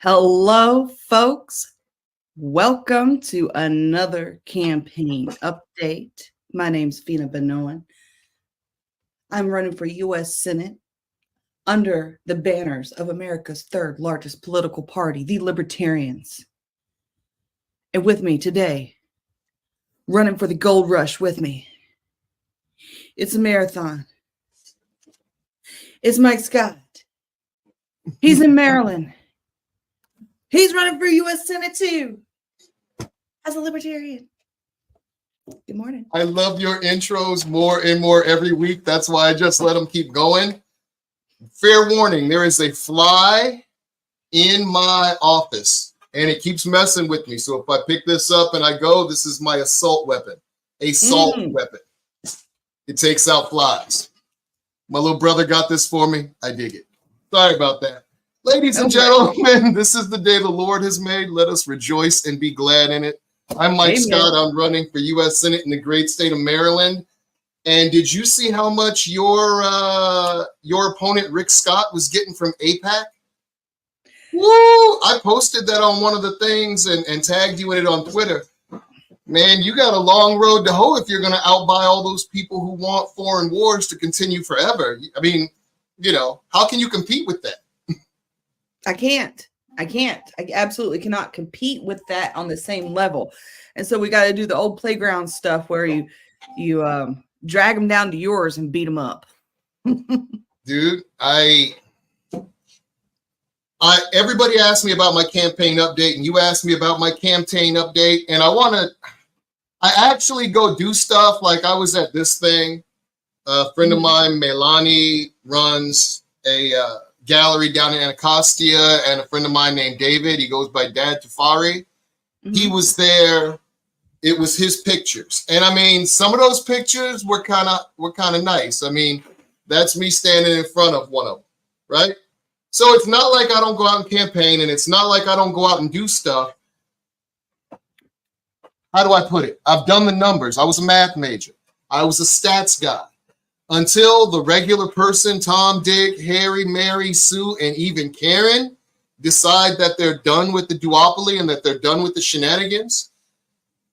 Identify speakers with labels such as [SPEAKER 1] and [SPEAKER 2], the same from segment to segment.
[SPEAKER 1] Hello, folks. Welcome to another campaign update. My name's Feena Bonoan. I'm running for U.S. Senate under the banners of America's third largest political party, the Libertarians. And with me today, running for the gold rush with me, it's a marathon. It's Mike Scott. He's in Maryland. He's running for U.S. Senate too, as a Libertarian. Good morning.
[SPEAKER 2] I love your intros more and more every week. That's why I just let them keep going. Fair warning, there is a fly in my office, and it keeps messing with me. So if I pick this up and I go, this is my assault weapon. Assault weapon. It takes out flies. My little brother got this for me. I dig it. Sorry about that. Ladies and gentlemen, this is the day the Lord has made. Let us rejoice and be glad in it. I'm Mike Scott. I'm running for U.S. Senate in the great state of Maryland. And did you see how much your opponent, Rick Scott, was getting from AIPAC? Woo! I posted that on one of the things and tagged you in it on Twitter. Man, you got a long road to hoe if you're going to outbuy all those people who want foreign wars to continue forever. I mean, you know, how can you compete with that?
[SPEAKER 1] I can't. I absolutely cannot compete with that on the same level. And so we got to do the old playground stuff where you drag them down to yours and beat them up.
[SPEAKER 2] Dude, everybody asked me about my campaign update, and you asked me about my campaign update, and I actually go do stuff. Like I was at this thing. A friend of mine, Melanie, runs a gallery down in Anacostia, and a friend of mine named David, he goes by Dad Tafari. He was there. It was his pictures. And I mean, some of those pictures were kind of nice. I mean, that's me standing in front of one of them, right? So it's not like I don't go out and campaign, and it's not like I don't go out and do stuff. How do I put it? I've done the numbers. I was a math major. I was a stats guy. Until the regular person, Tom, Dick, Harry, Mary, Sue, and even Karen decide that they're done with the duopoly and that they're done with the shenanigans,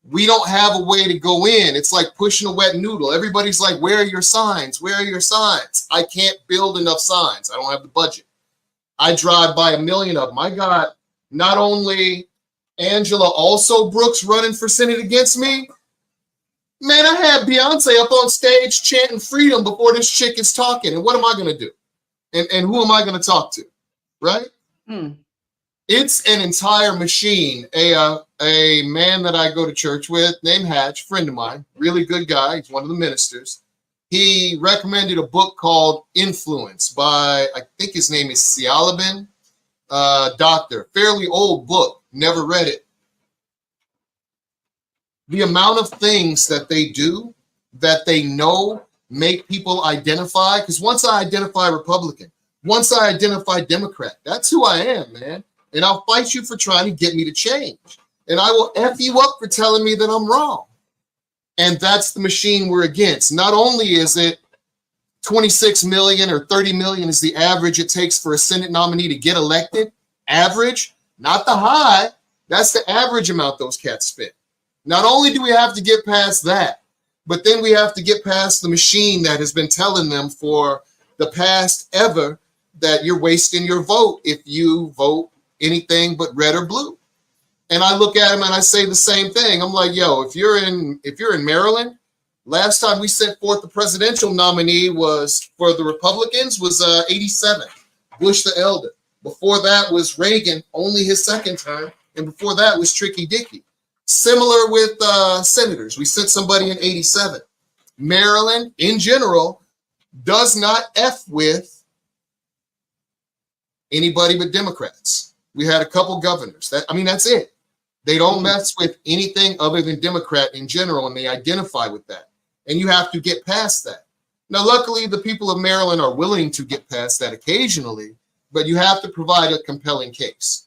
[SPEAKER 2] we don't have a way to go in. It's like pushing a wet noodle. Everybody's like, where are your signs? Where are your signs? I can't build enough signs. I don't have the budget. I drive by 1 million of them. I got not only Angela also Brooks running for Senate against me. Man, I had Beyonce up on stage chanting freedom before this chick is talking. And what am I going to do? And who am I going to talk to? Right? It's an entire machine. A man that I go to church with named Hatch, friend of mine, really good guy. He's one of the ministers. He recommended a book called Influence by, I think his name is Sialabin, doctor. Fairly old book. Never read it. The amount of things that they do that they know make people identify, because once I identify Republican, once I identify Democrat, that's who I am, man. And I'll fight you for trying to get me to change. And I will F you up for telling me that I'm wrong. And that's the machine we're against. Not only is it 26 million or 30 million is the average it takes for a Senate nominee to get elected, average, not the high, that's the average amount those cats spend. Not only do we have to get past that, but then we have to get past the machine that has been telling them for the past ever that you're wasting your vote if you vote anything but red or blue. And I look at them and I say the same thing. I'm like, yo, if you're in Maryland, last time we sent forth the presidential nominee was for the Republicans was 87, Bush the elder. Before that was Reagan, only his second term, and before that was Tricky Dicky. Similar with senators. We sent somebody in 87. Maryland, in general, does not F with anybody but Democrats. We had a couple governors. That's it. They don't mess with anything other than Democrat in general, and they identify with that. And you have to get past that. Now, luckily, the people of Maryland are willing to get past that occasionally, but you have to provide a compelling case.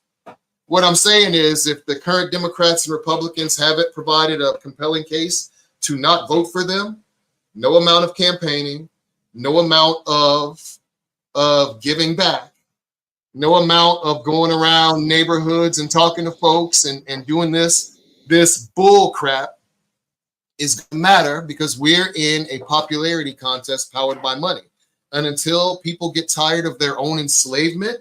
[SPEAKER 2] What I'm saying is if the current Democrats and Republicans haven't provided a compelling case to not vote for them, no amount of campaigning, no amount of giving back No amount of going around neighborhoods and talking to folks and doing this bull crap is going to matter, because we're in a popularity contest powered by money. And until people get tired of their own enslavement,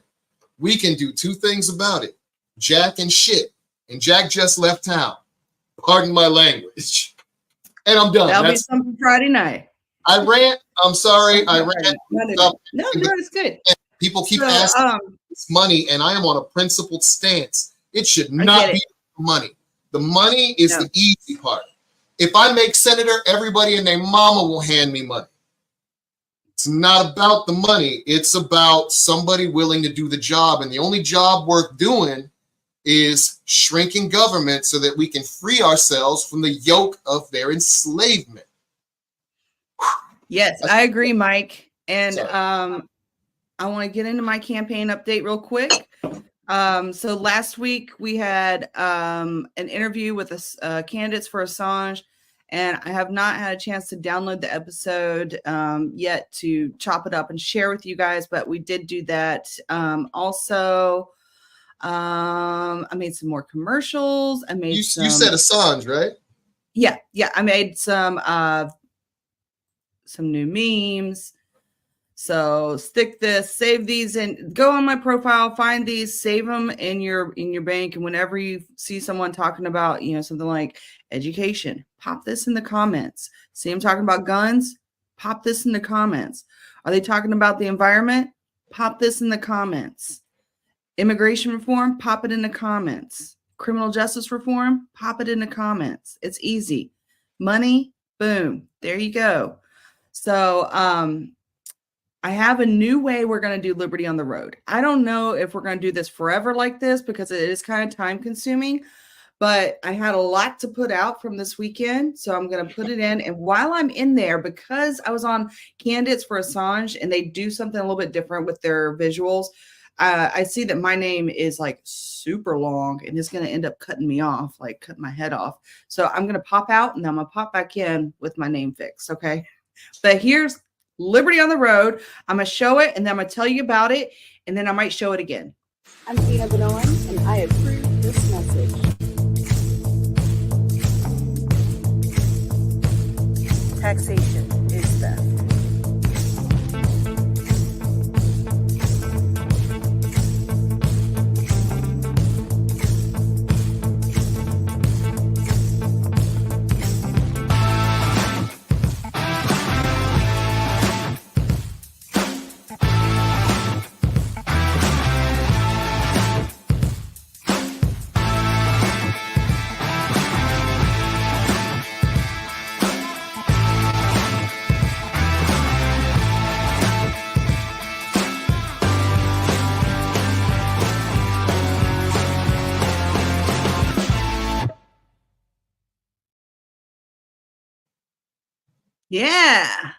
[SPEAKER 2] we can do two things about it: Jack and shit. And Jack just left town. Pardon my language. And I'm done.
[SPEAKER 1] That'll be something Friday night.
[SPEAKER 2] I rant. I'm sorry. I rant.
[SPEAKER 1] No, it's good.
[SPEAKER 2] People keep asking this money, and I am on a principled stance. It should not be money. The money is the easy part. If I make senator, everybody and their mama will hand me money. It's not about the money. It's about somebody willing to do the job. And the only job worth doing is shrinking government so that we can free ourselves from the yoke of their enslavement.
[SPEAKER 1] Yes, I agree, Mike. And I want to get into my campaign update real quick. So last week we had an interview with the candidates for Assange, and I have not had a chance to download the episode yet to chop it up and share with you guys, but we did do that. Also, I made some more commercials. I made
[SPEAKER 2] you said Assange, right?
[SPEAKER 1] Yeah. I made some new memes. So stick this, save these, and go on my profile, find these, save them in your bank. And whenever you see someone talking about, something like education, pop this in the comments. See them talking about guns, pop this in the comments. Are they talking about the environment? Pop this in the comments. Immigration reform, pop it in the comments. Criminal justice reform, pop it in the comments. It's easy. Money, boom, there you go. So I have a new way we're going to do Liberty on the Road. I don't know if we're going to do this forever like this, because it is kind of time consuming, but I had a lot to put out from this weekend. So I'm going to put it in. And while I'm in there, because I was on Candidates for Assange and they do something a little bit different with their visuals, I see that my name is like super long and it's going to end up cutting me off, like cutting my head off. So I'm going to pop out and then I'm going to pop back in with my name fixed. Okay. But here's Liberty on the Road. I'm going to show it and then I'm going to tell you about it. And then I might show it again.
[SPEAKER 3] I'm Feena Bonoan and I approve this message. Taxation is theft.
[SPEAKER 1] Yeah.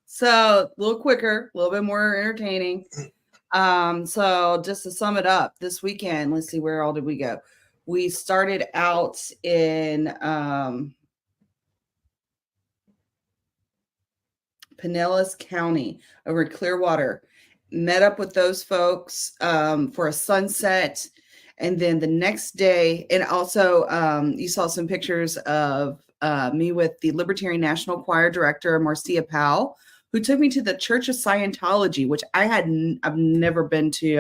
[SPEAKER 1] So a little quicker, a little bit more entertaining. So just to sum it up, this weekend, let's see, where all did we go? We started out in Pinellas County over in Clearwater, met up with those folks for a sunset. And then the next day, and also you saw some pictures of me with the Libertarian National Choir Director, Marcia Powell, who took me to the Church of Scientology, which I've never been to.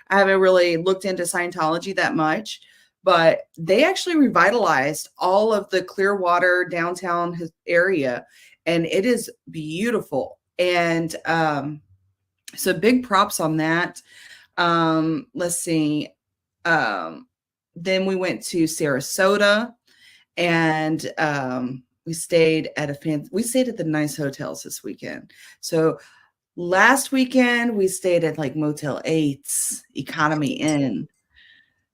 [SPEAKER 1] I haven't really looked into Scientology that much, but they actually revitalized all of the Clearwater downtown area, and it is beautiful. And so big props on that. Let's see. Then we went to Sarasota, and we stayed at the nice hotels this weekend. So last weekend we stayed at like Motel 8's, Economy Inn.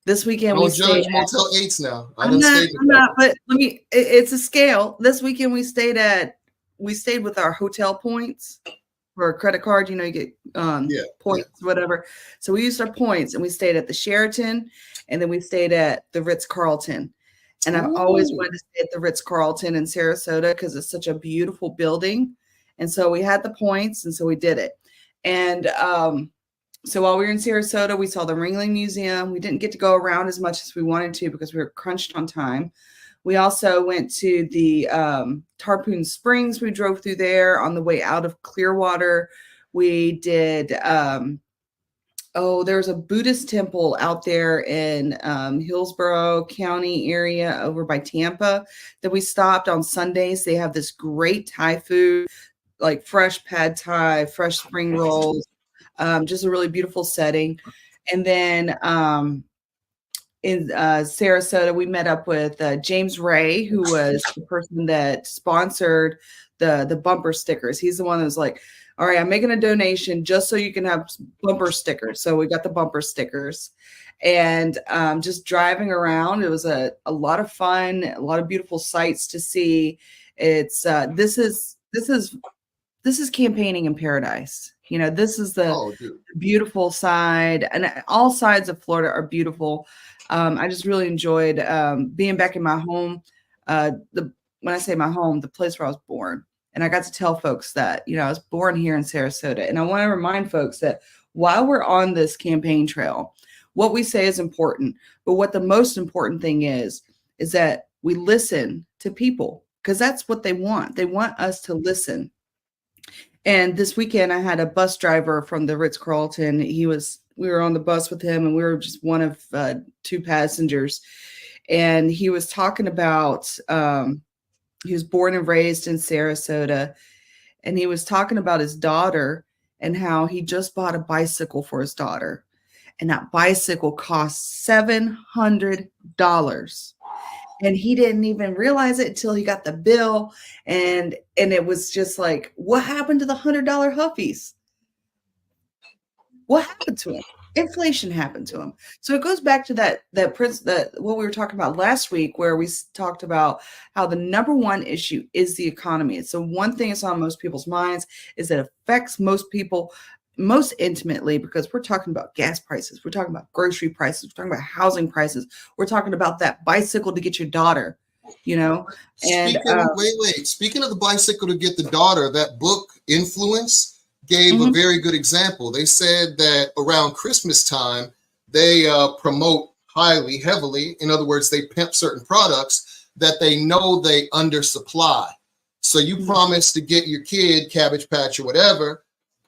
[SPEAKER 1] This weekend we stayed
[SPEAKER 2] at Motel 8's now.
[SPEAKER 1] I'm not, but it's a scale. This weekend we stayed with our hotel points for a credit card. You get points, whatever. So we used our points and we stayed at the Sheraton, and then we stayed at the Ritz-Carlton. And I've always wanted to stay at the Ritz-Carlton in Sarasota because it's such a beautiful building. And so we had the points, and so we did it. And So while we were in Sarasota, we saw the Ringling Museum. We didn't get to go around as much as we wanted to because we were crunched on time. We also went to the Tarpon Springs. We drove through there on the way out of Clearwater. We did, there's a Buddhist temple out there in Hillsborough County area over by Tampa that we stopped on Sundays. They have this great Thai food, like fresh pad Thai, fresh spring rolls, just a really beautiful setting. And then in Sarasota, we met up with James Ray, who was the person that sponsored the bumper stickers. He's the one that was like, all right, I'm making a donation just so you can have bumper stickers. So we got the bumper stickers, and just driving around, it was a lot of fun, a lot of beautiful sights to see. It's this is campaigning in paradise. You know, this is the beautiful side, and all sides of Florida are beautiful. I just really enjoyed being back in my home. When I say my home, the place where I was born. And I got to tell folks that, you know, I was born here in Sarasota. And I want to remind folks that while we're on this campaign trail, what we say is important. But what the most important thing is that we listen to people, because that's what they want. They want us to listen. And this weekend, I had a bus driver from the Ritz-Carlton. We were on the bus with him, and we were just one of two passengers. And he was talking about, he was born and raised in Sarasota. And he was talking about his daughter and how he just bought a bicycle for his daughter. And that bicycle cost $700. And he didn't even realize it until he got the bill. And it was just like, what happened to the $100 Huffies? What happened to him? Inflation happened to him. So it goes back to that what we were talking about last week, where we talked about how the number one issue is the economy. It's the one thing that's on most people's minds, is that affects most people most intimately, because we're talking about gas prices, we're talking about grocery prices, we're talking about housing prices, we're talking about that bicycle to get your daughter, you know. And
[SPEAKER 2] speaking of the bicycle to get the daughter, that book Influence gave a very good example. They said that around Christmas time, they promote heavily. In other words, they pimp certain products that they know they undersupply. So you promise to get your kid Cabbage Patch or whatever,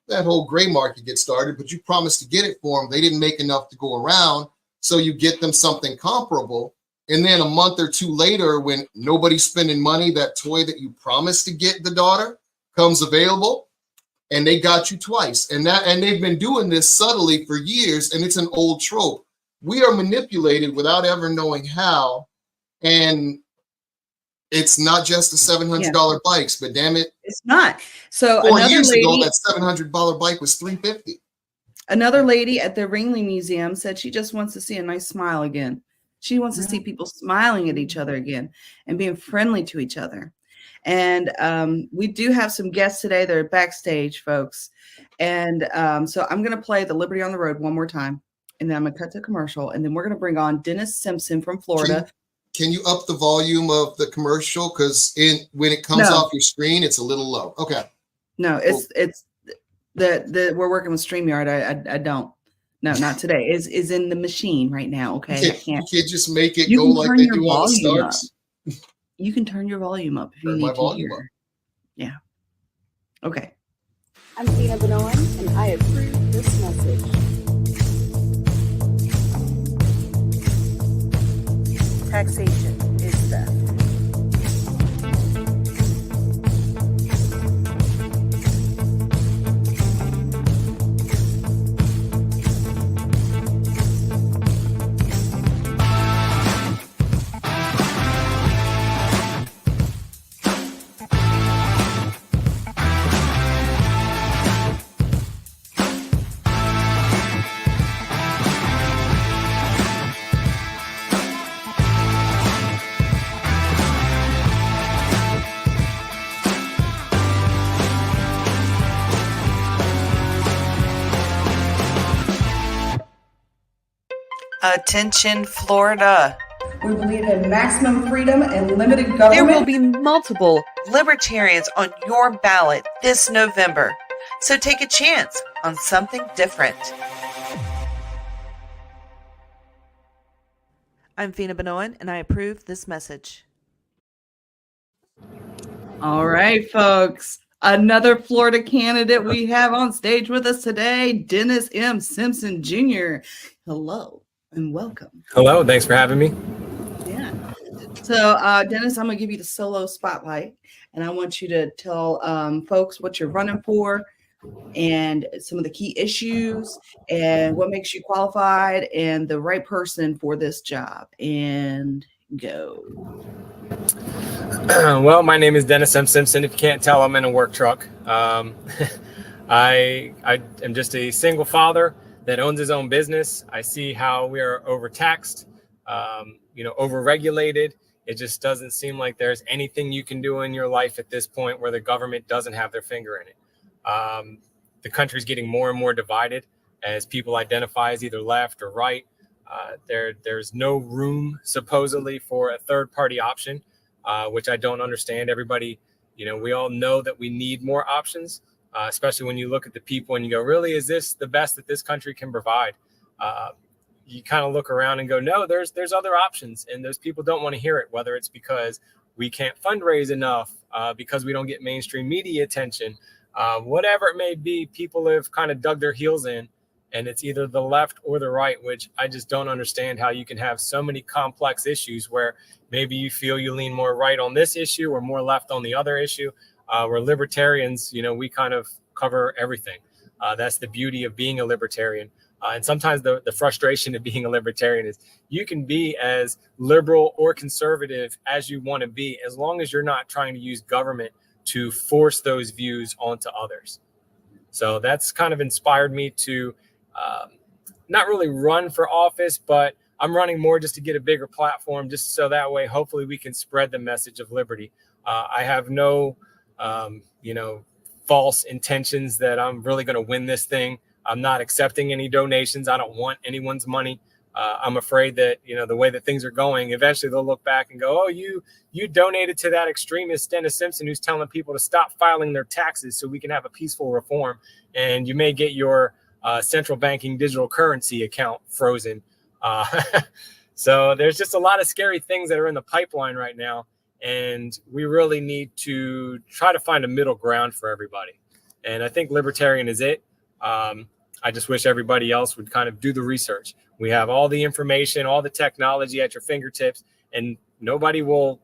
[SPEAKER 2] that whole gray market gets started, but you promised to get it for them. They didn't make enough to go around. So you get them something comparable. And then a month or two later, when nobody's spending money, that toy that you promised to get the daughter comes available, and they got you twice. And they've been doing this subtly for years, and it's an old trope. We are manipulated without ever knowing how. And it's not just the $700 bikes, but damn it,
[SPEAKER 1] it's not. So
[SPEAKER 2] 4 years ago, that $700 bike was $350.
[SPEAKER 1] Another lady at the Ringling Museum said she just wants to see a nice smile again. She wants to see people smiling at each other again and being friendly to each other. And we do have some guests today. They're backstage, folks. And so I'm going to play the Liberty on the Road one more time, and then I'm going to cut to commercial, and then we're going to bring on Dennis Simpson from Florida.
[SPEAKER 2] Can you up the volume of the commercial? Because when it comes off your screen, it's a little low. Okay.
[SPEAKER 1] No, it's we're working with StreamYard. I don't. No, not today. Is in the machine right now. Okay.
[SPEAKER 2] You can't just make it go like they do on the starts.
[SPEAKER 1] You can turn your volume up if you need to hear. Yeah. Okay.
[SPEAKER 3] I'm Feena Bonoan, and I approve this message.
[SPEAKER 1] Taxation is theft. Attention, Florida. We believe in maximum freedom and limited government. There will be multiple libertarians on your ballot this November. So take a chance on something different.
[SPEAKER 4] I'm Feena Bonoan, and I approve this message.
[SPEAKER 1] All right, folks. Another Florida candidate we have on stage with us today, Dennis M. Simpson Jr. Hello and welcome.
[SPEAKER 5] Hello, thanks for having me.
[SPEAKER 1] Yeah. So, Dennis, I'm going to give you the solo spotlight, and I want you to tell folks what you're running for and some of the key issues and what makes you qualified and the right person for this job. And go.
[SPEAKER 5] Well, my name is Dennis M. Simpson. If you can't tell, I'm in a work truck. I am just a single father that owns his own business. I see how we are overtaxed, overregulated. It just doesn't seem like there's anything you can do in your life at this point where the government doesn't have their finger in it. The country's getting more and more divided as people identify as either left or right. There's no room supposedly for a third party option, which I don't understand. Everybody, we all know that we need more options, especially when you look at the people and you go, really, is this the best that this country can provide? You kind of look around and go, no, there's other options. And those people don't want to hear it, whether it's because we can't fundraise enough, because we don't get mainstream media attention, whatever it may be. People have kind of dug their heels in, and it's either the left or the right, which I just don't understand how you can have so many complex issues where maybe you feel you lean more right on this issue or more left on the other issue. We're libertarians, we kind of cover everything. That's the beauty of being a libertarian. And sometimes the frustration of being a libertarian is you can be as liberal or conservative as you want to be, as long as you're not trying to use government to force those views onto others. So that's kind of inspired me to not really run for office, but I'm running more just to get a bigger platform, just so that way, hopefully we can spread the message of liberty. I have no, false intentions that I'm really going to win this thing. I'm not accepting any donations. I don't want anyone's money. I'm afraid that, the way that things are going, eventually they'll look back and go, oh, you donated to that extremist Dennis Simpson who's telling people to stop filing their taxes so we can have a peaceful reform. And you may get your central banking digital currency account frozen. So there's just a lot of scary things that are in the pipeline right now. And we really need to try to find a middle ground for everybody. And I think libertarian is it. I just wish everybody else would kind of do the research. We have all the information, all the technology at your fingertips, and nobody will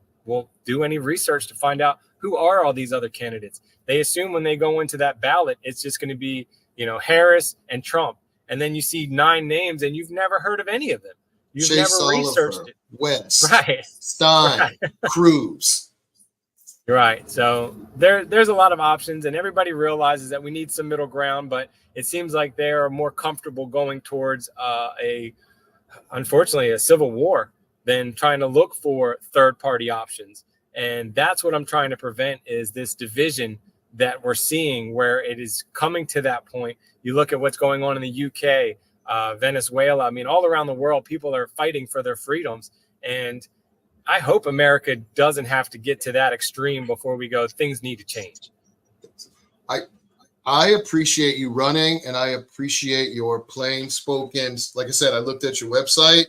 [SPEAKER 5] do any research to find out who are all these other candidates. They assume when they go into that ballot, it's just going to be, Harris and Trump. And then you see 9 names and you've never heard of any of them. You've
[SPEAKER 2] Chase
[SPEAKER 5] never researched
[SPEAKER 2] Oliver,
[SPEAKER 5] it.
[SPEAKER 2] West,
[SPEAKER 5] Right.
[SPEAKER 2] Stein,
[SPEAKER 5] Right.
[SPEAKER 2] Cruz.
[SPEAKER 5] Right. So there's a lot of options, and everybody realizes that we need some middle ground, but it seems like they are more comfortable going towards unfortunately, a civil war than trying to look for third party options. And that's what I'm trying to prevent, is this division that we're seeing where it is coming to that point. You look at what's going on in the UK, Venezuela. I mean, all around the world, people are fighting for their freedoms. And I hope America doesn't have to get to that extreme before we go, things need to change.
[SPEAKER 2] I appreciate you running, and I appreciate your plain spoken. Like I said, I looked at your website,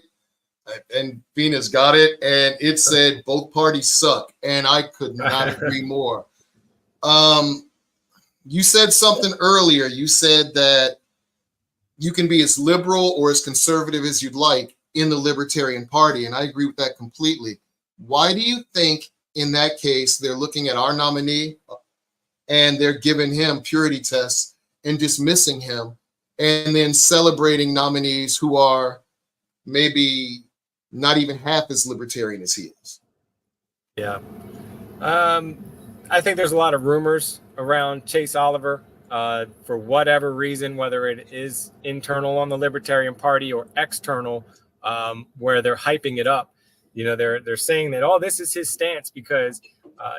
[SPEAKER 2] and Feena's got it, and it said both parties suck, and I could not agree more. You said something earlier. You said that you can be as liberal or as conservative as you'd like in the Libertarian Party, and I agree with that completely. Why do you think in that case they're looking at our nominee and they're giving him purity tests and dismissing him, and then celebrating nominees who are maybe not even half as libertarian as he is?
[SPEAKER 5] Yeah. I think there's a lot of rumors around Chase Oliver for whatever reason, whether it is internal on the Libertarian Party or external, where they're hyping it up. They're saying that, oh, this is his stance because,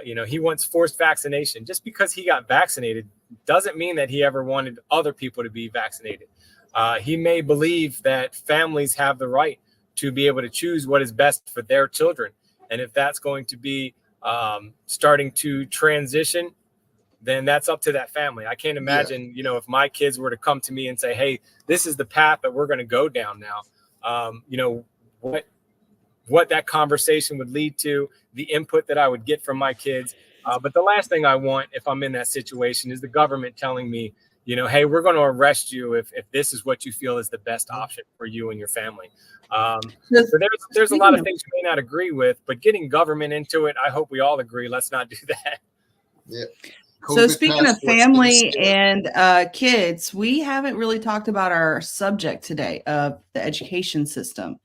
[SPEAKER 5] he wants forced vaccination. Just because he got vaccinated doesn't mean that he ever wanted other people to be vaccinated. He may believe that families have the right to be able to choose what is best for their children. And if that's going to be starting to transition, then that's up to that family. I can't imagine, if my kids were to come to me and say, hey, this is the path that we're going to go down now. what that conversation would lead to, the input that I would get from my kids. But the last thing I want, if I'm in that situation, is the government telling me, hey, we're going to arrest you if this is what you feel is the best option for you and your family. So there's a lot of things you may not agree with, but getting government into it, I hope we all agree. Let's not do that.
[SPEAKER 2] Yeah.
[SPEAKER 1] So speaking of family and kids, we haven't really talked about our subject today of the education system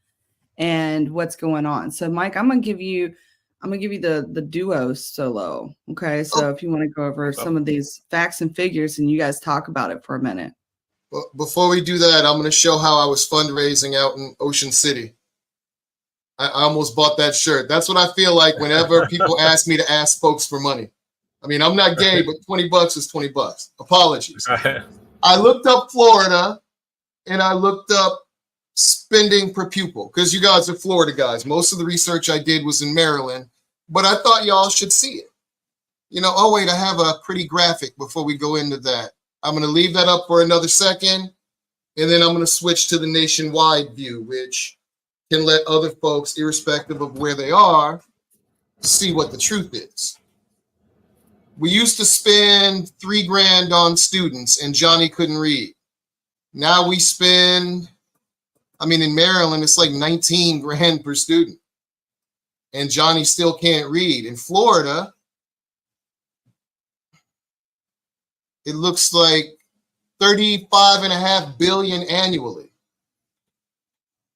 [SPEAKER 1] and what's going on. So Mike, I'm gonna give you the duo solo. Okay. So if you want to go over some of these facts and figures and you guys talk about it for a minute.
[SPEAKER 2] Well, before we do that, I'm going to show how I was fundraising out in Ocean City. I almost bought that shirt. That's what I feel like whenever people ask me to ask folks for money. I mean, I'm not gay, but $20 is $20. Apologies. I looked up Florida and I looked up spending per pupil because you guys are Florida guys. Most of the research I did was in Maryland, but I thought y'all should see it. Oh, wait, I have a pretty graphic before we go into that. I'm going to leave that up for another second, and then I'm going to switch to the nationwide view, which can let other folks, irrespective of where they are, see what the truth is. We used to spend $3,000 on students, and Johnny couldn't read. Now we spend, in Maryland, it's like $19,000 per student, and Johnny still can't read. In Florida, it looks like $35.5 billion annually.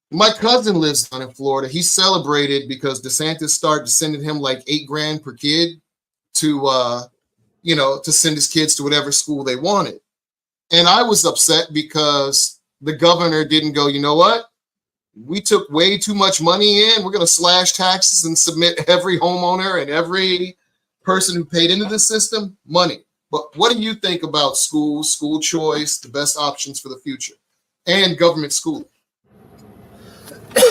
[SPEAKER 2] My cousin lives down in Florida. He celebrated because DeSantis started sending him like $8,000 per kid to send his kids to whatever school they wanted. And I was upset because the governor didn't go, you know what? We took way too much money in. We're going to slash taxes and submit every homeowner and every person who paid into the system money. But what do you think about schools, school choice, the best options for the future, and government schooling?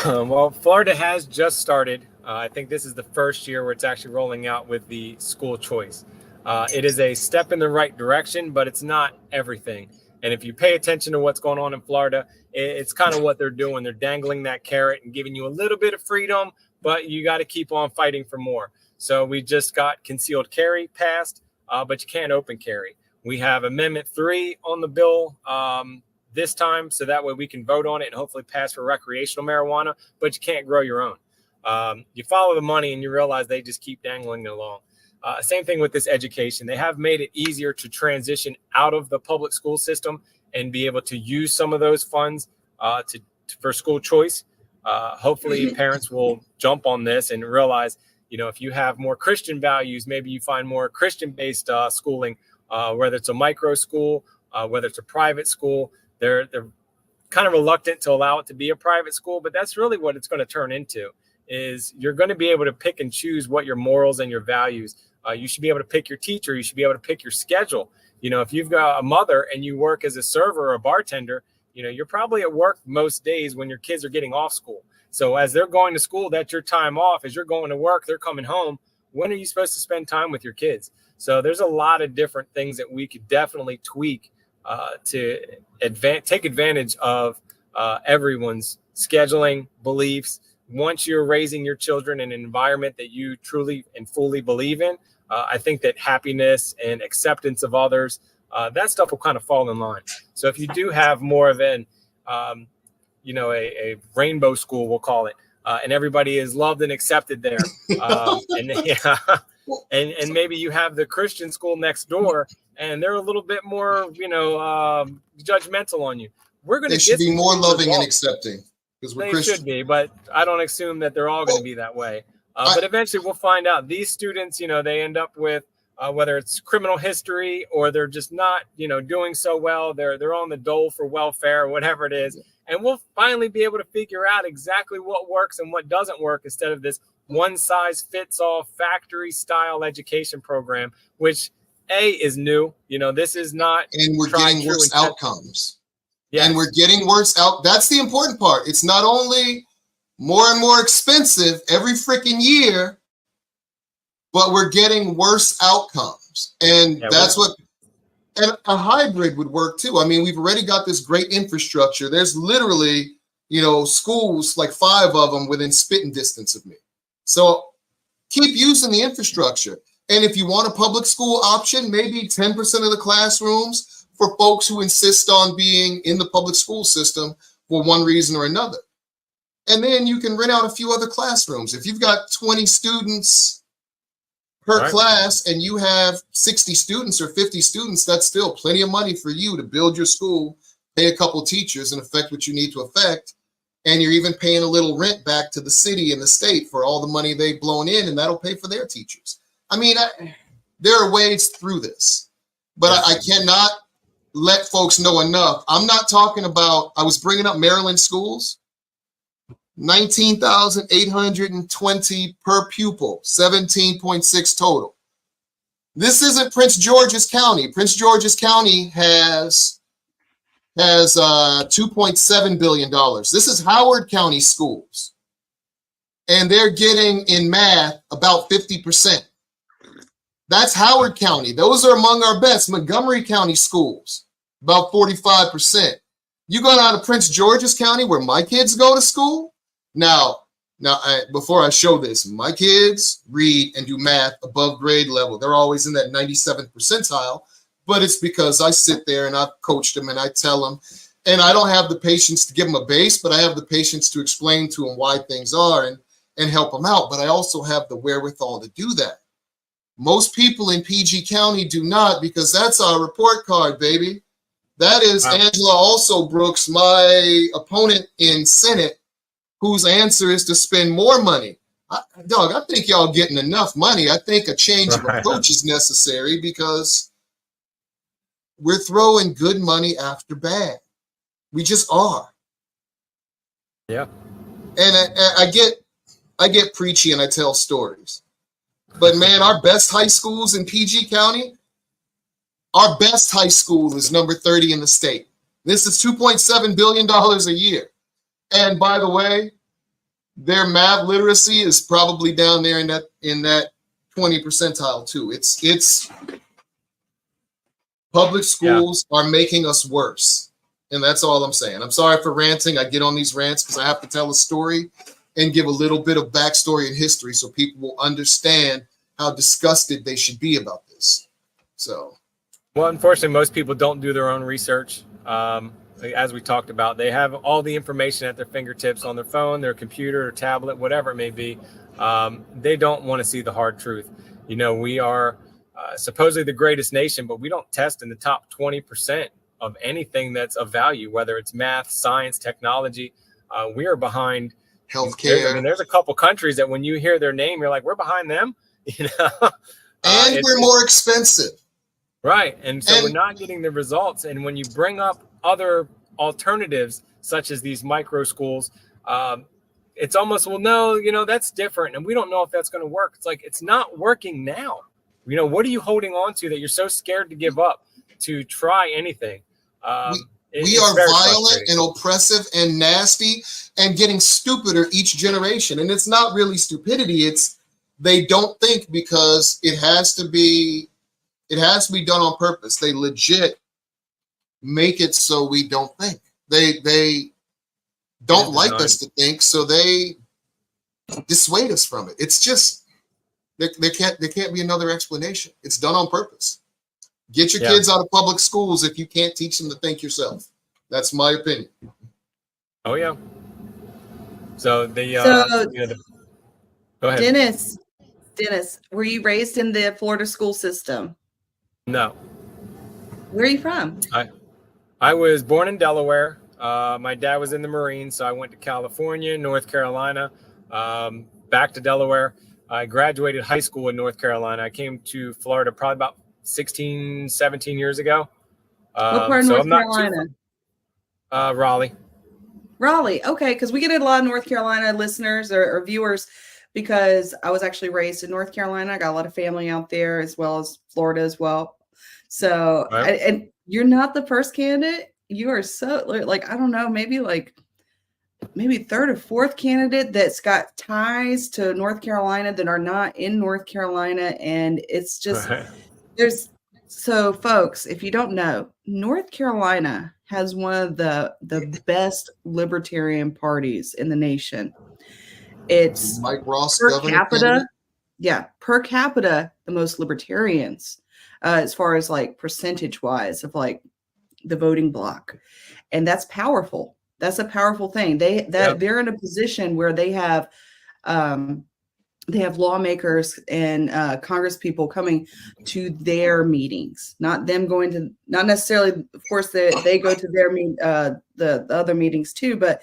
[SPEAKER 5] Well, Florida has just started. I think this is the first year where it's actually rolling out with the school choice. It is a step in the right direction, but it's not everything. And if you pay attention to what's going on in Florida, it's kind of what they're doing. They're dangling that carrot and giving you a little bit of freedom, but you got to keep on fighting for more. So we just got concealed carry passed. But you can't open carry. We have Amendment 3 on the bill this time, so that way we can vote on it and hopefully pass for recreational marijuana, but you can't grow your own. You follow the money and you realize they just keep dangling it along. Same thing with this education. They have made it easier to transition out of the public school system and be able to use some of those funds for school choice. Hopefully parents will jump on this and realize, if you have more Christian values, maybe you find more Christian-based schooling, whether it's a micro school, whether it's a private school. They're kind of reluctant to allow it to be a private school, but that's really what it's going to turn into, is you're going to be able to pick and choose what your morals and your values. You should be able to pick your teacher. You should be able to pick your schedule. If you've got a mother and you work as a server or a bartender, you're probably at work most days when your kids are getting off school. So as they're going to school, that's your time off. As you're going to work, they're coming home. When are you supposed to spend time with your kids? So there's a lot of different things that we could definitely tweak to take advantage of everyone's scheduling, beliefs. Once you're raising your children in an environment that you truly and fully believe in, I think that happiness and acceptance of others, that stuff will kind of fall in line. So if you do have more of an a rainbow school, we'll call it, and everybody is loved and accepted there. And maybe you have the Christian school next door, and they're a little bit more, judgmental on you.
[SPEAKER 2] They should be more loving and accepting because we're Christian. They should
[SPEAKER 5] be, but I don't assume that they're all going to be that way. But eventually, we'll find out. These students, they end up with whether it's criminal history or they're just not, doing so well. They're on the dole for welfare, whatever it is. And we'll finally be able to figure out exactly what works and what doesn't work instead of this one-size-fits-all factory-style education program, which, A, is new. This is not...
[SPEAKER 2] And we're getting worse outcomes. Yes. And we're getting worse out. That's the important part. It's not only more and more expensive every freaking year, but we're getting worse outcomes. And that's what... And a hybrid would work too. We've already got this great infrastructure. There's literally schools, like 5 of them within spitting distance of me. So keep using the infrastructure. And if you want a public school option, maybe 10% of the classrooms for folks who insist on being in the public school system for one reason or another. And then you can rent out a few other classrooms. If you've got 20 students per class and you have 60 students or 50 students, that's still plenty of money for you to build your school, pay a couple teachers and affect what you need to affect. And you're even paying a little rent back to the city and the state for all the money they've blown in, and that'll pay for their teachers. I mean, there are ways through this, but I cannot let folks know enough. I'm not talking about, I was bringing up Maryland schools, 19,820 per pupil, 17.6 total. This isn't Prince George's County. Prince George's County has $2.7 billion. This is Howard County schools. And they're getting in math about 50%. That's Howard County. Those are among our best. Montgomery County schools, about 45%. You go down to Prince George's County where my kids go to school. Now, before I show this, my kids read and do math above grade level. They're always in that 97th percentile. But it's because I sit there and I've coached them and I tell them, and I don't have the patience to give them a base, but I have the patience to explain to them why things are and help them out. But I also have the wherewithal to do that. Most people in PG County do not, because that's our report card, baby. That is Angela also Brooks, my opponent in Senate, whose answer is to spend more money. I think y'all getting enough money. I think a change of approach is necessary because we're throwing good money after bad. We just are.
[SPEAKER 5] Yeah.
[SPEAKER 2] And I get preachy and I tell stories. But man, our best high schools in PG County, our best high school is number 30 in the state. This is $2.7 billion a year. And by the way, their math literacy is probably down there in that 20 percentile too. It's public schools are making us worse. And that's all I'm saying. I'm sorry for ranting. I get on these rants because I have to tell a story and give a little bit of backstory and history so people will understand how disgusted they should be about this. So,
[SPEAKER 5] well, unfortunately, most people don't do their own research. As we talked about, they have all the information at their fingertips on their phone, their computer, or tablet, whatever it may be. They don't want to see the hard truth. We are supposedly the greatest nation, but we don't test in the top 20% of anything that's of value, whether it's math, science, technology. We are behind
[SPEAKER 2] healthcare.
[SPEAKER 5] There's a couple countries that when you hear their name, you're like, we're behind them.
[SPEAKER 2] And we're more expensive.
[SPEAKER 5] Right. And so we're not getting the results. And when you bring up other alternatives, such as these micro schools, it's almost, well, no, that's different. And we don't know if that's going to work. It's like, it's not working now. What are you holding on to that you're so scared to give up to try anything?
[SPEAKER 2] We are violent and oppressive and nasty and getting stupider each generation. And it's not really stupidity. It's they don't think because it has to be done on purpose. They legit make it so we don't think. They don't like us to think, so they dissuade us from it. It's just there can't be another explanation. It's done on purpose. Get your kids out of public schools if you can't teach them to think yourself. That's my opinion.
[SPEAKER 5] Oh yeah. So go ahead.
[SPEAKER 1] Dennis, were you raised in the Florida school system?
[SPEAKER 5] No.
[SPEAKER 1] Where are you from?
[SPEAKER 5] I was born in Delaware. My dad was in the Marines, so I went to California, North Carolina, back to Delaware. I graduated high school in North Carolina. I came to Florida probably about 16, 17 years ago.
[SPEAKER 1] What part of North Carolina?
[SPEAKER 5] Raleigh.
[SPEAKER 1] Raleigh. Okay, because we get a lot of North Carolina listeners or viewers because I was actually raised in North Carolina. I got a lot of family out there as well as Florida as well. So, and you're not the first candidate. You are so like, I don't know, maybe third or fourth candidate that's got ties to North Carolina that are not in North Carolina. And it's just, so folks, if you don't know, North Carolina has one of the best libertarian parties in the nation. It's
[SPEAKER 2] Mike Ross,
[SPEAKER 1] per
[SPEAKER 2] governor
[SPEAKER 1] capita,
[SPEAKER 2] candidate.
[SPEAKER 1] yeah, per capita, the most libertarians, as far as like percentage wise of like the voting bloc, and that's powerful. That's a powerful thing. They're in a position where they have lawmakers and Congress people coming to their meetings, not them going to, not necessarily, of course, they go to their the other meetings too, but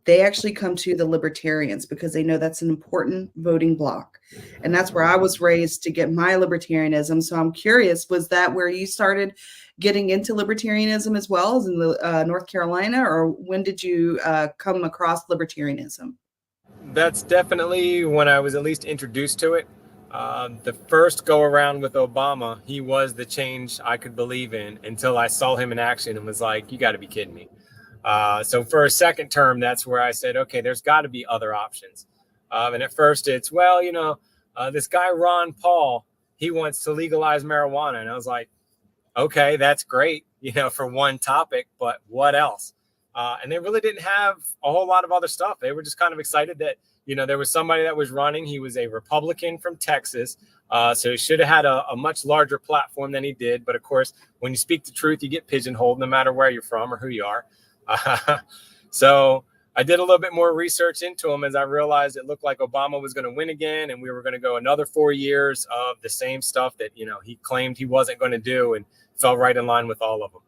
[SPEAKER 1] they actually come to the libertarians because they know that's an important voting bloc. And that's where I was raised to get my libertarianism. So I'm curious, was that where you started getting into libertarianism as well as in North Carolina, or when did you come across libertarianism?
[SPEAKER 5] That's definitely when I was at least introduced to it. The first go around with Obama, he was the change I could believe in until I saw him in action and was like, you got to be kidding me. So for a second term, that's where I said, okay, there's got to be other options. And at first it's, well, this guy, Ron Paul, he wants to legalize marijuana. And I was like, okay, that's great, for one topic, but what else? And they really didn't have a whole lot of other stuff. They were just kind of excited that, there was somebody that was running. He was a Republican from Texas. So he should have had a much larger platform than he did. But of course, when you speak the truth, you get pigeonholed no matter where you're from or who you are. So I did a little bit more research into him as I realized it looked like Obama was going to win again. And we were going to go another 4 years of the same stuff that, he claimed he wasn't going to do, and fell right in line with all of them.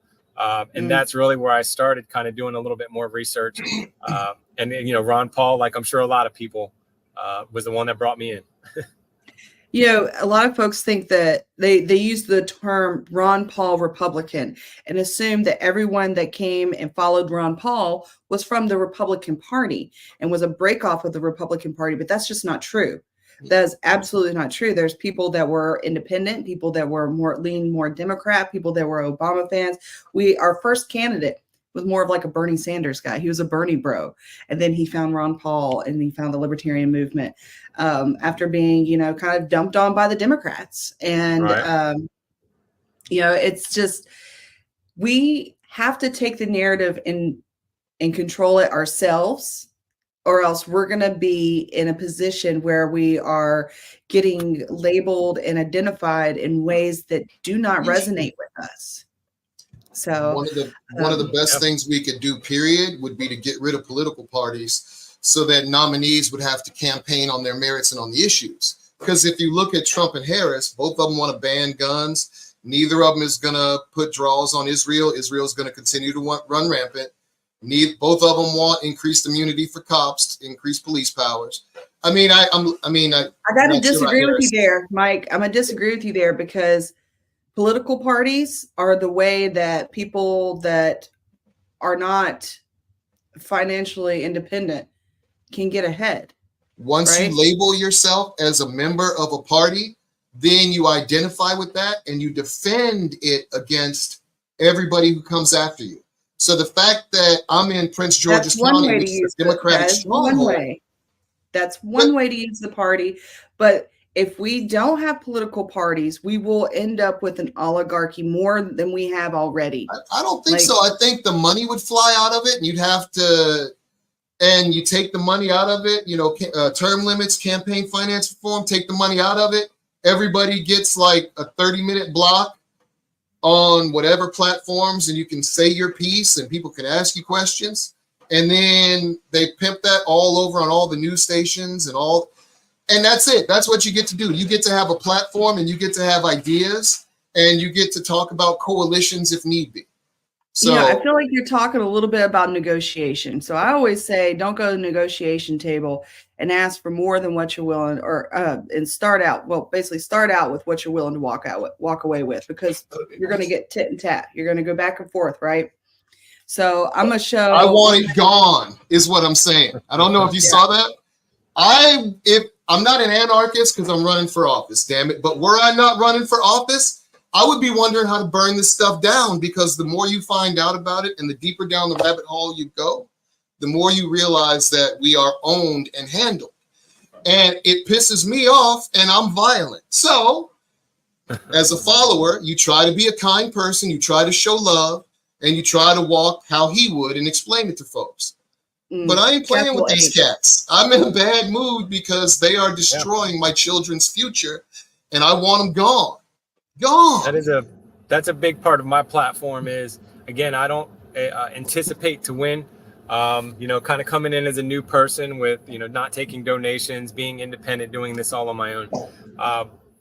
[SPEAKER 5] And that's really where I started kind of doing a little bit more research. And Ron Paul, like I'm sure a lot of people, was the one that brought me in.
[SPEAKER 1] A lot of folks think that they use the term Ron Paul Republican and assume that everyone that came and followed Ron Paul was from the Republican Party and was a breakoff of the Republican Party, but that's just not true. That's absolutely not true. There's people that were independent, people that were more Democrat, people that were Obama fans. Our first candidate was more of like a Bernie Sanders guy. He was a Bernie bro. And then he found Ron Paul and he found the libertarian movement after being, kind of dumped on by the Democrats. And,
[SPEAKER 5] Right.
[SPEAKER 1] It's just, we have to take the narrative and control it ourselves, or else we're going to be in a position where we are getting labeled and identified in ways that do not resonate with us. So
[SPEAKER 2] one of the best things we could do, period, would be to get rid of political parties so that nominees would have to campaign on their merits and on the issues. Because if you look at Trump and Harris, both of them want to ban guns. Neither of them is going to put draws on Israel. Israel is going to continue to run rampant. Both of them want increased immunity for cops, increased police powers. I got
[SPEAKER 1] to disagree with you there, Mike. I'm going to disagree with you there because political parties are the way that people that are not financially independent can get ahead.
[SPEAKER 2] Once you label yourself as a member of a party, then you identify with that and you defend it against everybody who comes after you. So the fact that I'm in Prince George's County, which is a Democratic stronghold.
[SPEAKER 1] That's one way to use the party. But if we don't have political parties, we will end up with an oligarchy more than we have already.
[SPEAKER 2] I don't think so. I think the money would fly out of it, and you'd have to, and you take the money out of it, term limits, campaign finance reform, take the money out of it. Everybody gets like a 30-minute block on whatever platforms, and you can say your piece and people can ask you questions, and then they pimp that all over on all the news stations and that's it. That's what you get to do. You get to have a platform and you get to have ideas and you get to talk about coalitions if need be. So
[SPEAKER 1] I feel like you're talking a little bit about negotiation. So I always say, don't go to the negotiation table and ask for more than what you're willing, and start out with what you're willing to walk away with, because you're going to get tit and tat. You're going to go back and forth, right? So I'm going to show.
[SPEAKER 2] I want it gone is what I'm saying. I don't know if you saw that. I'm not an anarchist because I'm running for office, damn it. But were I not running for office, I would be wondering how to burn this stuff down, because the more you find out about it and the deeper down the rabbit hole you go, the more you realize that we are owned and handled. And it pisses me off and I'm violent. So As a follower, you try to be a kind person, you try to show love, and you try to walk how he would and explain it to folks. But I ain't playing with these cats. I'm in a bad mood because they are destroying my children's future, and I want them gone. Gone.
[SPEAKER 5] That's a big part of my platform is, again, I don't anticipate to win. You know, kind of coming in as a new person with, you know, not taking donations, being independent, doing this all on my own.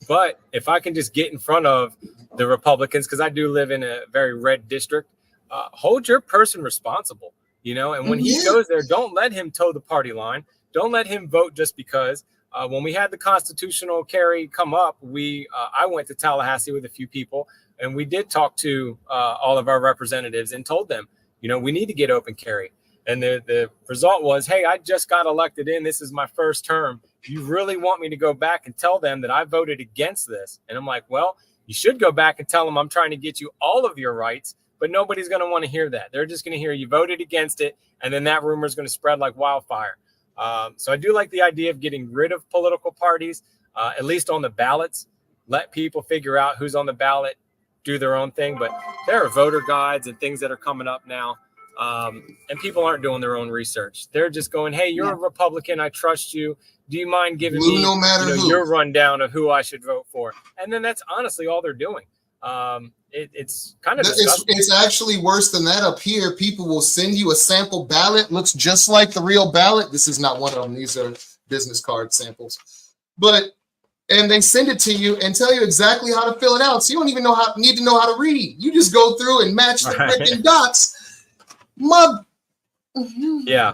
[SPEAKER 5] But if I can just get in front of the Republicans, because I do live in a very red district, hold your person responsible, you know, and when he goes there, don't let him toe the party line. Don't let him vote just because. When we had the constitutional carry come up, I went to Tallahassee with a few people, and we did talk to all of our representatives and told them, you know, we need to get open carry. And the result was, hey, I just got elected in. This is my first term. You really want me to go back and tell them that I voted against this? And I'm like, well, you should go back and tell them I'm trying to get you all of your rights, but nobody's going to want to hear that. They're just going to hear you voted against it, and then that rumor is going to spread like wildfire. So I do like the idea of getting rid of political parties, at least on the ballots. Let people figure out who's on the ballot, do their own thing. But there are voter guides and things that are coming up now. And people aren't doing their own research. They're just going, hey, you're a Republican. I trust you. Do you mind giving me your rundown of who I should vote for? And then that's honestly all they're doing. It's kind of
[SPEAKER 2] it's actually worse than that up here. People will send you a sample ballot, looks just like the real ballot. This is not one of them. These are business card samples. And they send it to you and tell you exactly how to fill it out. So you don't even need to know how to read. You just go through and match the freaking dots.
[SPEAKER 5] Yeah.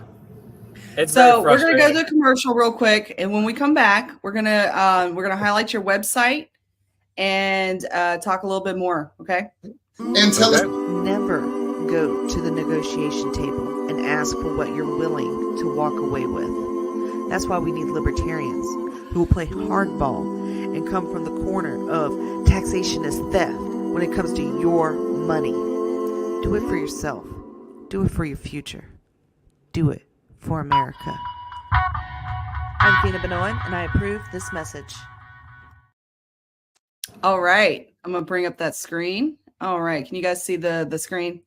[SPEAKER 1] So we're gonna go to a commercial real quick, and when we come back, we're gonna highlight your website and talk a little bit more. Okay.
[SPEAKER 2] And tell us.
[SPEAKER 4] Never go to the negotiation table and ask for what you're willing to walk away with. That's why we need libertarians who will play hardball and come from the corner of taxation is theft when it comes to your money. Do it for yourself. Do it for your future. Do it for America. I'm Feena Bonoan, and I approve this message.
[SPEAKER 1] All right. I'm going to bring up that screen. All right. Can you guys see the screen?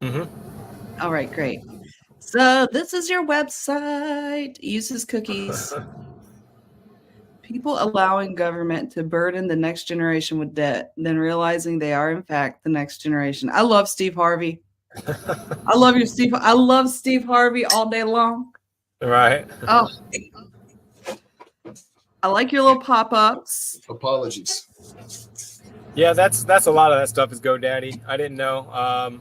[SPEAKER 1] All right, great. So this is your website. Uses cookies. People allowing government to burden the next generation with debt, then realizing they are, in fact, the next generation. I love Steve Harvey. I love you, Steve. I love Steve Harvey all day long.
[SPEAKER 5] Right.
[SPEAKER 1] Oh, I like your little pop-ups.
[SPEAKER 2] Apologies.
[SPEAKER 5] Yeah, that's a lot of that stuff is GoDaddy. I didn't know.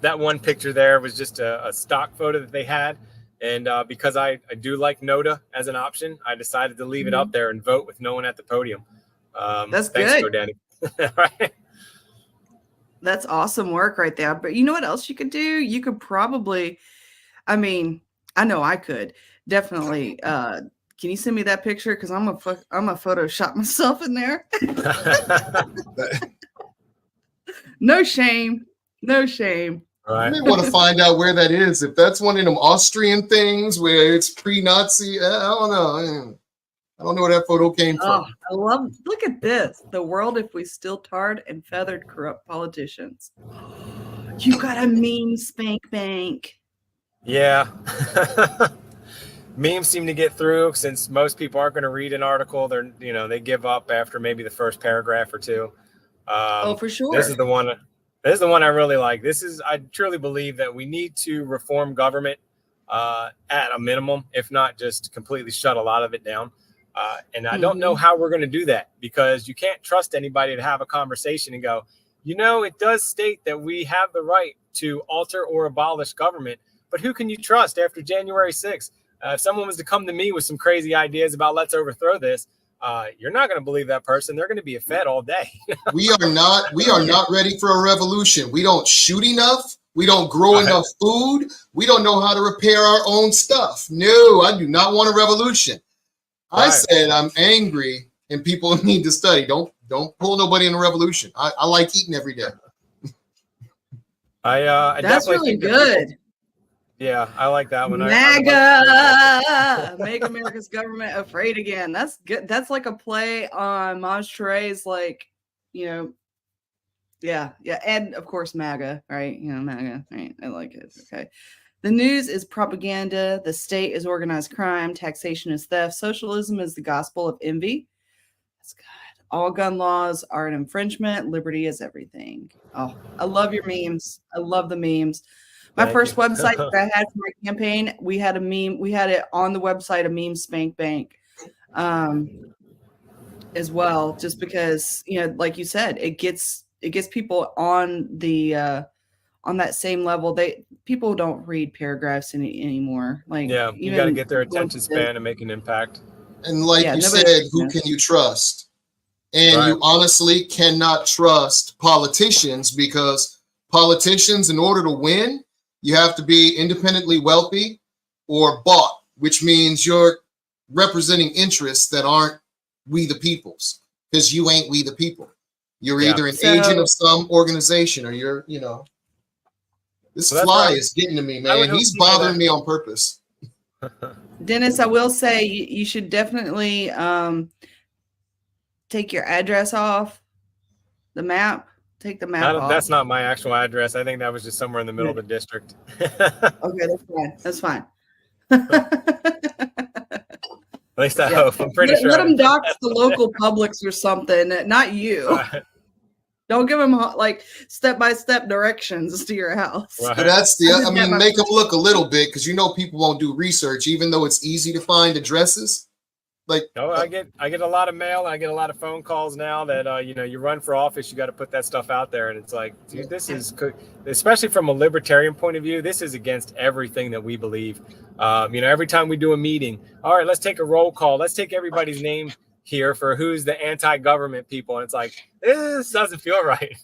[SPEAKER 5] That one picture there was just a stock photo that they had. And because I do like Noda as an option, I decided to leave it up there and vote with no one at the podium.
[SPEAKER 1] That's
[SPEAKER 5] thanks,
[SPEAKER 1] good.
[SPEAKER 5] GoDaddy. Right.
[SPEAKER 1] That's awesome work right there. But you know what else you could do? You could probably, I know I could definitely. Can you send me that picture? Because I'm a Photoshop myself in there. No shame. No shame.
[SPEAKER 2] Right. I may want to find out where that is. If that's one of them Austrian things where it's pre-Nazi, I don't know. I don't know where that photo came from.
[SPEAKER 1] I love. Look at this. The world if we still tarred and feathered corrupt politicians. You got a mean spank bank.
[SPEAKER 5] Yeah. Memes seem to get through since most people aren't going to read an article. They give up after maybe the first paragraph or two.
[SPEAKER 1] For sure.
[SPEAKER 5] This is the one I really like. I truly believe that we need to reform government at a minimum, if not just completely shut a lot of it down. And I don't know how we're going to do that, because you can't trust anybody to have a conversation and go, it does state that we have the right to alter or abolish government, but who can you trust after January 6th? If someone was to come to me with some crazy ideas about let's overthrow this, you're not going to believe that person. They're going to be a Fed all day. We are
[SPEAKER 2] not ready for a revolution. We don't shoot enough. We don't grow enough food. We don't know how to repair our own stuff. No, I do not want a revolution. I said I'm angry and people need to study. Don't pull nobody in a revolution. I like eating every day.
[SPEAKER 5] I
[SPEAKER 1] That's
[SPEAKER 5] definitely
[SPEAKER 1] really good.
[SPEAKER 5] Yeah, I like that one.
[SPEAKER 1] MAGA. Make America's government afraid again. That's good. That's like a play on Maj Touré's, like, yeah, and of course MAGA, right? MAGA, right? I like it. Okay. The news is propaganda. The state is organized crime. Taxation is theft. Socialism is the gospel of envy. That's good. All gun laws are an infringement. Liberty is everything. Oh, I love your memes. I love the memes. My first website that I had for my campaign, we had a meme. We had it on the website, a meme spank bank, as well. Just because, like you said, it gets people on the on that same level. People don't read paragraphs anymore. Like,
[SPEAKER 5] you got to get their attention span and make an impact.
[SPEAKER 2] And like you said, who can you trust? And you honestly cannot trust politicians, because politicians, in order to win, you have to be independently wealthy or bought, which means you're representing interests that aren't we the people's, because you ain't we the people. You're either an agent of some organization, or you're, this fly is getting to me, man. He's bothering me on purpose.
[SPEAKER 1] Dennis, I will say you should definitely take your address off the map. Take the map off.
[SPEAKER 5] That's not my actual address. I think that was just somewhere in the middle of the district.
[SPEAKER 1] Okay, that's fine.
[SPEAKER 5] At least I hope. I'm pretty sure.
[SPEAKER 1] Let them dox the local Publix or something, not you. Right. Don't give them like step-by-step directions to your house.
[SPEAKER 2] Right. But that's make them look a little bit, because people won't do research, even though it's easy to find addresses.
[SPEAKER 5] I get a lot of mail. I get a lot of phone calls now that you run for office, you got to put that stuff out there, and it's like, dude, this is, especially from a libertarian point of view, this is against everything that we believe. Every time we do a meeting, all right, let's take a roll call. Let's take everybody's name here for who's the anti-government people, and it's like, this doesn't feel right.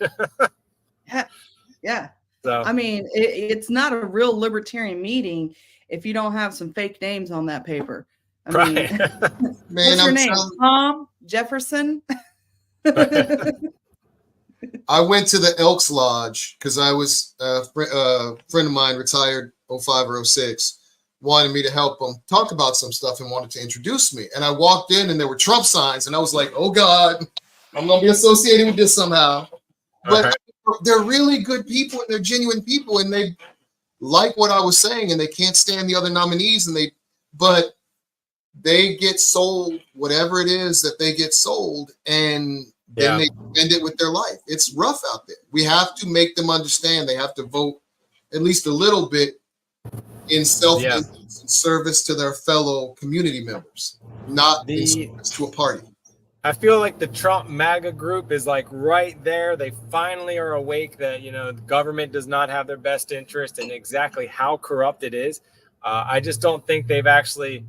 [SPEAKER 1] Yeah.
[SPEAKER 5] So
[SPEAKER 1] it's not a real libertarian meeting if you don't have some fake names on that paper. Man, what's your name? Tom Jefferson?
[SPEAKER 2] I went to the Elks Lodge because I was a friend of mine, retired 05 or 06, wanted me to help him talk about some stuff and wanted to introduce me. And I walked in and there were Trump signs, and I was like, oh God, I'm going to be associated with this somehow. But they're really good people, and they're genuine people, and they like what I was saying, and they can't stand the other nominees, but they get sold whatever it is that they get sold, and then they spend it with their life. It's rough out there. We have to make them understand they have to vote at least a little bit in service to their fellow community members, not in service to a party.
[SPEAKER 5] I feel like the Trump MAGA group is like right there. They finally are awake that, the government does not have their best interest and exactly how corrupt it is. I just don't think they've actually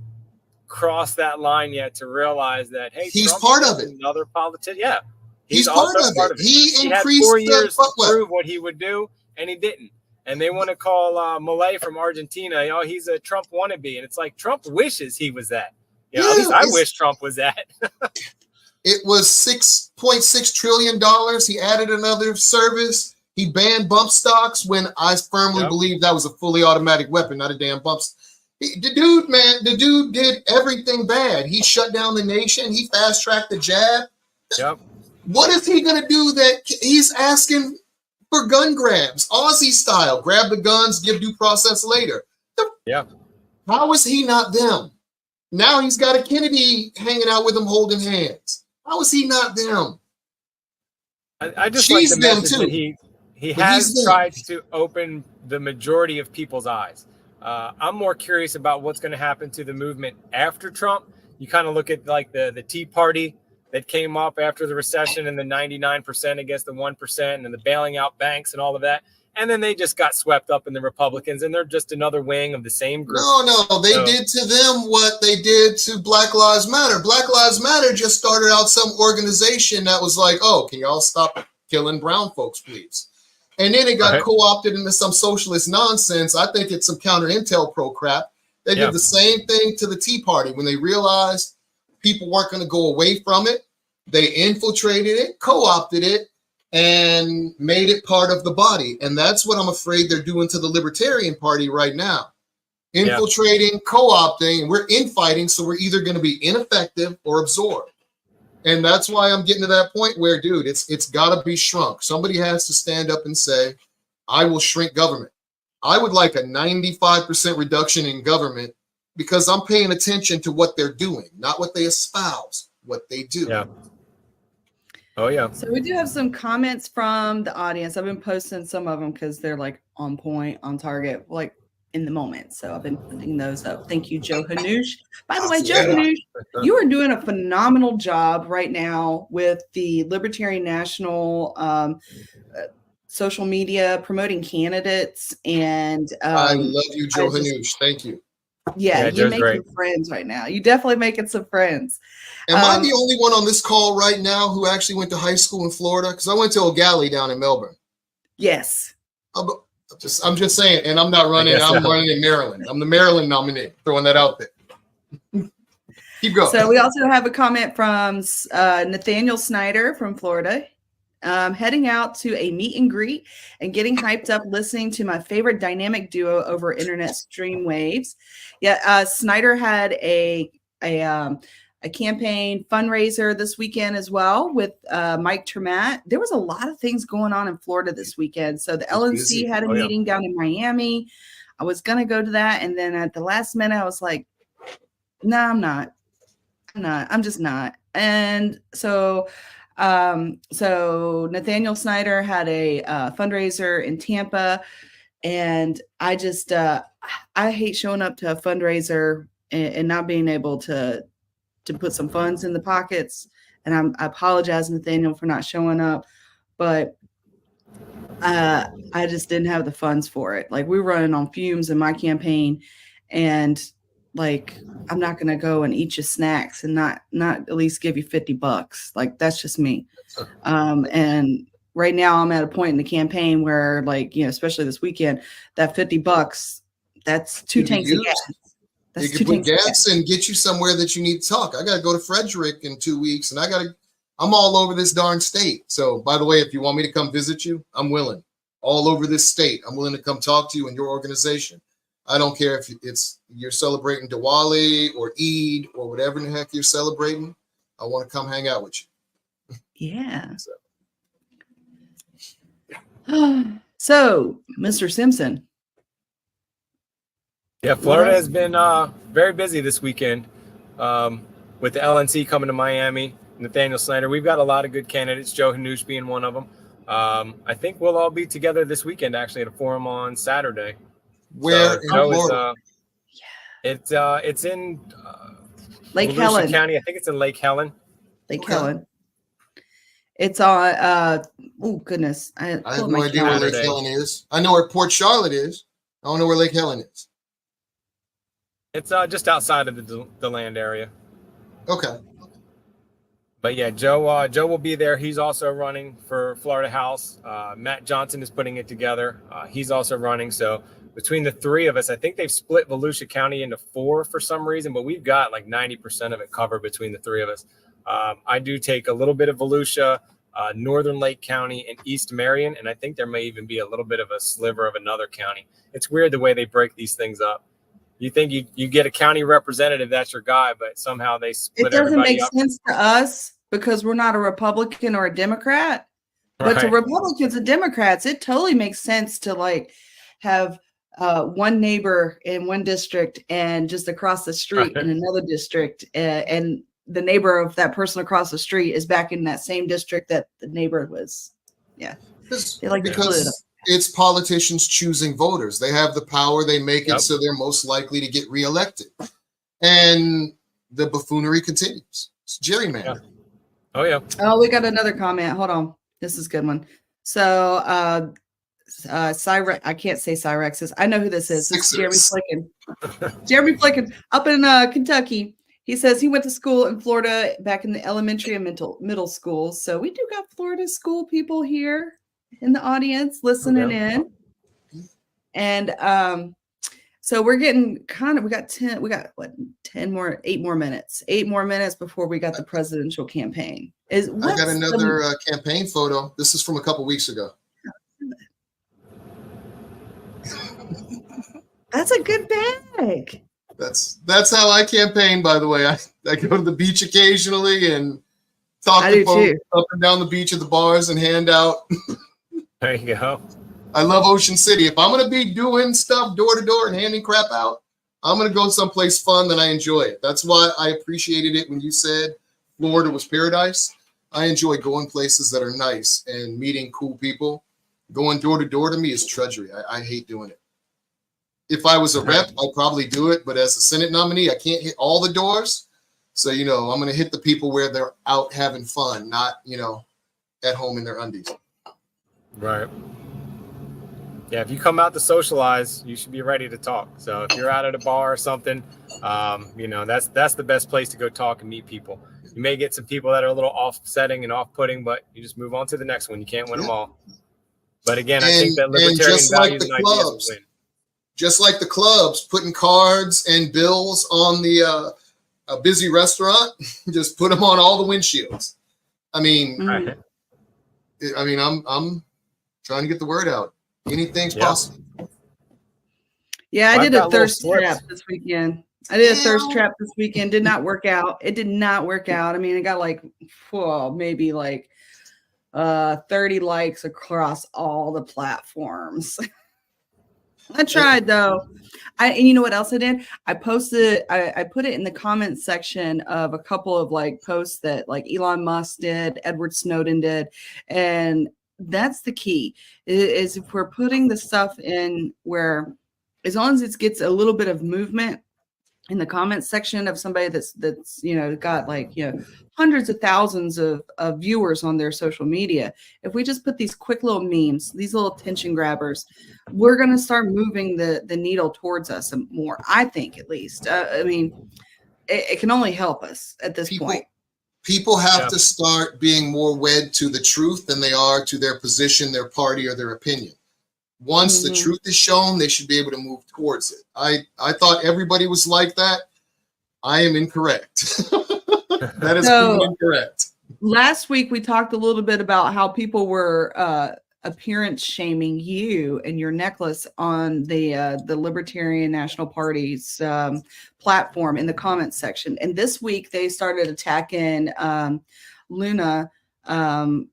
[SPEAKER 5] crossed that line yet to realize that, hey,
[SPEAKER 2] he's
[SPEAKER 5] Trump
[SPEAKER 2] part of it.
[SPEAKER 5] Another politician. Yeah.
[SPEAKER 2] He's part of it. He increased
[SPEAKER 5] 4 years to prove what he would do, and he didn't. And they want to call Milei from Argentina, he's a Trump wannabe. And it's like, Trump wishes he was that. At least I wish Trump was that.
[SPEAKER 2] It was $6.6 trillion. He added another service. He banned bump stocks when I firmly believe that was a fully automatic weapon, not a damn bump stock. The dude did everything bad. He shut down the nation. He fast-tracked the jab.
[SPEAKER 5] Yep.
[SPEAKER 2] What is he going to do that he's asking for gun grabs, Aussie style? Grab the guns, give due process later. How is he not them? Now he's got a Kennedy hanging out with him holding hands. How is he not them?
[SPEAKER 5] I just like the message that he has tried to open the majority of people's eyes. I'm more curious about what's going to happen to the movement after Trump. You kind of look at like the Tea Party that came up after the recession and the 99% against the 1% and the bailing out banks and all of that. And then they just got swept up in the Republicans, and they're just another wing of the same group.
[SPEAKER 2] No, they did to them what they did to Black Lives Matter. Black Lives Matter just started out some organization that was like, oh, can y'all stop killing brown folks, please? And then it got co-opted into some socialist nonsense. I think it's some counter-intel pro crap. They did the same thing to the Tea Party. When they realized people weren't going to go away from it, they infiltrated it, co-opted it, and made it part of the body. And that's what I'm afraid they're doing to the Libertarian Party right now. infiltrating, co-opting, and we're infighting. So we're either going to be ineffective or absorbed. And that's why I'm getting to that point where, dude, it's got to be shrunk. Somebody has to stand up and say, I will shrink government. I would like a 95% reduction in government because I'm paying attention to what they're doing, not what they espouse, what they do.
[SPEAKER 5] Yeah. Oh, yeah.
[SPEAKER 1] So we do have some comments from the audience. I've been posting some of them because they're like on point, on target, like in the moment. So I've been putting those up. Thank you, Joe Hanoush. By the way, Joe Hanoush, you are doing a phenomenal job right now with the Libertarian National social media, promoting candidates. And
[SPEAKER 2] I love you, Joe Hanoush. Thank you.
[SPEAKER 1] Yeah, you're making friends right now. You definitely making some friends.
[SPEAKER 2] Am I the only one on this call right now who actually went to high school in Florida? Because I went to O'Galley down in Melbourne.
[SPEAKER 1] Yes.
[SPEAKER 2] I'm just saying, and I'm not running. I'm running in Maryland. I'm the Maryland nominee. Throwing that out there. Keep going.
[SPEAKER 1] So we also have a comment from Nathaniel Snyder from Florida. Heading out to a meet and greet and getting hyped up listening to my favorite dynamic duo over internet stream waves. Yeah, Snyder had a campaign fundraiser this weekend as well with Mike Termat. There was a lot of things going on in Florida this weekend. So the LNC had a meeting down in Miami. I was going to go to that. And then at the last minute, I was like, no, I'm not. I'm just not. And so Nathaniel Snyder had a fundraiser in Tampa, and I just I hate showing up to a fundraiser and not being able to put some funds in the pockets. And I apologize, Nathaniel, for not showing up, but I just didn't have the funds for it. Like, we were running on fumes in my campaign, and like, I'm not going to go and eat your snacks and not at least give you $50. Like, that's just me. And right now I'm at a point in the campaign where, like, you know, especially this weekend, that $50, that's 2 tanks of gas.
[SPEAKER 2] You can put gas and get you somewhere that you need to talk. I got to go to Frederick in 2 weeks, and I'm all over this darn state. So, by the way, if you want me to come visit you, I'm willing. All over this state, I'm willing to come talk to you and your organization. I don't care if you're celebrating Diwali or Eid or whatever the heck you're celebrating. I want to come hang out with you.
[SPEAKER 1] Yeah. So, Mr. Simpson.
[SPEAKER 5] Yeah, Florida has been very busy this weekend with the LNC coming to Miami. Nathaniel Snyder. We've got a lot of good candidates, Joe Hanoush being one of them. I think we'll all be together this weekend, actually, at a forum on Saturday.
[SPEAKER 2] Where in Florida?
[SPEAKER 5] It's in
[SPEAKER 1] Lake
[SPEAKER 5] Volusia
[SPEAKER 1] Helen
[SPEAKER 5] County. I think it's in Lake Helen.
[SPEAKER 1] Helen. It's on. Oh goodness, I
[SPEAKER 2] have no idea where Lake Helen is. I know where Port Charlotte is. I don't know where Lake Helen is.
[SPEAKER 5] It's just outside of the land area.
[SPEAKER 2] Okay.
[SPEAKER 5] But yeah, Joe will be there. He's also running for Florida House. Matt Johnson is putting it together. He's also running. So between the three of us, I think they've split Volusia County into 4 for some reason, but we've got like 90% of it covered between the three of us. I do take a little bit of Volusia, Northern Lake County, and East Marion, and I think there may even be a little bit of a sliver of another county. It's weird the way they break these things up. You think you get a county representative, that's your guy, but somehow they split everybody up.
[SPEAKER 1] It doesn't make sense to us because we're not a Republican or a Democrat. But to Republicans and Democrats, it totally makes sense to like have one neighbor in one district and just across the street in another district, and the neighbor of that person across the street is back in that same district that the neighbor was. Yeah,
[SPEAKER 2] because it's politicians choosing voters. They have the power. They make it so they're most likely to get reelected, and the buffoonery continues. It's gerrymandering.
[SPEAKER 5] Oh yeah.
[SPEAKER 1] Oh, we got another comment. Hold on. This is a good one. So, Cyrex, I can't say Cyrex. I know who this is. It's Jeremy Flicken. Jeremy Flicken up in Kentucky. He says he went to school in Florida back in the elementary and middle school. So we do got Florida school people here in the audience listening in. And so we're getting we got 8 more minutes before we got the presidential campaign. I
[SPEAKER 2] got another campaign photo. This is from a couple weeks ago.
[SPEAKER 1] That's a good bag.
[SPEAKER 2] That's how I campaign, by the way. I go to the beach occasionally and talk
[SPEAKER 1] I
[SPEAKER 2] to
[SPEAKER 1] do
[SPEAKER 2] folks
[SPEAKER 1] too.
[SPEAKER 2] up and down the beach at the bars and hand out.
[SPEAKER 5] There you go.
[SPEAKER 2] I love Ocean City. If I'm gonna be doing stuff door to door and handing crap out, I'm gonna go someplace fun that I enjoy it. That's why I appreciated it when you said Florida was paradise. I enjoy going places that are nice and meeting cool people. Going door to door to me is drudgery. I hate doing it. If I was a rep, I'd probably do it. But as a Senate nominee, I can't hit all the doors. So, I'm going to hit the people where they're out having fun, not, at home in their undies.
[SPEAKER 5] Right. Yeah, if you come out to socialize, you should be ready to talk. So if you're out at a bar or something, that's the best place to go talk and meet people. You may get some people that are a little offsetting and off-putting, but you just move on to the next one. You can't win them all. But again, I think that libertarian values and ideas win.
[SPEAKER 2] Just like the clubs, putting cards and bills on the a busy restaurant, just put them on all the windshields. I mean,
[SPEAKER 5] Right.
[SPEAKER 2] I'm trying to get the word out. Anything's possible.
[SPEAKER 1] Yeah, I did
[SPEAKER 5] got
[SPEAKER 1] a thirst
[SPEAKER 5] little
[SPEAKER 1] trap this weekend. Did not work out. It did not work out. I mean, it got maybe 30 likes across all the platforms. I tried though. And you know what else I did? I posted, I put it in the comment section of a couple of posts that Elon Musk did, Edward Snowden did. And that's the key is if we're putting the stuff in where, as long as it gets a little bit of movement in the comment section of somebody that's got hundreds of thousands of viewers on their social media, if we just put these quick little memes, these little attention grabbers, we're going to start moving the needle towards us more, I think, at least. It can only help us at this point.
[SPEAKER 2] People have to start being more wed to the truth than they are to their position, their party, or their opinion. Once the truth is shown, they should be able to move towards it. I thought everybody was like that. I am incorrect. That is proven incorrect.
[SPEAKER 1] Last week, we talked a little bit about how people were appearance shaming you and your necklace on the Libertarian National Party's platform in the comments section. And this week, they started attacking Luna.
[SPEAKER 2] Leguya.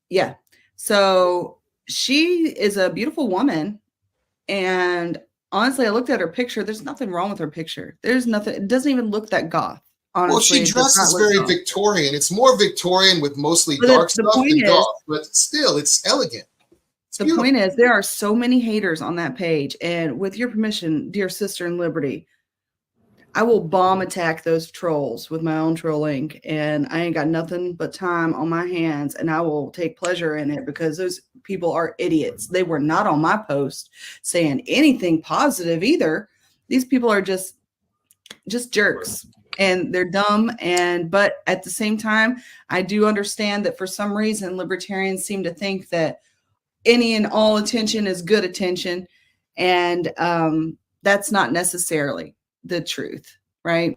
[SPEAKER 1] Yeah. So she is a beautiful woman. And honestly, I looked at her picture. There's nothing wrong with her picture. There's nothing. It doesn't even look that goth. Honestly,
[SPEAKER 2] well, she dresses very Victorian. It's more Victorian with mostly dark stuff than goth, but still, it's elegant.
[SPEAKER 1] The point is, there are so many haters on that page. And with your permission, dear sister in liberty, I will bomb attack those trolls with my own trolling, and I ain't got nothing but time on my hands, and I will take pleasure in it because those people are idiots. They were not on my post saying anything positive either. These people are just jerks, and they're dumb. But at the same time, I do understand that for some reason, libertarians seem to think that any and all attention is good attention, and that's not necessarily the truth, right?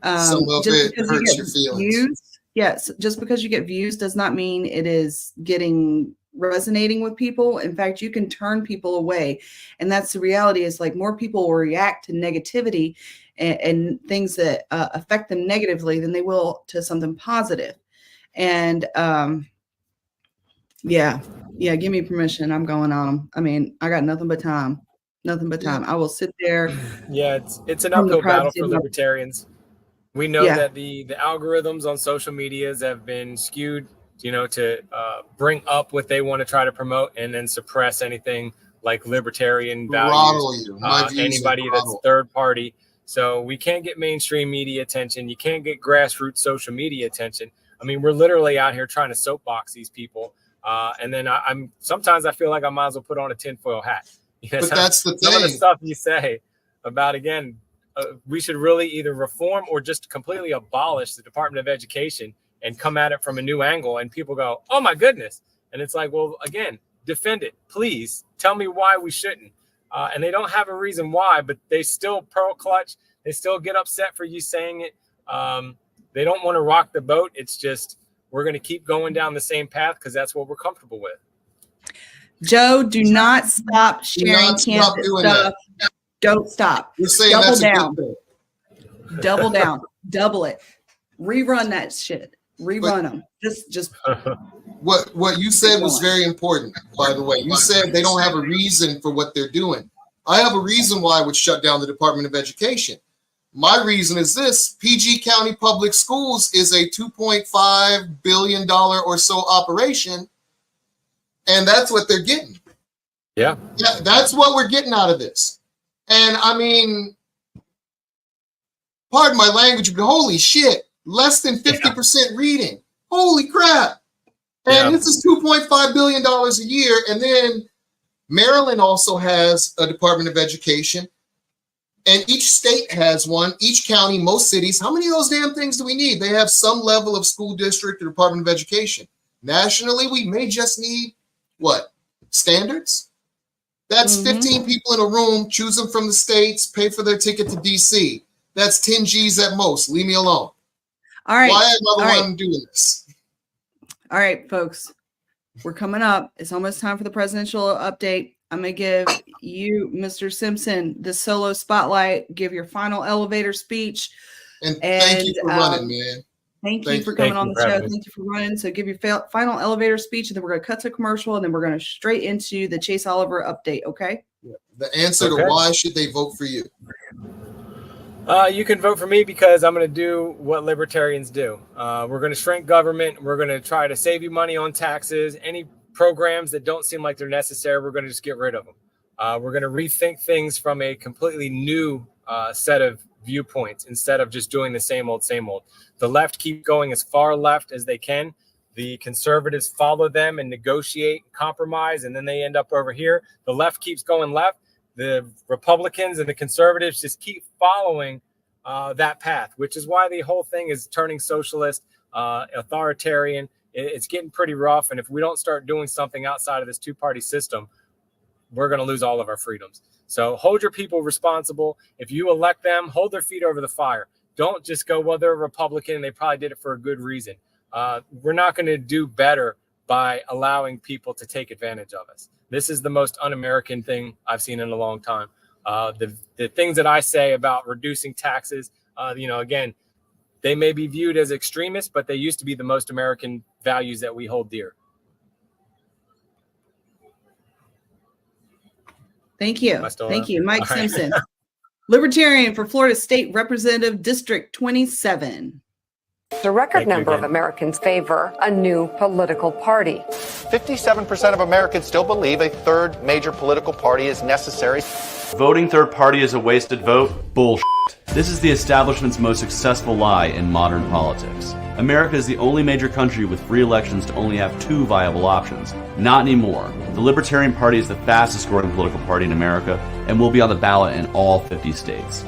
[SPEAKER 2] Some of it hurts your feelings.
[SPEAKER 1] Views, yes, just because you get views does not mean it is resonating with people. In fact, you can turn people away, and that's the reality. Is more people will react to negativity and things that affect them negatively than they will to something positive. And give me permission. I'm going on them. I mean, I got nothing but time. Nothing but time. I will sit there.
[SPEAKER 5] Yeah, it's an uphill battle for libertarians. We know that the algorithms on social medias have been skewed, to bring up what they want to try to promote and then suppress anything like libertarian values. Anybody that's third party. So we can't get mainstream media attention. You can't get grassroots social media attention. I mean, we're literally out here trying to soapbox these people. And then sometimes I feel like I might as well put on a tinfoil hat.
[SPEAKER 2] But that's the thing.
[SPEAKER 5] Some of the stuff you say about, again, we should really either reform or just completely abolish the Department of Education and come at it from a new angle. And people go, oh, my goodness. And it's like, well, again, defend it. Please tell me why we shouldn't. And they don't have a reason why, but they still pearl clutch. They still get upset for you saying it. They don't want to rock the boat. It's just we're going to keep going down the same path because that's what we're comfortable with.
[SPEAKER 1] Joe, do not stop sharing
[SPEAKER 2] not stop
[SPEAKER 1] candidate
[SPEAKER 2] doing
[SPEAKER 1] stuff. Don't stop.
[SPEAKER 2] You're saying
[SPEAKER 1] Double
[SPEAKER 2] that's
[SPEAKER 1] down.
[SPEAKER 2] a good thing.
[SPEAKER 1] Double down. Double it. Rerun that shit. Rerun them. Just
[SPEAKER 2] What you said was very important, by the way. You said they don't have a reason for what they're doing. I have a reason why I would shut down the Department of Education. My reason is this: PG County Public Schools is a $2.5 billion or so operation, and that's what they're getting.
[SPEAKER 5] Yeah.
[SPEAKER 2] That's what we're getting out of this. And I mean, pardon my language, but holy shit, less than 50% reading. Holy crap. And this is $2.5 billion a year. And then Maryland also has a Department of Education. And each state has one, each county, most cities. How many of those damn things do we need? They have some level of school district or Department of Education. Nationally, we may just need, what, standards? That's 15 people in a room, choose them from the states, pay for their ticket to DC. That's 10 G's at most. Leave me alone.
[SPEAKER 1] all right.
[SPEAKER 2] Why am I the one doing this?
[SPEAKER 1] All right, folks. We're coming up. It's almost time for the presidential update. I'm going to give you, Mr. Simpson, the solo spotlight. Give your final elevator speech.
[SPEAKER 2] And thank you for running, man.
[SPEAKER 1] Thank you for coming on the show. Thank you for running. So give your final elevator speech, and then we're going to cut to commercial, and then we're going to straight into the Chase Oliver update, okay?
[SPEAKER 2] The answer to why should they vote for you?
[SPEAKER 5] You can vote for me because I'm going to do what libertarians do. We're going to shrink government. We're going to try to save you money on taxes. Any programs that don't seem like they're necessary, we're going to just get rid of them. We're going to rethink things from a completely new set of viewpoints instead of just doing the same old, same old. The left keep going as far left as they can. The conservatives follow them and negotiate, compromise, and then they end up over here. The left keeps going left. The Republicans and the conservatives just keep following that path, which is why the whole thing is turning socialist, authoritarian. It's getting pretty rough. And if we don't start doing something outside of this two-party system, we're going to lose all of our freedoms. So hold your people responsible. If you elect them, hold their feet over the fire. Don't just go, well, they're a Republican and they probably did it for a good reason. We're not going to do better by allowing people to take advantage of us. This is the most un-American thing I've seen in a long time. The things that I say about reducing taxes, again, they may be viewed as extremists, but they used to be the most American values that we hold dear.
[SPEAKER 1] Thank you. Thank you. Mike Simpson, Libertarian for Florida State Representative District 27.
[SPEAKER 6] The record number of Americans favor a new political party.
[SPEAKER 7] 57% of Americans still believe a third major political party is necessary.
[SPEAKER 8] Voting third party is a wasted vote? Bullshit. This is the establishment's most successful lie in modern politics. America is the only major country with free elections to only have two viable options. Not anymore. The Libertarian Party is the fastest growing political party in America and will be on the ballot in all 50 states.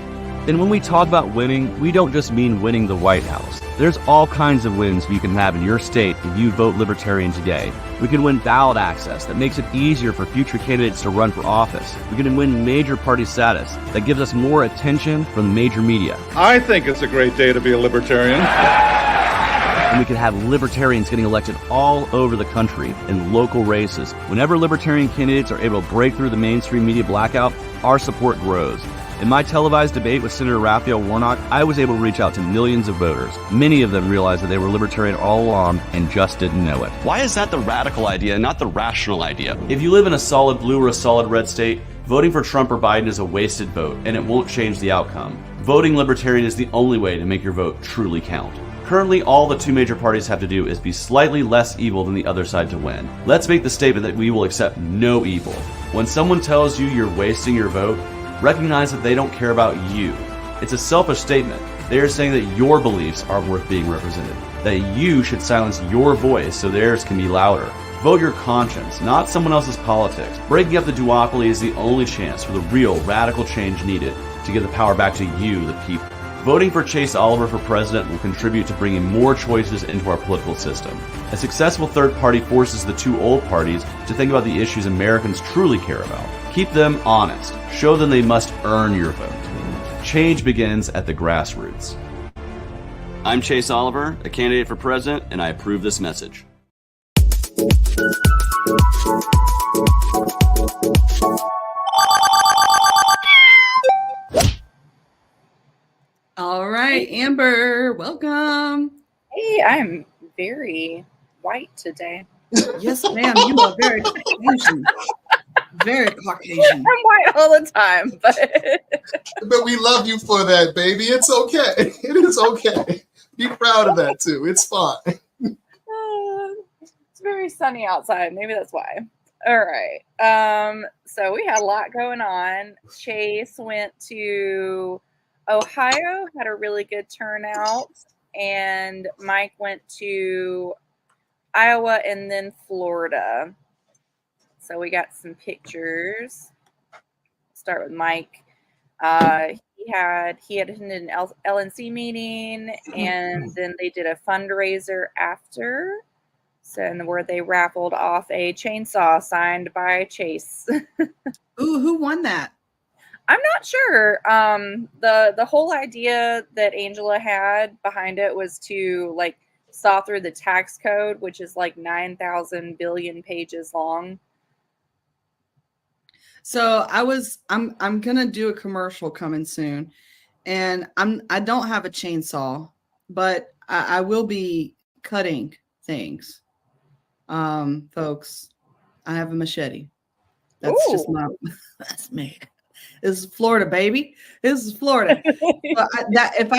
[SPEAKER 9] And when we talk about winning, we don't just mean winning the White House. There's all kinds of wins you can have in your state if you vote Libertarian today. We can win ballot access that makes it easier for future candidates to run for office. We can win major party status that gives us more attention from the major media.
[SPEAKER 10] I think it's a great day to be a Libertarian.
[SPEAKER 9] And we could have Libertarians getting elected all over the country in local races. Whenever Libertarian candidates are able to break through the mainstream media blackout, our support grows. In my televised debate with Senator Raphael Warnock, I was able to reach out to millions of voters. Many of them realized that they were Libertarian all along and just didn't know it.
[SPEAKER 8] Why is that the radical idea and not the rational idea? If you live in a solid blue or a solid red state, voting for Trump or Biden is a wasted vote and it won't change the outcome. Voting Libertarian is the only way to make your vote truly count. Currently, all the two major parties have to do is be slightly less evil than the other side to win. Let's make the statement that we will accept no evil. When someone tells you you're wasting your vote, recognize that they don't care about you. It's a selfish statement. They are saying that your beliefs aren't worth being represented, that you should silence your voice so theirs can be louder. Vote your conscience, not someone else's politics. Breaking up the duopoly is the only chance for the real radical change needed to give the power back to you, the people. Voting for Chase Oliver for president will contribute to bringing more choices into our political system. A successful third party forces the two old parties to think about the issues Americans truly care about. Keep them honest. Show them they must earn your vote. Change begins at the grassroots. I'm Chase Oliver, a candidate for president, and I approve this message.
[SPEAKER 1] All right, Amber, welcome.
[SPEAKER 11] Hey, I'm very white today.
[SPEAKER 1] Yes, ma'am. You are very Caucasian. Very Caucasian.
[SPEAKER 11] I'm white all the time,
[SPEAKER 2] But we love you for that, baby. It's okay. It is okay. Be proud of that too. It's fine.
[SPEAKER 11] It's very sunny outside. Maybe that's why. All right. So we had a lot going on. Chase went to Ohio, had a really good turnout, and Mike went to Iowa and then Florida. So we got some pictures. Start with Mike. He had attended an LNC meeting, and then they did a fundraiser after. So, and where they raffled off a chainsaw signed by Chase.
[SPEAKER 1] Ooh, who won that?
[SPEAKER 11] I'm not sure. The whole idea that Angela had behind it was to like saw through the tax code, which is like 9,000 billion pages long.
[SPEAKER 1] So I'm gonna do a commercial coming soon, and I don't have a chainsaw, but I will be cutting things. Folks, I have a machete. That's just that's me. This is Florida, baby. This is Florida. But if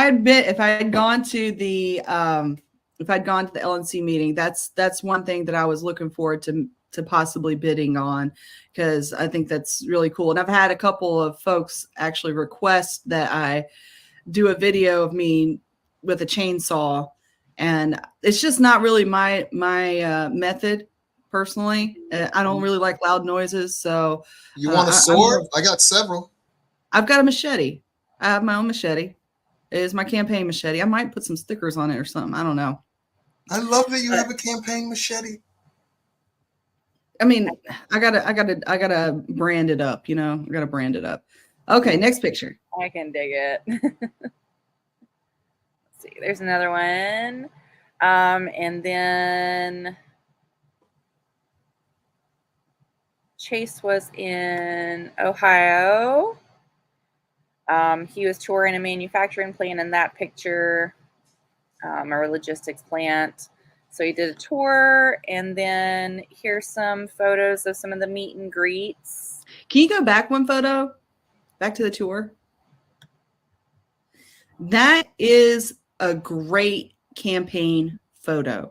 [SPEAKER 1] I had gone to the LNC meeting, that's one thing that I was looking forward to possibly bidding on, because I think that's really cool. And I've had a couple of folks actually request that I do a video of me with a chainsaw, and it's just not really my method personally. I don't really like loud noises. So
[SPEAKER 2] you want a sword? I got several.
[SPEAKER 1] I've got a machete. I have my own machete. It is my campaign machete. I might put some stickers on it or something. I don't know.
[SPEAKER 2] I love that you have a campaign machete.
[SPEAKER 1] I mean, I gotta brand it up, you know. I gotta brand it up. Okay, next picture.
[SPEAKER 11] I can dig it. Let's see, there's another one. And then Chase was in Ohio. He was touring a manufacturing plant in that picture, or logistics plant. So he did a tour, and then here's some photos of some of the meet and greets.
[SPEAKER 1] Can you go back one photo? Back to the tour. That is a great campaign photo.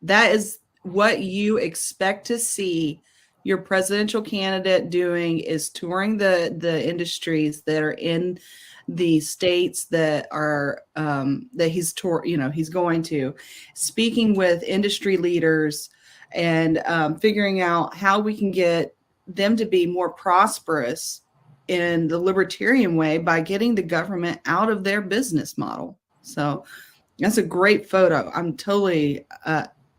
[SPEAKER 1] That is what you expect to see your presidential candidate doing, is touring the industries that are in the states that are that he's going to, speaking with industry leaders and figuring out how we can get them to be more prosperous in the libertarian way by getting the government out of their business model. So that's a great photo. I'm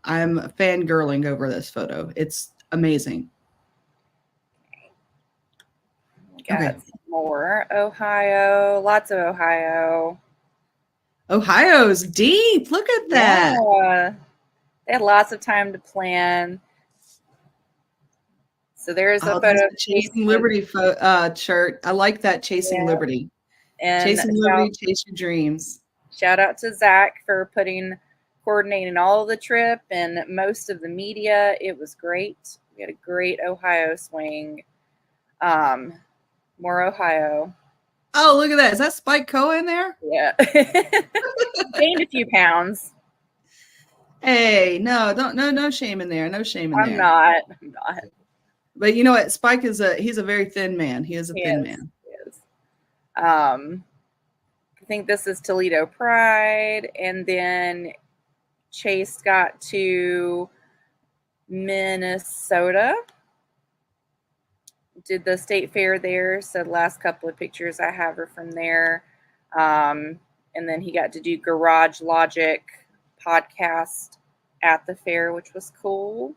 [SPEAKER 1] fangirling over this photo. It's amazing.
[SPEAKER 11] Got some more. Ohio, lots of Ohio.
[SPEAKER 1] Ohio's deep. Look at that.
[SPEAKER 11] Yeah. They had lots of time to plan. So there's a photo of
[SPEAKER 1] Chasing Liberty shirt. I like that. Chasing Liberty.
[SPEAKER 11] And
[SPEAKER 1] Chasing Liberty, chase your dreams.
[SPEAKER 11] Shout out to Zach for coordinating all of the trip and most of the media. It was great. We had a great Ohio swing. More Ohio.
[SPEAKER 1] Oh, look at that. Is that Spike Cohen there?
[SPEAKER 11] Yeah. Gained a few pounds.
[SPEAKER 1] Hey, no shame in there. No shame in there.
[SPEAKER 11] I'm not.
[SPEAKER 1] But you know what? Spike he's a very thin man. He is a thin man.
[SPEAKER 11] He is. I think this is Toledo Pride, and then Chase got to Minnesota. Did the state fair there. So the last couple of pictures I have are from there. And then he got to do Garage Logic podcast at the fair, which was cool.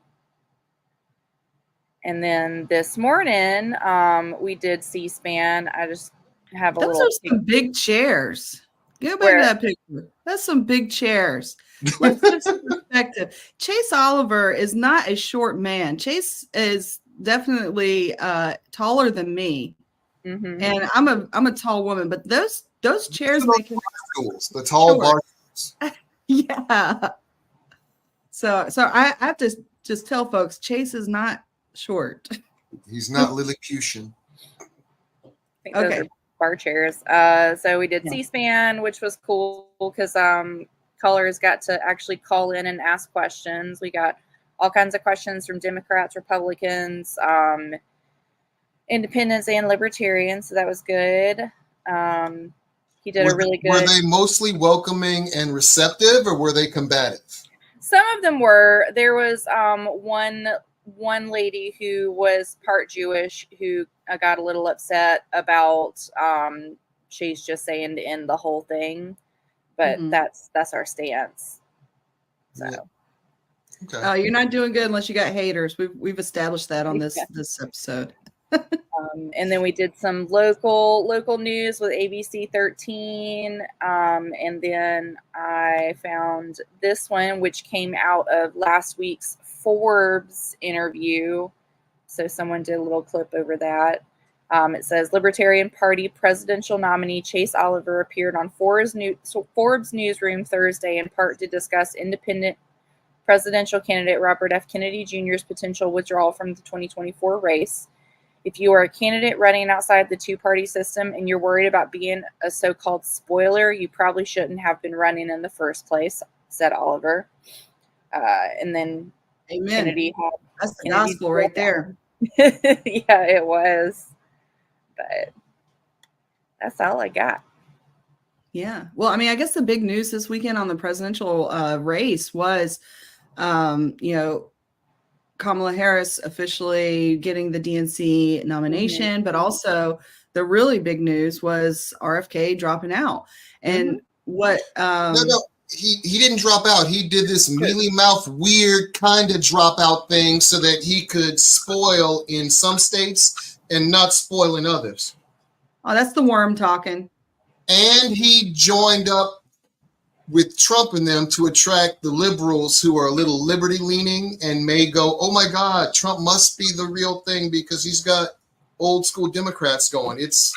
[SPEAKER 11] And then this morning, we did C-SPAN. I just have a
[SPEAKER 1] Those are some big chairs. Go back to that picture. That's some big chairs. Let's put some perspective. Chase Oliver is not a short man. Chase is definitely taller than me,
[SPEAKER 11] Mm-hmm.
[SPEAKER 1] and I'm a tall woman. But those chairs make him
[SPEAKER 2] Stools, the tall bar stools.
[SPEAKER 1] yeah. So I have to just tell folks, Chase is not short.
[SPEAKER 2] He's not Lilliputian.
[SPEAKER 11] I think those
[SPEAKER 1] Okay.
[SPEAKER 11] are bar chairs. So we did
[SPEAKER 1] Yeah.
[SPEAKER 11] C-SPAN, which was cool because callers got to actually call in and ask questions. We got all kinds of questions from Democrats, Republicans, independents, and libertarians. So that was good. He did a really good.
[SPEAKER 2] Were they mostly welcoming and receptive, or were they combative?
[SPEAKER 11] Some of them were. There was one lady who was part Jewish who got a little upset about she's just saying to end the whole thing, but that's our stance. So.
[SPEAKER 2] Yeah. Okay.
[SPEAKER 1] You're not doing good unless you got haters. We've established that on this episode.
[SPEAKER 11] And then we did some local news with ABC 13. And then I found this one, which came out of last week's Forbes interview. So someone did a little clip over that. It says Libertarian Party presidential nominee Chase Oliver appeared on Forbes Newsroom Thursday in part to discuss independent presidential candidate Robert F. Kennedy Jr.'s potential withdrawal from the 2024 race. If you are a candidate running outside the two-party system and you're worried about being a so-called spoiler, you probably shouldn't have been running in the first place, said Oliver. And then
[SPEAKER 1] Amen.
[SPEAKER 11] Kennedy had
[SPEAKER 1] That's the gospel right there.
[SPEAKER 11] Yeah, it was. But that's all I got.
[SPEAKER 1] Yeah. Well, I mean, I guess the big news this weekend on the presidential race was, Kamala Harris officially getting the DNC nomination, but also the really big news was RFK dropping out. And what?
[SPEAKER 2] No, he didn't drop out. He did this mealy mouth, weird kind of drop out thing so that he could spoil in some states and not spoil in others.
[SPEAKER 1] Oh, that's the worm talking.
[SPEAKER 2] And he joined up with Trump and them to attract the liberals who are a little liberty leaning and may go, oh my God, Trump must be the real thing because he's got old school Democrats going. It's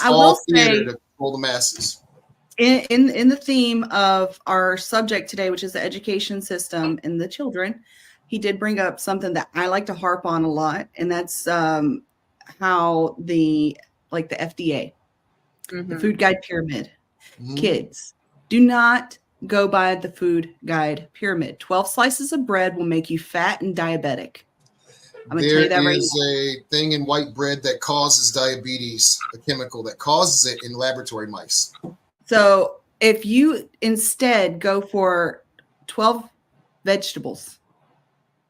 [SPEAKER 2] all theater to control the masses.
[SPEAKER 1] In the theme of our subject today, which is the education system and the children, he did bring up something that I like to harp on a lot, and that's how the FDA, the food guide pyramid, kids, do not go by the food guide pyramid. 12 slices of bread will make you fat and diabetic. I'm going to tell you that right now.
[SPEAKER 2] There is a thing in white bread that causes diabetes, a chemical that causes it in laboratory mice.
[SPEAKER 1] So if you instead go for 12 vegetables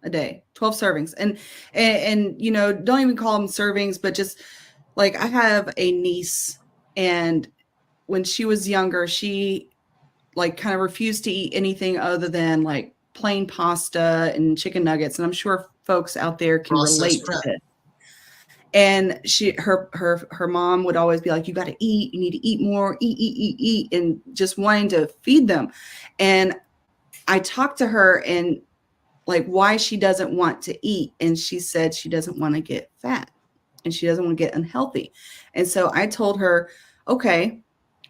[SPEAKER 1] a day, 12 servings, and don't even call them servings, but just like I have a niece, and when she was younger, she kind of refused to eat anything other than like plain pasta and chicken nuggets. And I'm sure folks out there can relate to this. And her mom would always be like, you got to eat, you need to eat more, eat, and just wanting to feed them. And I talked to her and why she doesn't want to eat. And she said she doesn't want to get fat and she doesn't want to get unhealthy. And so I told her, okay,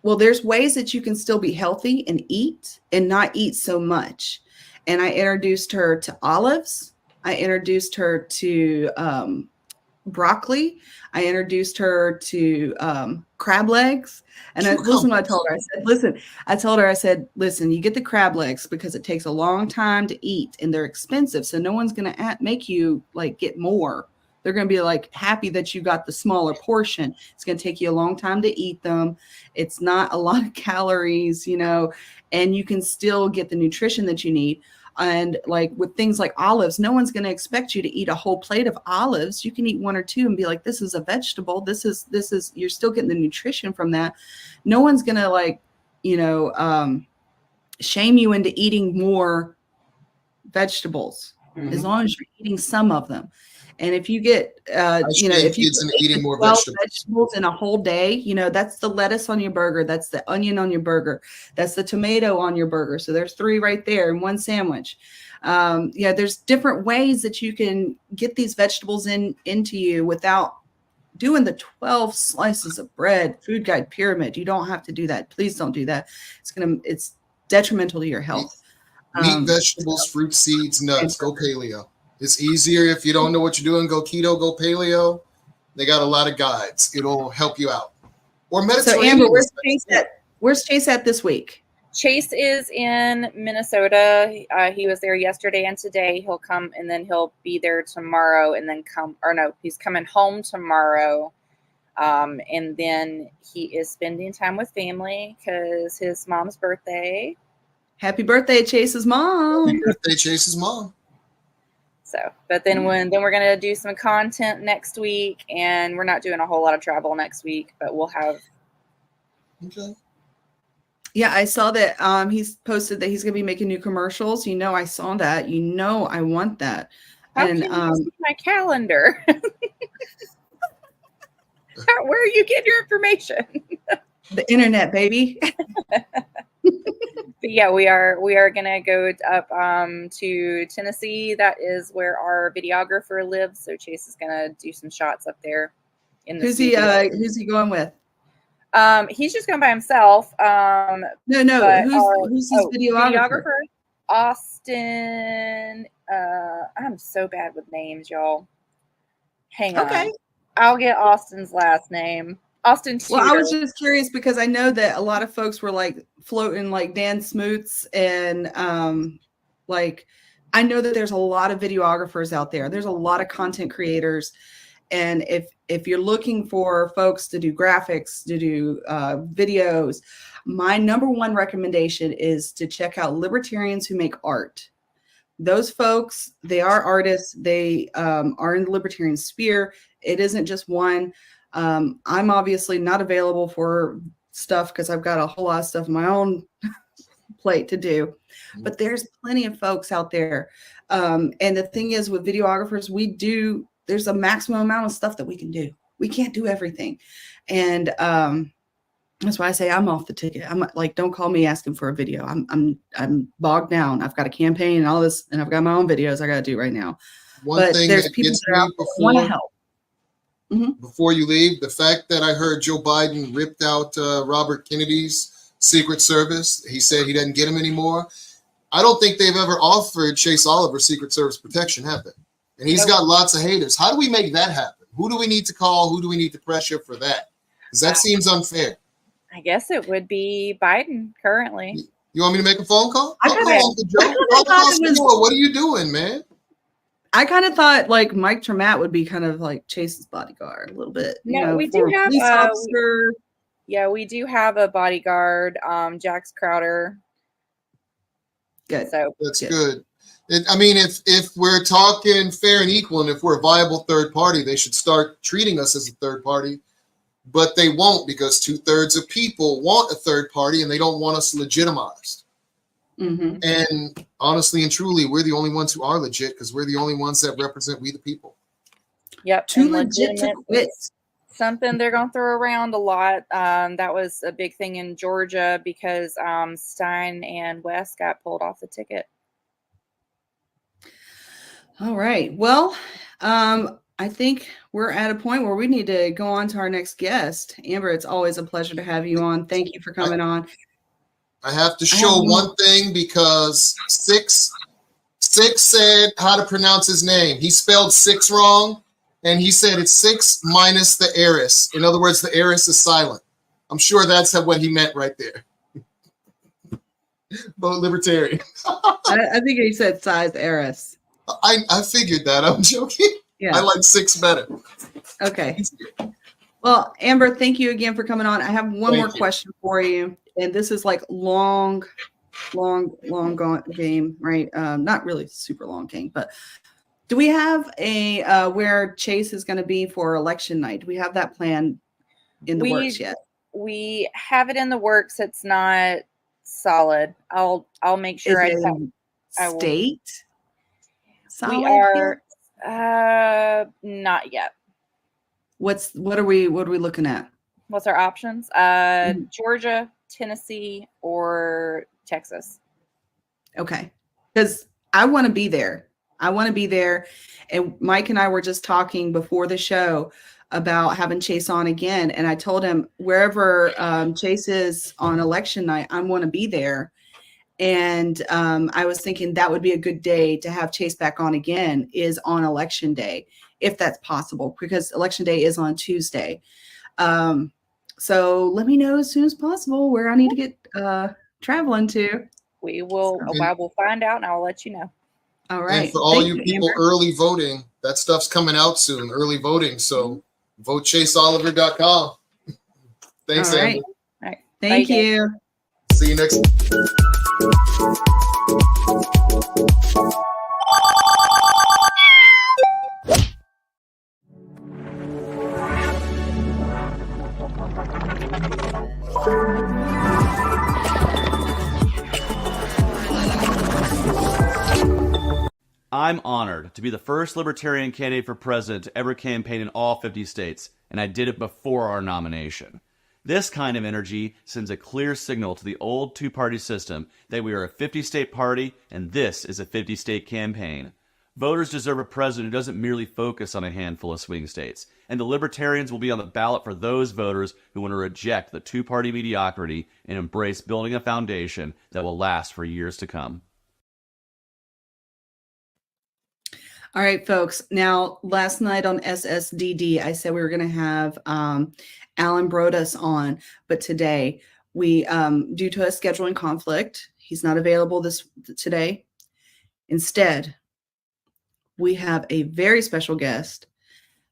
[SPEAKER 1] well, there's ways that you can still be healthy and eat and not eat so much. And I introduced her to olives. I introduced her to broccoli. I introduced her to crab legs. And listen what I told her. I said, listen, you get the crab legs because it takes a long time to eat and they're expensive. So no one's going to make you get more. They're going to be happy that you got the smaller portion. It's going to take you a long time to eat them. It's not a lot of calories, and you can still get the nutrition that you need. And with things like olives, no one's going to expect you to eat a whole plate of olives. You can eat one or two and be like, this is a vegetable. This is, you're still getting the nutrition from that. No one's going to shame you into eating more vegetables as long as you're eating some of them. And if you get, you know, if you
[SPEAKER 2] kids into
[SPEAKER 1] get
[SPEAKER 2] eating more
[SPEAKER 1] 12
[SPEAKER 2] vegetables.
[SPEAKER 1] vegetables in a whole day, you know, that's the lettuce on your burger. That's the onion on your burger. That's the tomato on your burger. So there's 3 right there in one sandwich. Yeah, there's different ways that you can get these vegetables into you without doing the 12 slices of bread, food guide pyramid. You don't have to do that. Please don't do that. It's detrimental to your health.
[SPEAKER 2] Meat, vegetables, fruit, seeds, nuts. Go paleo. It's easier if you don't know what you're doing. Go keto, go paleo. They got a lot of guides. It'll help you out. Or Mediterranean.
[SPEAKER 1] So Amber, where's Chase at this week?
[SPEAKER 11] Chase is in Minnesota. He was there yesterday and today. He'll come and then he'll be there tomorrow and then he's coming home tomorrow. And then he is spending time with family because his mom's birthday.
[SPEAKER 1] Happy birthday, Chase's mom.
[SPEAKER 2] Happy birthday, Chase's mom.
[SPEAKER 11] So, but then we're going to do some content next week, and we're not doing a whole lot of travel next week, but we'll have.
[SPEAKER 2] Okay.
[SPEAKER 1] Yeah, I saw that he's posted that he's going to be making new commercials. You know, I saw that. You know, I want that.
[SPEAKER 11] How can you see my calendar? Where are you getting your information?
[SPEAKER 1] The internet, baby.
[SPEAKER 11] But yeah, we are gonna go up to Tennessee. That is where our videographer lives. So Chase is gonna do some shots up there.
[SPEAKER 1] Who's he going with?
[SPEAKER 11] He's just going by himself.
[SPEAKER 1] No. Who's his videographer?
[SPEAKER 11] Austin. I'm so bad with names, y'all. Hang on.
[SPEAKER 1] Okay.
[SPEAKER 11] I'll get Austin's last name. Austin Tudor.
[SPEAKER 1] Well, I was just curious because I know that a lot of folks were like floating like Dan Smoots and like I know that there's a lot of videographers out there. There's a lot of content creators. And if you're looking for folks to do graphics, to do videos, my number one recommendation is to check out Libertarians Who Make Art. Those folks, they are artists. They are in the Libertarian sphere. It isn't just one. I'm obviously not available for stuff because I've got a whole lot of stuff on my own plate to do. But there's plenty of folks out there. And the thing is with videographers, there's a maximum amount of stuff that we can do. We can't do everything. And that's why I say I'm off the ticket. I'm like, don't call me asking for a video. I'm bogged down. I've got a campaign and all this, and I've got my own videos I got to do right now.
[SPEAKER 2] One thing
[SPEAKER 1] there's
[SPEAKER 2] that
[SPEAKER 1] people
[SPEAKER 2] gets
[SPEAKER 1] that are out there that want to help.
[SPEAKER 2] Before you leave, the fact that I heard Joe Biden ripped out Robert Kennedy's Secret Service, he said he doesn't get him anymore. I don't think they've ever offered Chase Oliver Secret Service protection, have they? And he's got lots of haters. How do we make that happen? Who do we need to call? Who do we need to pressure for that? Because that seems unfair.
[SPEAKER 11] I guess it would be Biden currently.
[SPEAKER 2] You want me to make a phone call?
[SPEAKER 1] What
[SPEAKER 2] are you doing, man?
[SPEAKER 1] I kind of thought like Mike Trematt would be kind of like Chase's bodyguard a little bit.
[SPEAKER 11] We do have we do have a bodyguard, Jax Crowder.
[SPEAKER 1] Good.
[SPEAKER 11] So
[SPEAKER 2] that's good. I mean, if we're talking fair and equal, and if we're a viable third party, they should start treating us as a third party. But they won't, because 2/3 of people want a third party and they don't want us legitimized. And honestly and truly, we're the only ones who are legit because we're the only ones that represent we the people.
[SPEAKER 11] Yep.
[SPEAKER 1] Too legit to quit.
[SPEAKER 11] Something they're going to throw around a lot. That was a big thing in Georgia because Stein and West got pulled off the ticket.
[SPEAKER 1] All right. Well, I think we're at a point where we need to go on to our next guest. Amber, it's always a pleasure to have you on. Thank you for coming on.
[SPEAKER 2] I have to show one thing because Six said how to pronounce his name. He spelled six wrong, and he said it's 6 minus the heiress. In other words, the heiress is silent. I'm sure that's what he meant right there. But Libertarian.
[SPEAKER 1] I think he said size heiress.
[SPEAKER 2] I figured that. I'm joking.
[SPEAKER 1] Yeah.
[SPEAKER 2] I like 6 better.
[SPEAKER 1] Okay. Well, Amber, thank you again for coming on. I have one more question for you. And this is like long game, right? Not really super long game, but do we have a where Chase is going to be for election night? Do we have that plan in the works yet?
[SPEAKER 11] We have it in the works. It's not solid. I'll make sure
[SPEAKER 1] state.
[SPEAKER 11] We are Not yet.
[SPEAKER 1] What are we looking at?
[SPEAKER 11] What's our options? Georgia, Tennessee, or Texas.
[SPEAKER 1] Okay. Because I want to be there. And Mike and I were just talking before the show about having Chase on again. And I told him wherever Chase is on election night, I want to be there. And I was thinking that would be a good day to have Chase back on again, is on election day, if that's possible, because election day is on Tuesday. So let me know as soon as possible where I need to get traveling to.
[SPEAKER 11] We will. I will find out, and I'll let you know.
[SPEAKER 1] All right.
[SPEAKER 2] And for all
[SPEAKER 1] Thank
[SPEAKER 2] you people
[SPEAKER 1] Amber.
[SPEAKER 2] early voting, that stuff's coming out soon. Early voting. So vote chaseoliver.com. Thanks,
[SPEAKER 1] All right.
[SPEAKER 2] Amber.
[SPEAKER 11] All right.
[SPEAKER 1] Thank
[SPEAKER 11] Bye, guys.
[SPEAKER 1] you.
[SPEAKER 2] See you next
[SPEAKER 8] I'm honored to be the first Libertarian candidate for president to ever campaign in all 50 states, and I did it before our nomination. This kind of energy sends a clear signal to the old two-party system that we are a 50-state party and this is a 50-state campaign. Voters deserve a president who doesn't merely focus on a handful of swing states, and the Libertarians will be on the ballot for those voters who want to reject the two-party mediocrity and embrace building a foundation that will last for years to come.
[SPEAKER 1] All right, folks. Now, last night on Ssdd, I said we were going to have Alan Brodas on, but today we, due to a scheduling conflict, he's not available today. Instead, we have a very special guest,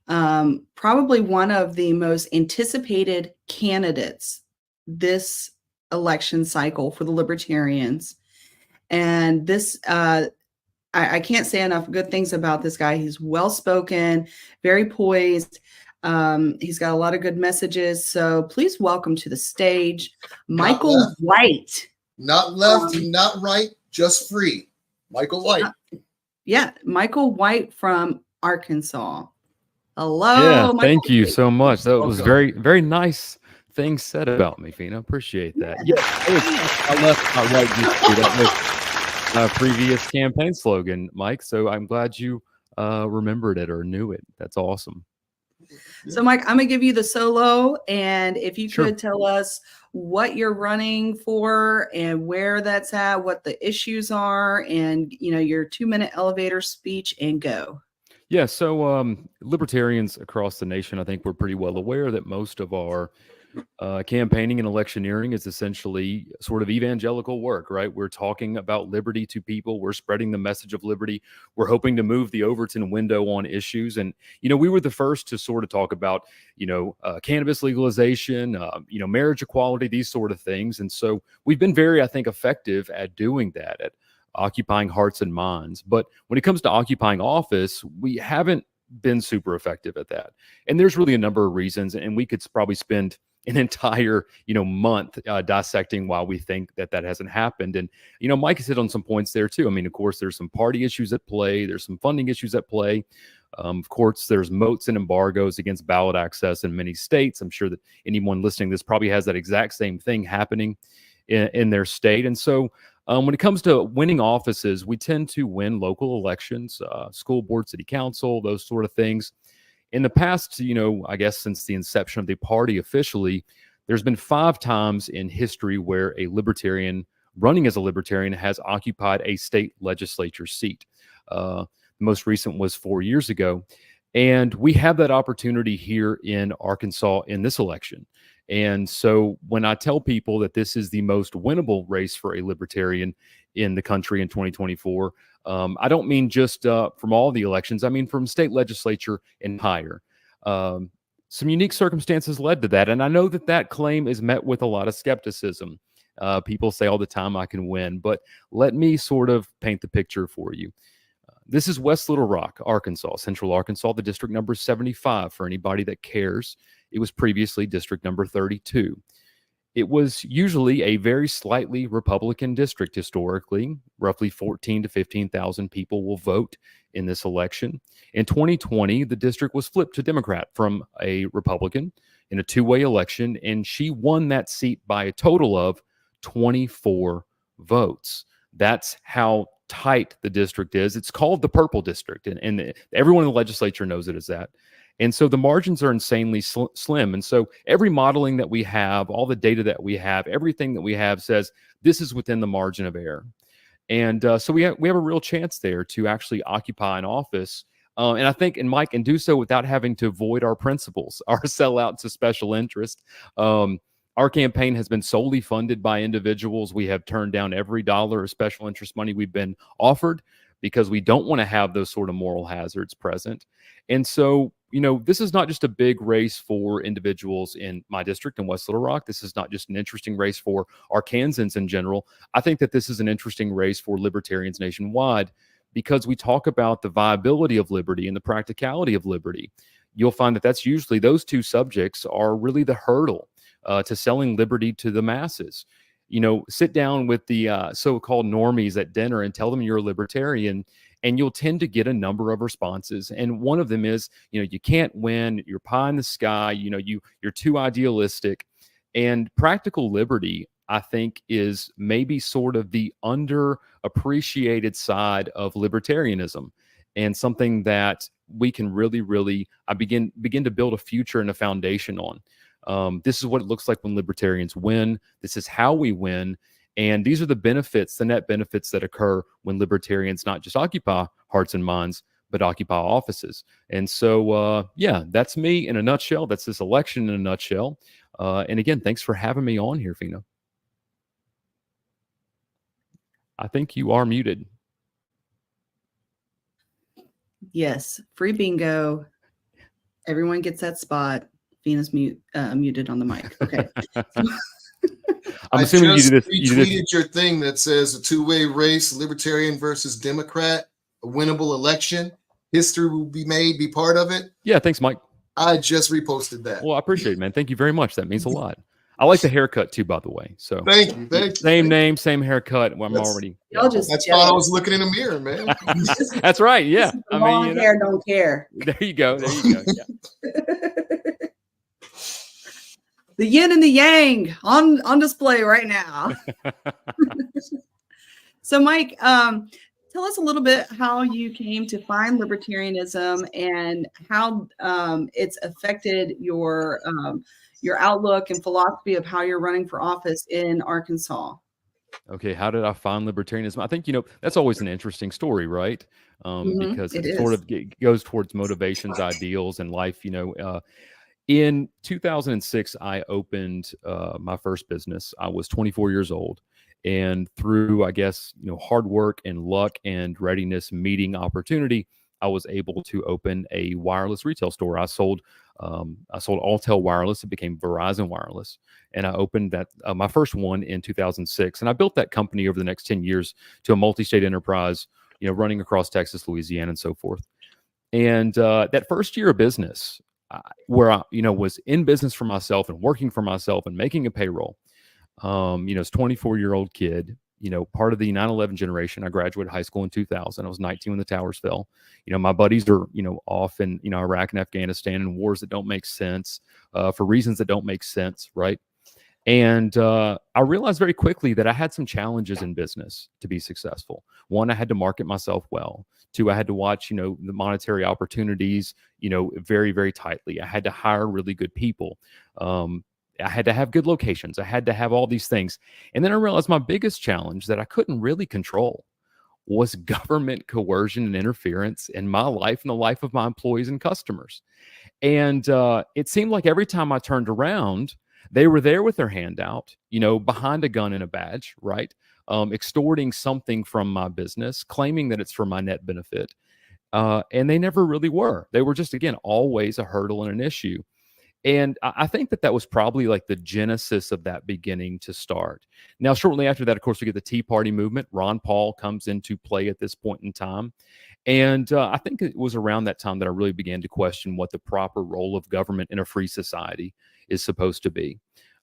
[SPEAKER 1] probably one of the most anticipated candidates this election cycle for the Libertarians. And this, I can't say enough good things about this guy. He's well-spoken, very poised. He's got a lot of good messages. So please welcome to the stage, Michael White.
[SPEAKER 2] Not left, not right, just free. Michael White.
[SPEAKER 1] Yeah, Michael White from Arkansas. Hello.
[SPEAKER 12] Yeah,
[SPEAKER 1] Michael
[SPEAKER 12] thank you
[SPEAKER 1] White.
[SPEAKER 12] so much. That was
[SPEAKER 2] Welcome.
[SPEAKER 12] very, very nice things said about me, Feena. Appreciate that. Yeah, I left my right just to that was previous campaign slogan, Mike. So I'm glad you remembered it or knew it. That's awesome.
[SPEAKER 1] So, Mike, I'm going to give you the solo. And if you
[SPEAKER 12] Sure.
[SPEAKER 1] could tell us what you're running for and where that's at, what the issues are, and, you know, your 2-minute elevator speech, and go.
[SPEAKER 12] Yeah, so libertarians across the nation, I think we're pretty well aware that most of our campaigning and electioneering is essentially sort of evangelical work, right? We're talking about liberty to people. We're spreading the message of liberty. We're hoping to move the Overton window on issues. And, you know, we were the first to sort of talk about, you know, cannabis legalization, you know, marriage equality, these sort of things. And so we've been very, I think, effective at doing that, at occupying hearts and minds. But when it comes to occupying office, we haven't been super effective at that. And there's really a number of reasons, and we could probably spend an entire, you know, month dissecting why we think that that hasn't happened. And, you know, Mike has hit on some points there too. I mean, of course, there's some party issues at play. There's some funding issues at play. Of course, there's moats and embargoes against ballot access in many states. I'm sure that anyone listening to this probably has that exact same thing happening in their state. And so when it comes to winning offices, we tend to win local elections, school board, city council, those sort of things. In the past, you know, I guess since the inception of the party officially, there's been 5 times in history where a libertarian running as a libertarian has occupied a state legislature seat. The most recent was 4 years ago. And we have that opportunity here in Arkansas in this election. And so when I tell people that this is the most winnable race for a libertarian in the country in 2024, I don't mean just from all the elections. I mean from state legislature and higher. Some unique circumstances led to that. And I know that that claim is met with a lot of skepticism. People say all the time I can win, but let me sort of paint the picture for you. This is West Little Rock, Arkansas, Central Arkansas. The district number is 75 for anybody that cares. It was previously district number 32. it was usually a very slightly Republican district historically. Roughly 14 to 15,000 people will vote in this election. In 2020, the district was flipped to Democrat from a Republican in a two-way election, and she won that seat by a total of 24 votes. That's how tight the district is. It's called the Purple District, and everyone in the legislature knows it as that. And so the margins are insanely slim. And so every modeling that we have, all the data that we have, everything that we have says this is within the margin of error. And so we have a real chance there to actually occupy an office. And I think, and Mike, and do so without having to void our principles, our sellout to special interest. Our campaign has been solely funded by individuals. We have turned down every dollar of special interest money we've been offered because we don't want to have those sort of moral hazards present. And so, you know, this is not just a big race for individuals in my district in West Little Rock. This is not just an interesting race for Arkansans in general. I think that this is an interesting race for libertarians nationwide because we talk about the viability of liberty and the practicality of liberty. You'll find that that's usually those two subjects are really the hurdle to selling liberty to the masses. You know, sit down with the so-called normies at dinner and tell them you're a libertarian, and you'll tend to get a number of responses. And one of them is, you know, you can't win, you're pie in the sky, you know, you're too idealistic. And practical liberty, I think, is maybe sort of the underappreciated side of libertarianism, and something that we can really begin to build a future and a foundation on. This is what it looks like when libertarians win. This is how we win. And these are the benefits, the net benefits that occur when libertarians not just occupy hearts and minds, but occupy offices. And so, yeah, that's me in a nutshell. That's this election in a nutshell. And again, thanks for having me on here, Feena. I think you are muted.
[SPEAKER 1] Yes, free bingo. Everyone gets that spot. Feena's muted on the mic. Okay.
[SPEAKER 12] I'm assuming you do this.
[SPEAKER 2] You retweeted your thing that says a two-way race, Libertarian versus Democrat, a winnable election. History will be made, be part of it.
[SPEAKER 12] Yeah, thanks, Mike.
[SPEAKER 2] I just reposted that.
[SPEAKER 12] Well, I appreciate it, man. Thank you very much. That means a lot. I like the haircut too, by the way. So
[SPEAKER 2] thank you.
[SPEAKER 12] Same name, same haircut. Well, I'm already.
[SPEAKER 2] That's why I was looking in the mirror, man.
[SPEAKER 12] That's right. Yeah. I mean,
[SPEAKER 1] long hair, don't care.
[SPEAKER 12] There you go. There you go. Yeah.
[SPEAKER 1] The yin and the yang on display right now. So, Mike, tell us a little bit how you came to find libertarianism and how it's affected your outlook and philosophy of how you're running for office in Arkansas.
[SPEAKER 12] Okay, how did I find libertarianism? I think, you know, that's always an interesting story, right? Because it sort of goes towards motivations, ideals, and life. You know, in 2006, I opened my first business. I was 24 years old. And through, I guess, you know, hard work and luck and readiness meeting opportunity, I was able to open a wireless retail store. I sold Alltel Wireless. It became Verizon Wireless. And I opened that my first one in 2006. And I built that company over the next 10 years to a multi-state enterprise, you know, running across Texas, Louisiana, and so forth. And that first year of business, where I, you know, was in business for myself and working for myself and making a payroll, you know, as a 24-year-old kid, you know, part of the 9/11 generation. I graduated high school in 2000. I was 19 when the towers fell. You know, my buddies are, you know, off in, you know, Iraq and Afghanistan in wars that don't make sense, for reasons that don't make sense, right? And I realized very quickly that I had some challenges in business to be successful. One, I had to market myself well. Two, I had to watch, you know, the monetary opportunities, you know, very, very tightly. I had to hire really good people. I had to have good locations. I had to have all these things. And then I realized my biggest challenge that I couldn't really control was government coercion and interference in my life and the life of my employees and customers. And it seemed like every time I turned around, they were there with their hand out, you know, behind a gun and a badge, right? Extorting something from my business, claiming that it's for my net benefit. And they never really were. They were just, again, always a hurdle and an issue. And I think that was probably like the genesis of that beginning to start. Now, shortly after that, of course, we get the Tea Party movement. Ron Paul comes into play at this point in time. And I think it was around that time that I really began to question what the proper role of government in a free society is supposed to be.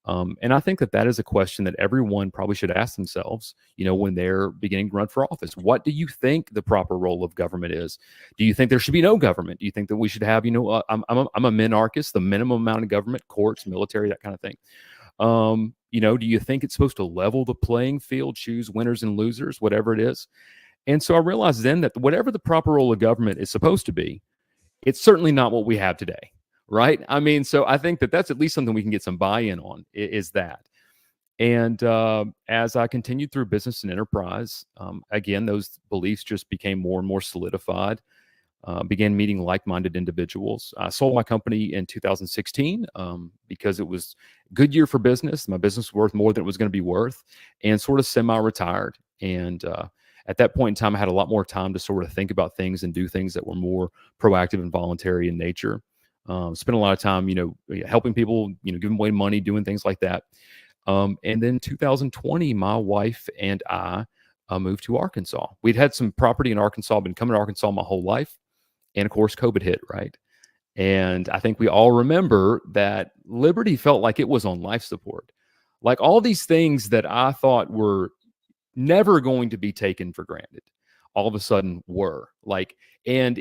[SPEAKER 12] And I think that that is a question that everyone probably should ask themselves, when they're beginning to run for office. What do you think the proper role of government is? Do you think there should be no government? Do you think that we should have, I'm a minarchist, the minimum amount of government, courts, military, that kind of thing. Do you think it's supposed to level the playing field, choose winners and losers, whatever it is? And so I realized then that whatever the proper role of government is supposed to be, it's certainly not what we have today. Right. I mean, so I think that that's at least something we can get some buy-in on is that. And as I continued through business and enterprise, again, those beliefs just became more and more solidified. Began meeting like-minded individuals. I sold my company in 2016 because it was a good year for business. My business was worth more than it was going to be worth, and sort of semi-retired. And at that point in time, I had a lot more time to sort of think about things and do things that were more proactive and voluntary in nature. Spent a lot of time, helping people, giving away money, doing things like that. And then 2020, my wife and I moved to Arkansas. We'd had some property in Arkansas, been coming to Arkansas my whole life. And of course, COVID hit, right? And I think we all remember that Liberty felt like it was on life support. Like all these things that I thought were never going to be taken for granted, all of a sudden were. And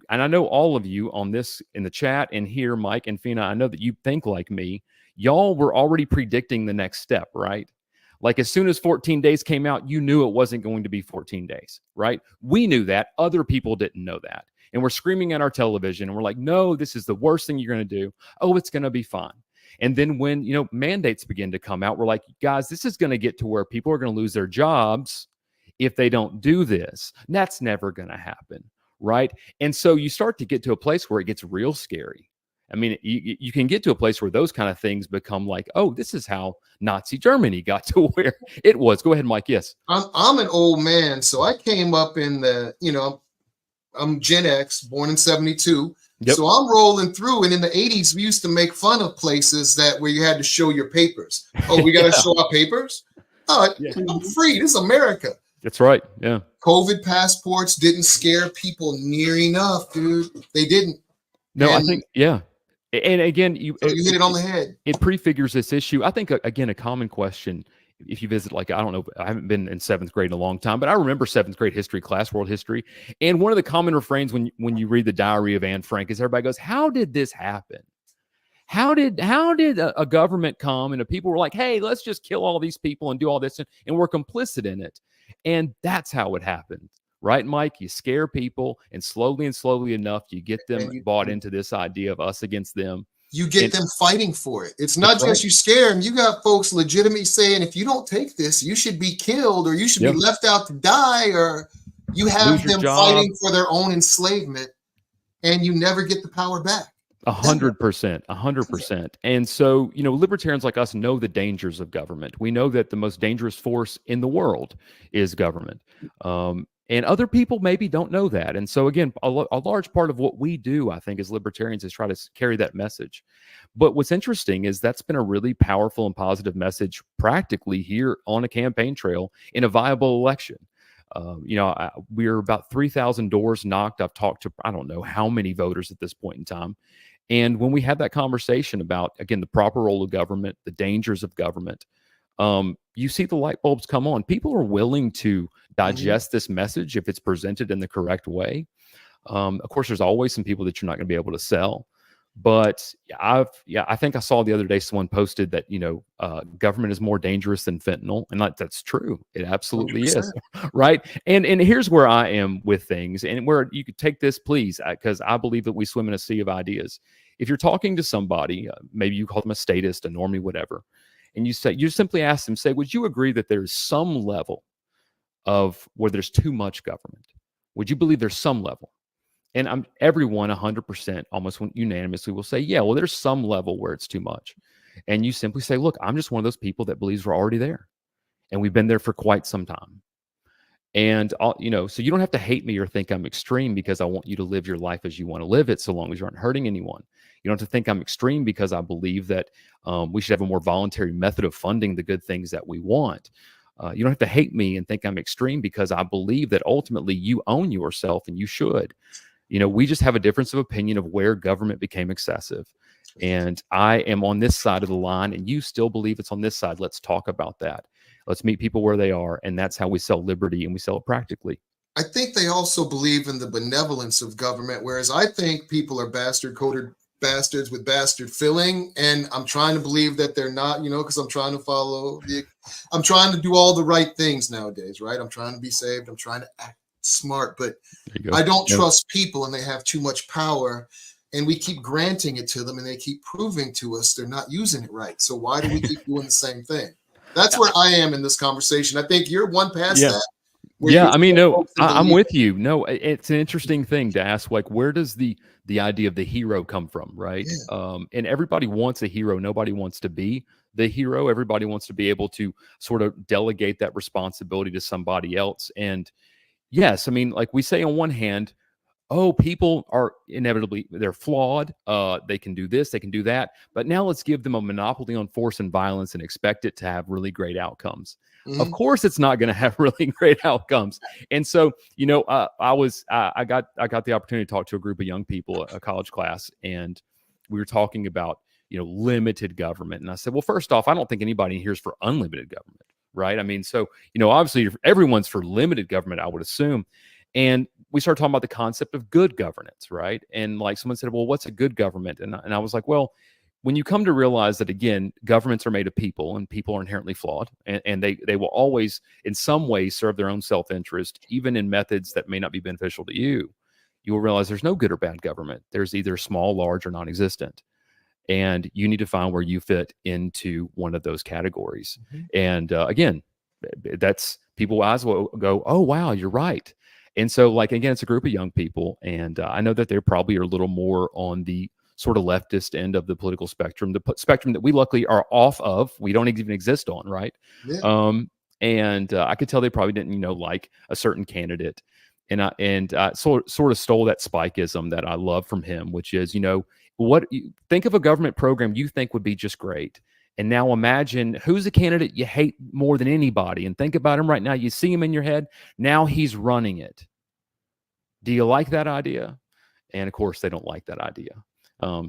[SPEAKER 12] I know all of you on this in the chat and here, Mike and Feena, I know that you think like me. Y'all were already predicting the next step, right? Like as soon as 14 days came out, you knew it wasn't going to be 14 days, right? We knew that. Other people didn't know that. And we're screaming at our television and we're like, no, this is the worst thing you're going to do. Oh, it's going to be fine. And then when, mandates begin to come out, we're like, guys, this is going to get to where people are going to lose their jobs if they don't do this. And that's never going to happen, right? And so you start to get to a place where it gets real scary. I mean, you can get to a place where those kind of things become like, oh, this is how Nazi Germany got to where it was. Go ahead, Mike. Yes.
[SPEAKER 2] I'm an old man, so I came up in I'm Gen X, born in 72. Yep. So I'm rolling through, and in the 80s, we used to make fun of places where you had to show your papers. Oh, we got to show our papers? Oh, I'm free. This is America.
[SPEAKER 12] That's right. Yeah.
[SPEAKER 2] COVID passports didn't scare people near enough, dude. They didn't.
[SPEAKER 12] No, I think, yeah. And again, you
[SPEAKER 2] hit it on the head.
[SPEAKER 12] It prefigures this issue. I think, again, a common question, if you visit, I don't know, I haven't been in 7th grade in a long time, but I remember 7th grade history class, world history. And one of the common refrains when you read the diary of Anne Frank is everybody goes, how did this happen? How did a government come and the people were like, hey, let's just kill all these people and do all this, and we're complicit in it. And that's how it happened. Right, Mike? You scare people, and slowly enough, you get them bought into this idea of us against them.
[SPEAKER 2] You get them fighting for it. It's not just you scare them. You got folks legitimately saying, if you don't take this, you should be killed, or you should be left out to die, or you have them fighting for their own enslavement, and you never get the power back.
[SPEAKER 12] 100%. And so, libertarians like us know the dangers of government. We know that the most dangerous force in the world is government. And other people maybe don't know that. And so, again, a large part of what we do, I think, as libertarians is try to carry that message. But what's interesting is that's been a really powerful and positive message practically here on a campaign trail in a viable election. We're about 3,000 doors knocked. I've talked to, I don't know how many voters at this point in time. And when we had that conversation about, again, the proper role of government, the dangers of government, you see the light bulbs come on. People are willing to digest this message if it's presented in the correct way. Of course, there's always some people that you're not going to be able to sell. But I think I saw the other day someone posted that, government is more dangerous than fentanyl. And that's true. It absolutely 100%. Is. Right. And here's where I am with things, and where you could take this, please, because I believe that we swim in a sea of ideas. If you're talking to somebody, maybe you call them a statist, a normie, whatever, and you simply ask them, say, would you agree that there's some level of where there's too much government? Would you believe there's some level? And everyone 100% almost unanimously will say, yeah, well, there's some level where it's too much. And you simply say, look, I'm just one of those people that believes we're already there. And we've been there for quite some time. And, so you don't have to hate me or think I'm extreme because I want you to live your life as you want to live it, so long as you aren't hurting anyone. You don't have to think I'm extreme because I believe that we should have a more voluntary method of funding the good things that we want. You don't have to hate me and think I'm extreme because I believe that ultimately you own yourself and you should. We just have a difference of opinion of where government became excessive. And I am on this side of the line, and you still believe it's on this side. Let's talk about that. Let's meet people where they are. And that's how we sell liberty, and we sell it practically.
[SPEAKER 2] I think they also believe in the benevolence of government, whereas I think people are bastard-coded bastards with bastard filling. And I'm trying to believe that they're not, because I'm trying to do all the right things nowadays, right? I'm trying to be saved. I'm trying to act smart, but I don't trust people, and they have too much power. And we keep granting it to them, and they keep proving to us they're not using it right. So why do we keep doing the same thing? That's where I am in this conversation. I think you're one past that.
[SPEAKER 12] Yeah, I mean, no, I'm with you. No, it's an interesting thing to ask, like, where does the idea of the hero come from, right? Yeah. And everybody wants a hero. Nobody wants to be the hero. Everybody wants to be able to sort of delegate that responsibility to somebody else. And yes, I mean, like we say on one hand, oh, people are inevitably, they're flawed. They can do this, they can do that. But now let's give them a monopoly on force and violence and expect it to have really great outcomes. Mm-hmm. Of course, it's not going to have really great outcomes. And so, I got the opportunity to talk to a group of young people, a college class, and we were talking about, limited government. And I said, well, first off, I don't think anybody here is for unlimited government, right? I mean, so, obviously everyone's for limited government, I would assume. And we started talking about the concept of good governance, right? And like someone said, well, what's a good government? And I was like, well, when you come to realize that, again, governments are made of people, and people are inherently flawed, and they will always, in some ways, serve their own self-interest, even in methods that may not be beneficial to you, you will realize there's no good or bad government. There's either small, large, or non-existent. And you need to find where you fit into one of those categories. Mm-hmm. And again, that's people eyes will go, oh, wow, you're right. And so, like, again, it's a group of young people, and I know that they probably are a little more on the sort of leftist end of the political spectrum, the spectrum that we luckily are off of. We don't even exist on, right? Yeah. And I could tell they probably didn't, like a certain candidate, and I sort of stole that Spikeism that I love from him, which is, think of a government program you think would be just great. And now imagine who's a candidate you hate more than anybody, and think about him right now. You see him in your head. Now he's running it. Do you like that idea? And of course, they don't like that idea.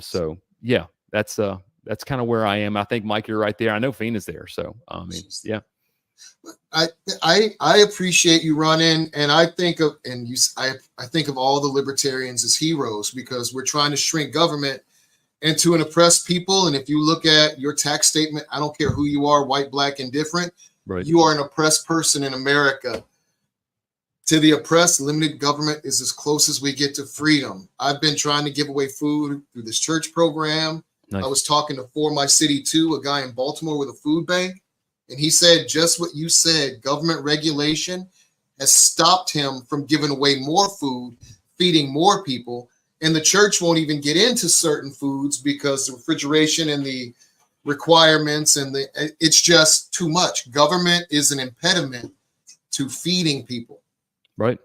[SPEAKER 12] So yeah, that's kind of where I am. I think, Mike, you're right there. I know Feena's there. So yeah.
[SPEAKER 2] I appreciate you running, and I think of I think of all the libertarians as heroes, because we're trying to shrink government into an oppressed people. And if you look at your tax statement, I don't care who you are, white, black, indifferent, right, you are an oppressed person in America. To the oppressed, limited government is as close as we get to freedom. I've been trying to give away food through this church program. Nice. I was talking to For My City Too, a guy in Baltimore with a food bank, and he said just what you said. Government regulation has stopped him from giving away more food, feeding more people. And the church won't even get into certain foods because the refrigeration and the requirements it's just too much. Government is an impediment to feeding people.
[SPEAKER 12] Right.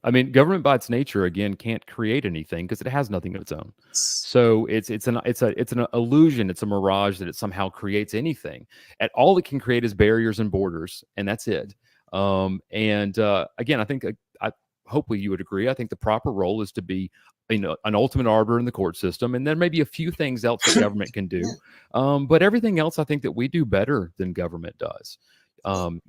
[SPEAKER 12] I mean, government by its nature, again, can't create anything because it has nothing of its own. So it's an illusion. It's a mirage that it somehow creates anything. And all it can create is barriers and borders, and that's it. Again, I think hopefully you would agree. I think the proper role is to be an ultimate arbiter in the court system, and then maybe a few things else that government can do. But everything else, I think that we do better than government does. And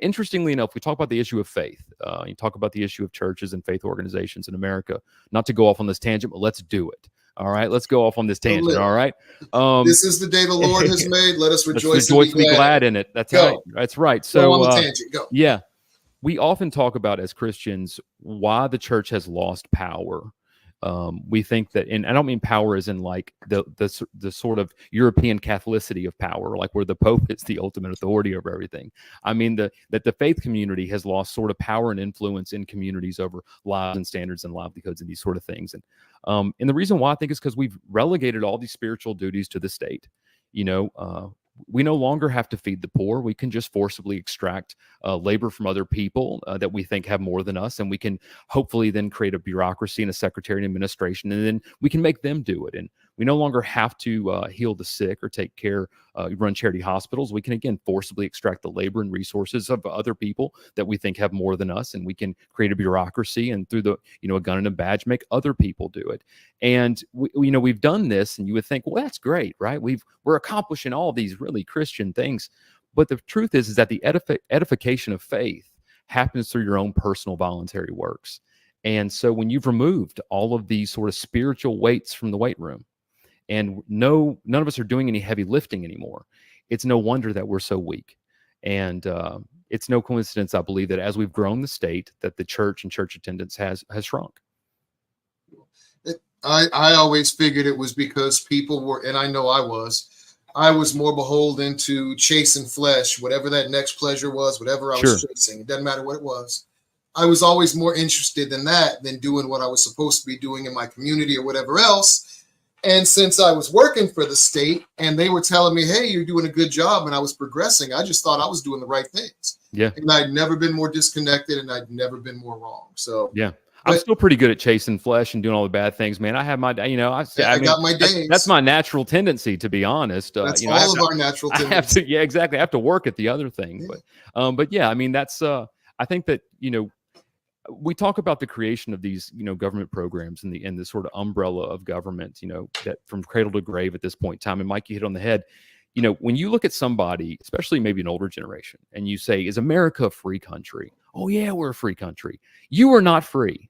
[SPEAKER 12] interestingly enough, we talk about the issue of faith. You talk about the issue of churches and faith organizations in America. Not to go off on this tangent, but let's do it. All right, let's go off on this tangent. All right.
[SPEAKER 2] This is the day the Lord has made. Let us rejoice
[SPEAKER 12] and be glad in it. That's right. That's right. So
[SPEAKER 2] go on the tangent. Go.
[SPEAKER 12] Yeah, we often talk about as Christians why the church has lost power. We think that, and I don't mean power as in like the sort of European Catholicity of power, like where the Pope is the ultimate authority over everything. I mean that the faith community has lost sort of power and influence in communities over lives and standards and livelihoods and these sort of things. And the reason why I think is because we've relegated all these spiritual duties to the state. We no longer have to feed the poor. We can just forcibly extract labor from other people that we think have more than us. And we can hopefully then create a bureaucracy and a secretary and administration, and then we can make them do it. And We no longer have to heal the sick or take care, run charity hospitals. We can, again, forcibly extract the labor and resources of other people that we think have more than us, and we can create a bureaucracy and through the, a gun and a badge, make other people do it. And we've done this, and you would think, well, that's great, right? We're accomplishing all these really Christian things. But the truth is that the edification of faith happens through your own personal voluntary works. And so when you've removed all of these sort of spiritual weights from the weight room, and none of us are doing any heavy lifting anymore, it's no wonder that we're so weak. And it's no coincidence, I believe, that as we've grown the state, that the church and church attendance has shrunk.
[SPEAKER 2] I always figured it was because people were, and I know I was more beholden to chasing flesh, whatever that next pleasure was, whatever I was chasing. It doesn't matter what it was. I was always more interested in that than doing what I was supposed to be doing in my community or whatever else. And since I was working for the state and they were telling me, hey, you're doing a good job, and I was progressing, I just thought I was doing the right things.
[SPEAKER 12] Yeah.
[SPEAKER 2] And I'd never been more disconnected, and I'd never been more wrong. So
[SPEAKER 12] yeah. I'm still pretty good at chasing flesh and doing all the bad things, man. I have my, I
[SPEAKER 2] got my days.
[SPEAKER 12] That's my natural tendency, to be honest.
[SPEAKER 2] That's all of our natural tendencies.
[SPEAKER 12] Yeah, exactly. I have to work at the other thing, but yeah, I mean, that's, I think that, we talk about the creation of these, government programs and the sort of umbrella of government, that from cradle to grave at this point in time. And Mike, you hit on the head. When you look at somebody, especially maybe an older generation, and you say, is America a free country? Oh yeah, we're a free country. You are not free.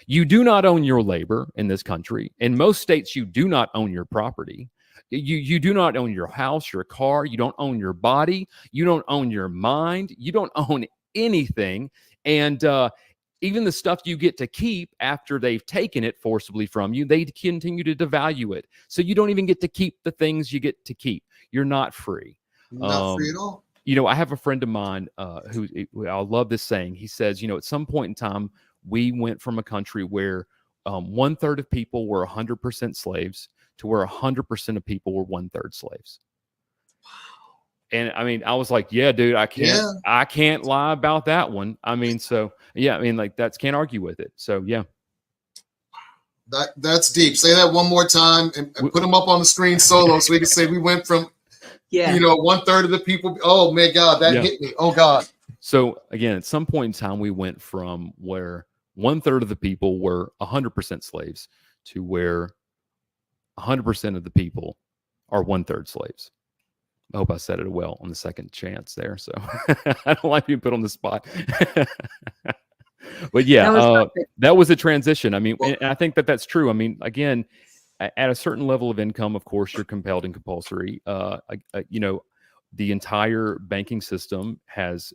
[SPEAKER 12] You do not own your labor in this country. In most states, you do not own your property. You do not own your house, your car. You don't own your body. You don't own your mind. You don't own anything. And even the stuff you get to keep after they've taken it forcibly from you, they continue to devalue it. So you don't even get to keep the things you get to keep. You're not free.
[SPEAKER 2] Not free at all.
[SPEAKER 12] I have a friend of mine who I love this saying. He says, at some point in time, we went from a country where 1/3 of people were 100% slaves to where 100% of people were 1/3 slaves. And I mean, I was like, yeah, dude, I can't lie about that one. I mean, so yeah, I mean, like can't argue with it. So yeah.
[SPEAKER 2] That's deep. Say that one more time and put them up on the screen solo so we can say we went from 1/3 of the people. Oh my God, that hit me. Oh God.
[SPEAKER 12] So again, at some point in time, we went from where 1/3 of the people were 100% slaves to where 100% of the people are 1/3 slaves. I hope I said it well on the second chance there. So I don't like being put on the spot. But yeah, that was a transition. I mean, and I think that that's true. I mean, again, at a certain level of income, of course, you're compelled and compulsory. The entire banking system has,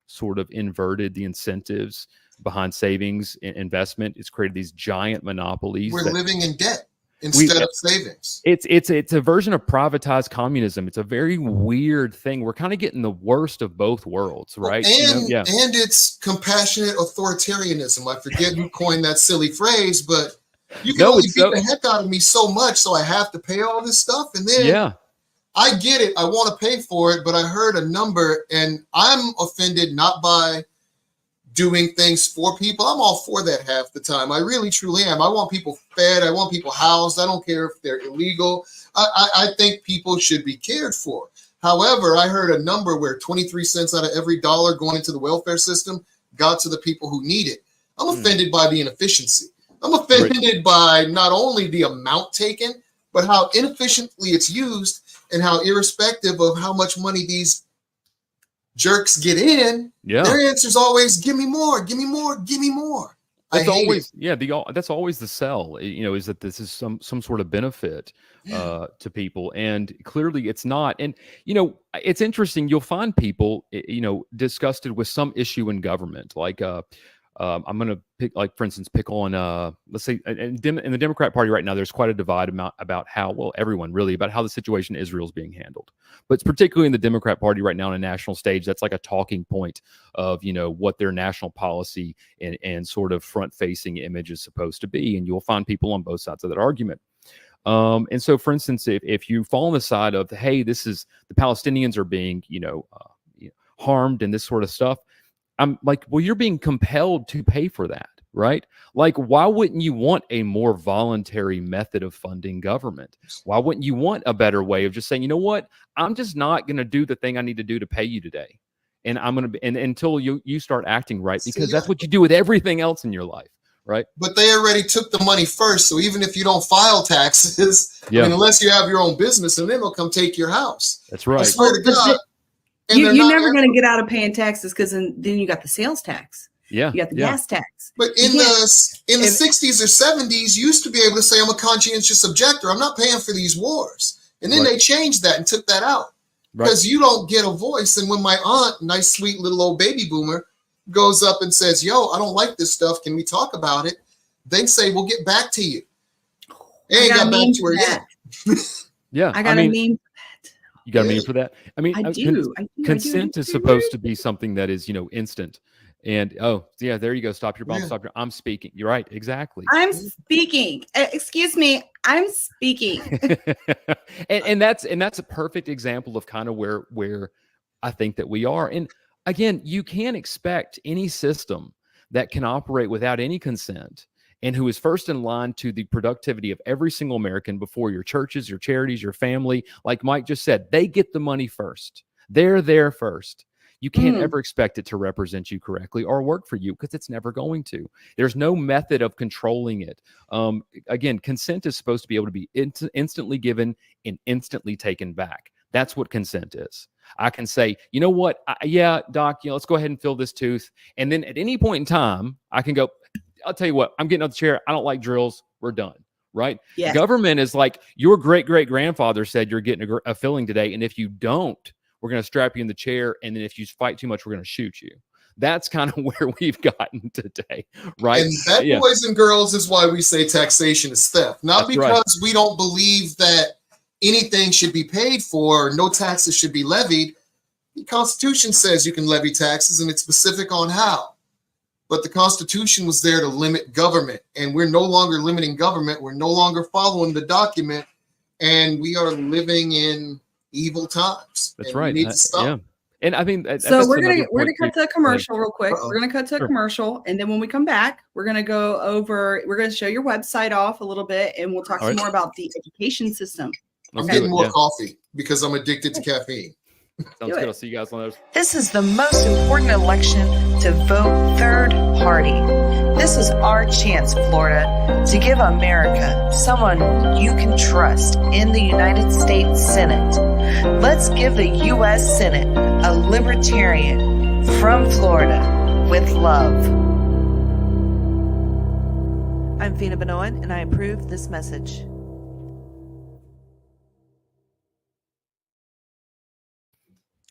[SPEAKER 12] sort of inverted the incentives behind savings and investment. It's created these giant monopolies.
[SPEAKER 2] We're living in debt instead of savings.
[SPEAKER 12] It's a version of privatized communism. It's a very weird thing. We're kind of getting the worst of both worlds, right?
[SPEAKER 2] And it's compassionate authoritarianism. I forget who coined that silly phrase, but you can only beat the heck out of me so much, so I have to pay all this stuff. And then I get it. I want to pay for it, but I heard a number, and I'm offended not by doing things for people. I'm all for that half the time. I really, truly am. I want people fed. I want people housed. I don't care if they're illegal. I think people should be cared for. However, I heard a number where 23 cents out of every dollar going into the welfare system got to the people who need it. I'm offended by the inefficiency. I'm offended by not only the amount taken, but how inefficiently it's used and how irrespective of how much money these jerks get in, their answer is always, give me more, give me more, give me more.
[SPEAKER 12] That's always, that's always the sell, is that this is some sort of benefit to people. And clearly it's not. And, it's interesting. You'll find people, disgusted with some issue in government. Like, I'm going to pick, like, for instance, pick on, let's say in the Democrat Party right now, there's quite a divide about how, well, everyone really, about how the situation in Israel is being handled. But it's particularly in the Democrat Party right now on a national stage, that's like a talking point of, what their national policy and sort of front-facing image is supposed to be. And you'll find people on both sides of that argument. And so, for instance, if you fall on the side of, hey, this is the Palestinians are being, harmed and this sort of stuff, I'm like, well, you're being compelled to pay for that right? Like, why wouldn't you want a more voluntary method of funding government? Why wouldn't you want a better way of just saying, you know what, I'm just not going to do the thing I need to do to pay you today, and I'm going to, and until you start acting right, because that's what you do with everything else in your life, right?
[SPEAKER 2] But they already took the money first, so even if you don't file taxes,
[SPEAKER 12] Yeah.
[SPEAKER 2] I mean, unless you have your own business, and then they'll come take your house.
[SPEAKER 12] That's right.
[SPEAKER 2] I swear to God.
[SPEAKER 1] You're never going to get out of paying taxes, because then you got the sales tax.
[SPEAKER 12] Yeah.
[SPEAKER 1] You got the gas tax.
[SPEAKER 2] But in the 60s or 70s, you used to be able to say, I'm a conscientious objector. I'm not paying for these wars. And then they changed that and took that out. Because you don't get a voice. And when my aunt, nice, sweet little old baby boomer, goes up and says, yo, I don't like this stuff, can we talk about it? They say, we'll get back to you. They ain't got back to her yet.
[SPEAKER 12] Yeah.
[SPEAKER 1] I got a meme.
[SPEAKER 12] You got a meme for that? I mean,
[SPEAKER 1] I do.
[SPEAKER 12] Consent is supposed to be something that is, instant. And yeah, there you go. Stop your bomb. Stop your. I'm speaking. You're right. Exactly.
[SPEAKER 1] I'm speaking. Excuse me. I'm speaking.
[SPEAKER 12] and that's a perfect example of kind of where I think that we are. And again, you can't expect any system that can operate without any consent and who is first in line to the productivity of every single American before your churches, your charities, your family. Like Mike just said, they get the money first. They're there first. You can't ever expect it to represent you correctly or work for you, because it's never going to. There's no method of controlling it. Again, consent is supposed to be able to be instantly given and instantly taken back. That's what consent is. I can say, you know what? Yeah, doc, let's go ahead and fill this tooth. And then at any point in time, I can go, I'll tell you what, I'm getting out the chair. I don't like drills. We're done. Right? Yes. Government is like, your great-great-grandfather said you're getting a filling today. And if you don't, we're going to strap you in the chair. And then if you fight too much, we're going to shoot you. That's kind of where we've gotten today. Right.
[SPEAKER 2] And that, boys and girls, is why we say taxation is theft. Not because we don't believe that anything should be paid for, no taxes should be levied. The Constitution says you can levy taxes, and it's specific on how. But the Constitution was there to limit government, and we're no longer limiting government. We're no longer following the document, and we are living in evil times.
[SPEAKER 12] That's right.
[SPEAKER 2] We need to stop.
[SPEAKER 12] Yeah. And I mean,
[SPEAKER 1] so we're gonna cut to a commercial real quick. We're gonna cut to a commercial, and then when we come back, we're gonna go over. We're gonna show your website off a little bit, and we'll talk some more about the education system.
[SPEAKER 2] I'm getting more coffee because I'm addicted to caffeine.
[SPEAKER 12] Sounds good. I'll see you guys on those.
[SPEAKER 4] This is the most important election to vote third party. This is our chance, Florida, to give America someone you can trust in the United States Senate. Let's give the U.S. Senate a libertarian from Florida with love. I'm Feena Bonoan, and I approve this message.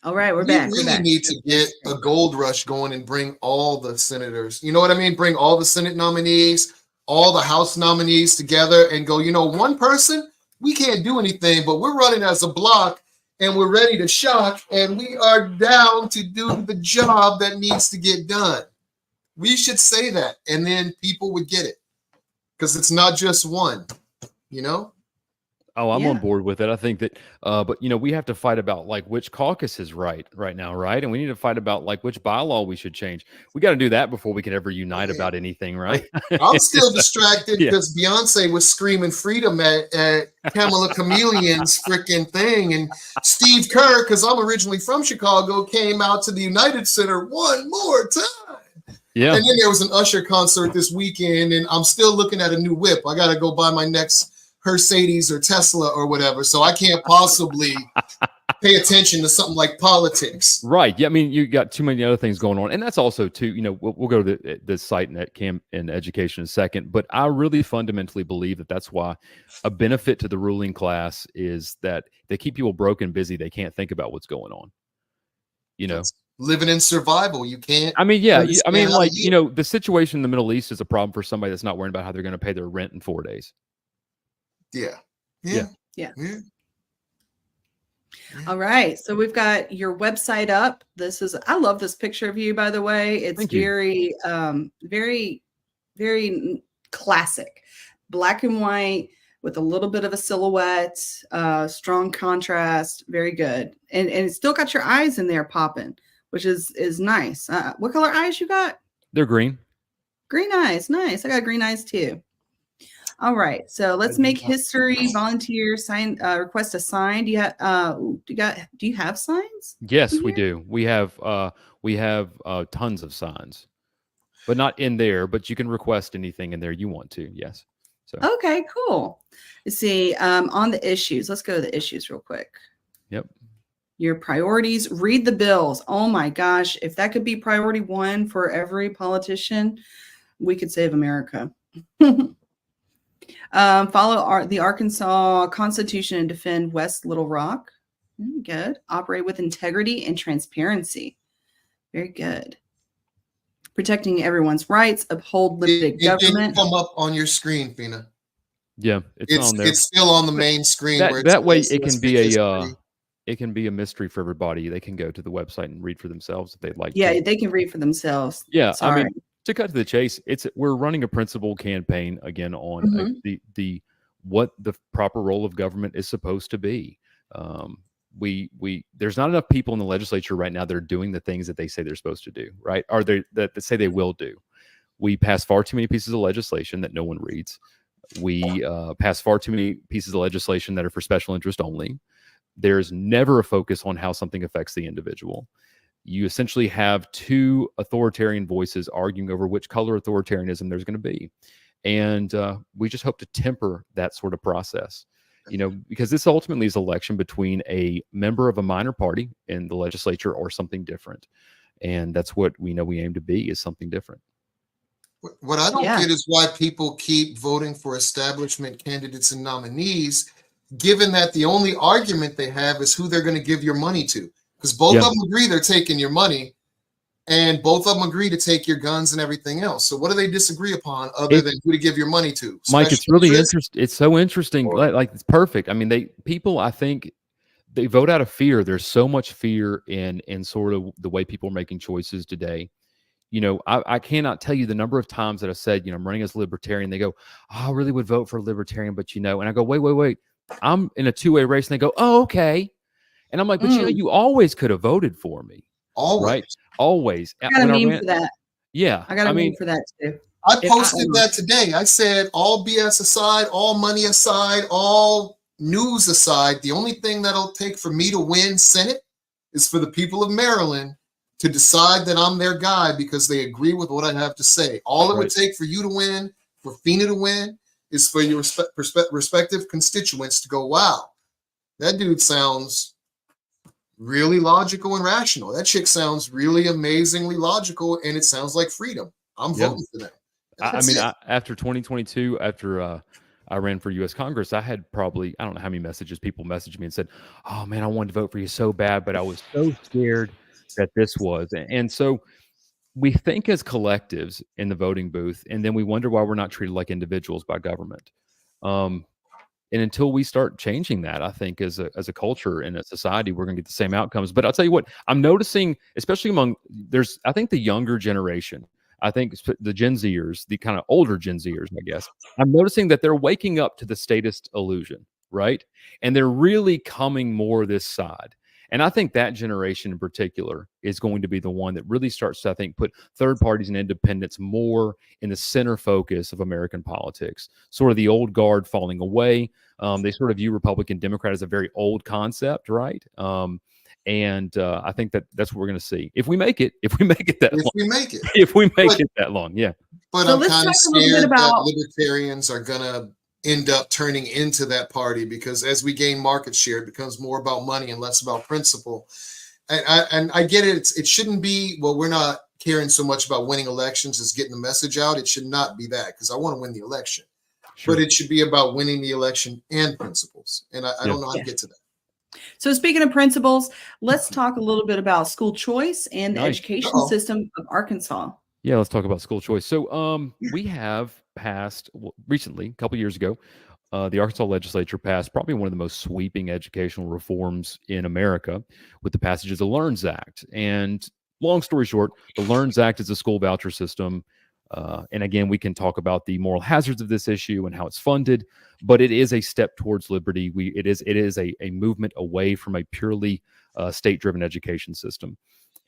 [SPEAKER 1] All right, we're back.
[SPEAKER 2] We really need to get a gold rush going and bring all the senators, you know what I mean? Bring all the Senate nominees, all the House nominees together and go, one person, we can't do anything, but we're running as a block and we're ready to shock, and we are down to do the job that needs to get done. We should say that, and then people would get it, because it's not just one,
[SPEAKER 12] Oh, I'm on board with it. I think that, but we have to fight about like which caucus is right now, right? And we need to fight about like which bylaw we should change. We got to do that before we can ever unite about anything, right?
[SPEAKER 2] I'm still distracted because Beyonce was screaming freedom at Kamala Chameleon's freaking thing, and Steve Kerr, because I'm originally from Chicago, came out to the United Center one more time.
[SPEAKER 12] Yeah.
[SPEAKER 2] And then there was an Usher concert this weekend, and I'm still looking at a new whip. I got to go buy my next Mercedes or Tesla or whatever, so I can't possibly pay attention to something like politics.
[SPEAKER 12] Right. Yeah. I mean, you got too many other things going on, and that's also too. We'll go to the site and education in a second, but I really fundamentally believe that that's why a benefit to the ruling class is that they keep people broke and busy. They can't think about what's going on. That's
[SPEAKER 2] living in survival. You can't.
[SPEAKER 12] I mean, yeah. I mean, like the situation in the Middle East is a problem for somebody that's not worrying about how they're going to pay their rent in 4 days.
[SPEAKER 2] Yeah.
[SPEAKER 1] All right. So we've got your website up. I love this picture of you, by the way. It's very, very classic. Black and white with a little bit of a silhouette, strong contrast, very good. And it's still got your eyes in there popping, which is nice. What color eyes you got?
[SPEAKER 12] They're green.
[SPEAKER 1] Green eyes. Nice. I got green eyes too. All right. So let's make history. Volunteer sign request a sign. Do you have signs?
[SPEAKER 12] Yes, we do. We have tons of signs, but not in there, but you can request anything in there you want to. Yes. So
[SPEAKER 1] okay, cool. Let's see. On the issues. Let's go to the issues real quick.
[SPEAKER 12] Yep.
[SPEAKER 1] Your priorities, read the bills. Oh my gosh. If that could be priority one for every politician, we could save America. Follow the Arkansas Constitution and defend West Little Rock. Good. Operate with integrity and transparency. Very good. Protecting everyone's rights. Uphold limited government.
[SPEAKER 2] It didn't come up on your screen, Feena.
[SPEAKER 12] Yeah, it's on there.
[SPEAKER 2] It's still on the main screen.
[SPEAKER 12] That way, it can be it can be a mystery for everybody. They can go to the website and read for themselves if they'd like.
[SPEAKER 1] Yeah,
[SPEAKER 12] to.
[SPEAKER 1] they can read for themselves.
[SPEAKER 12] Yeah,
[SPEAKER 1] Sorry.
[SPEAKER 12] I mean, to cut to the chase, we're running a principled campaign again on the what the proper role of government is supposed to be. There's not enough people in the legislature right now that are doing the things that they say they're supposed to do, right? Or that say they will do. We pass far too many pieces of legislation that no one reads. We pass far too many pieces of legislation that are for special interest only. There's never a focus on how something affects the individual. You essentially have two authoritarian voices arguing over which color authoritarianism there's going to be. And we just hope to temper that sort of process, because this ultimately is an election between a member of a minor party in the legislature or something different. And that's what we know we aim to be, is something different.
[SPEAKER 2] What I don't get is why people keep voting for establishment candidates and nominees, given that the only argument they have is who they're going to give your money to. Because both of them agree they're taking your money, and both of them agree to take your guns and everything else. So what do they disagree upon other than who to give your money to?
[SPEAKER 12] Mike, it's really interesting. It's so interesting. Like it's perfect. I mean, people, I think they vote out of fear. There's so much fear in sort of the way people are making choices today. I cannot tell you the number of times that I've said, I'm running as a libertarian. They go, oh, I really would vote for a libertarian, but and I go, wait. I'm in a two-way race. And they go, oh, okay. And I'm like, but you always could have voted for me.
[SPEAKER 2] Always.
[SPEAKER 12] Right? Always.
[SPEAKER 1] I got a meme for that.
[SPEAKER 12] Yeah.
[SPEAKER 1] I got a meme for that too.
[SPEAKER 2] I posted that today. I said, all BS aside, all money aside, all news aside, the only thing that'll take for me to win Senate is for the people of Maryland to decide that I'm their guy because they agree with what I have to say. All it would take for you to win, for Feena to win, is for your respective constituents to go, wow, that dude sounds really logical and rational. That chick sounds really amazingly logical, and it sounds like freedom. I'm voting for that.
[SPEAKER 12] After 2022, after I ran for U.S. Congress, I had probably, I don't know how many messages people messaged me and said, oh, man, I wanted to vote for you so bad, but I was so scared that this was. And so we think as collectives in the voting booth, and then we wonder why we're not treated like individuals by government. And until we start changing that, I think as a culture and a society, we're going to get the same outcomes. But I'll tell you what, I'm noticing, especially I think the younger generation, I think the Gen Zers, the kind of older Gen Zers, I guess, I'm noticing that they're waking up to the statist illusion, right? And they're really coming more this side. And I think that generation in particular is going to be the one that really starts to, I think, put third parties and independents more in the center focus of American politics. Sort of the old guard falling away. They sort of view Republican Democrat as a very old concept, right? And I think that's what we're going to see if we make it. If we make it that long, yeah.
[SPEAKER 2] But I'm kind of scared that libertarians are going to end up turning into that party, because as we gain market share, it becomes more about money and less about principle. And I get it. It shouldn't be, well, we're not caring so much about winning elections as getting the message out. It should not be that, because I want to win the election. Sure. But it should be about winning the election and principles. And I don't know how to get to that.
[SPEAKER 1] So speaking of principles, let's talk a little bit about school choice and the education system of Arkansas.
[SPEAKER 12] Yeah, let's talk about school choice. So we have passed recently, a couple years ago, the Arkansas legislature passed probably one of the most sweeping educational reforms in America with the passage of the LEARNS Act. And long story short, the LEARNS Act is a school voucher system. And again, we can talk about the moral hazards of this issue and how it's funded, but it is a step towards liberty. It is a movement away from a purely state-driven education system.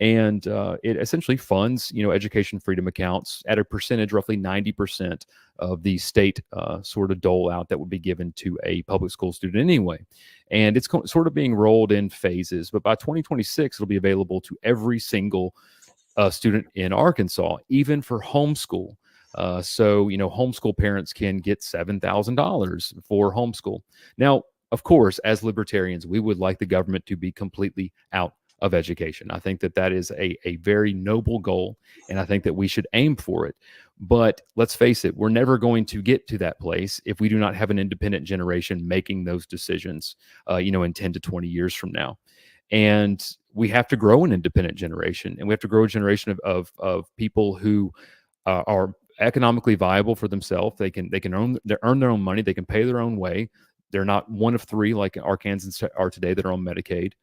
[SPEAKER 12] And it essentially funds, education freedom accounts at a percentage, roughly 90% of the state sort of dole out that would be given to a public school student anyway. And it's sort of being rolled in phases. But by 2026, it'll be available to every single student in Arkansas, even for homeschool. So, homeschool parents can get $7,000 for homeschool. Now, of course, as libertarians, we would like the government to be completely out of education. I think that is a very noble goal, and I think that we should aim for it. But let's face it, we're never going to get to that place if we do not have an independent generation making those decisions, in 10 to 20 years from now. And we have to grow an independent generation, and we have to grow a generation of people who are economically viable for themselves. They can earn their own money. They can pay their own way. They're not one of three like Arkansans are today that are on Medicaid.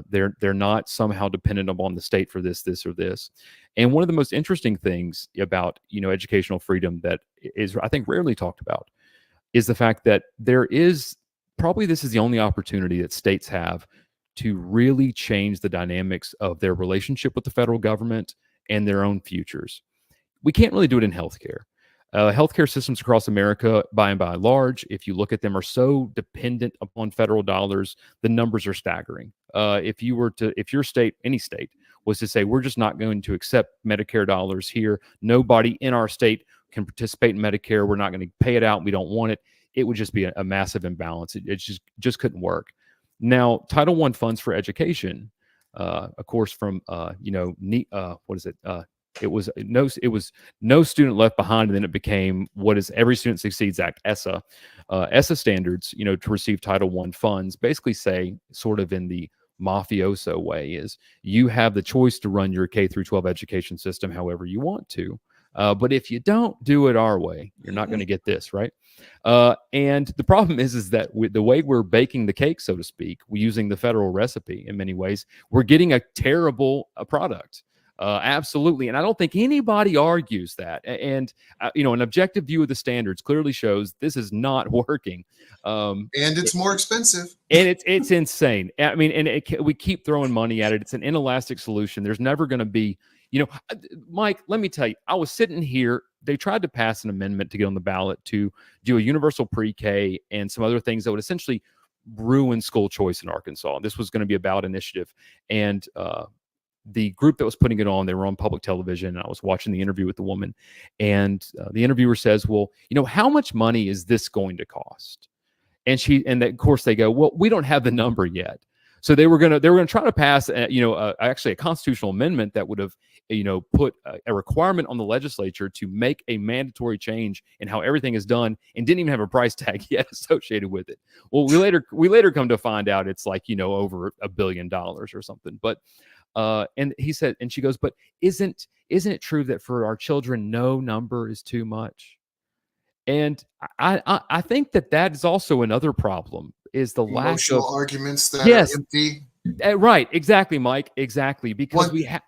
[SPEAKER 12] They're not somehow dependent upon the state for this, or this. And one of the most interesting things about, educational freedom that is, I think, rarely talked about is the fact that this is the only opportunity that states have to really change the dynamics of their relationship with the federal government and their own futures. We can't really do it in healthcare. Healthcare systems across America, by and large, if you look at them, are so dependent upon federal dollars. The numbers are staggering. If your state, any state, was to say, we're just not going to accept Medicare dollars here, nobody in our state can participate in Medicare, we're not going to pay it out, we don't want it, it would just be a massive imbalance. It just couldn't work. Now, Title I funds for education, of course, from it was no student left behind, and then it became what is Every Student Succeeds Act, ESSA. ESSA standards, to receive Title I funds basically say, sort of in the mafioso way, is you have the choice to run your K through 12 education system however you want to. But if you don't do it our way, you're not going to get this, right? And the problem is that the way we're baking the cake, so to speak, we're using the federal recipe in many ways, we're getting a terrible product. Absolutely. And I don't think anybody argues that. And, an objective view of the standards clearly shows this is not working.
[SPEAKER 2] And it's more expensive.
[SPEAKER 12] And it's insane. I mean, and we keep throwing money at it. It's an inelastic solution. There's never going to be, Mike, let me tell you, I was sitting here. They tried to pass an amendment to get on the ballot to do a universal pre-K and some other things that would essentially ruin school choice in Arkansas. This was going to be a ballot initiative. And, the group that was putting it on, they were on public television, and I was watching the interview with the woman, and the interviewer says, well, how much money is this going to cost? And of course they go, well, we don't have the number yet. So they were going to try to pass, actually a constitutional amendment that would have, put a requirement on the legislature to make a mandatory change in how everything is done, and didn't even have a price tag yet associated with it. Well, we later come to find out it's like, over $1 billion or something. But and he said, and she goes, but isn't it true that for our children, no number is too much? And I think that is also another problem, is the lack of
[SPEAKER 2] arguments that
[SPEAKER 12] are
[SPEAKER 2] empty.
[SPEAKER 12] Right. Exactly, Mike. Exactly. Because we have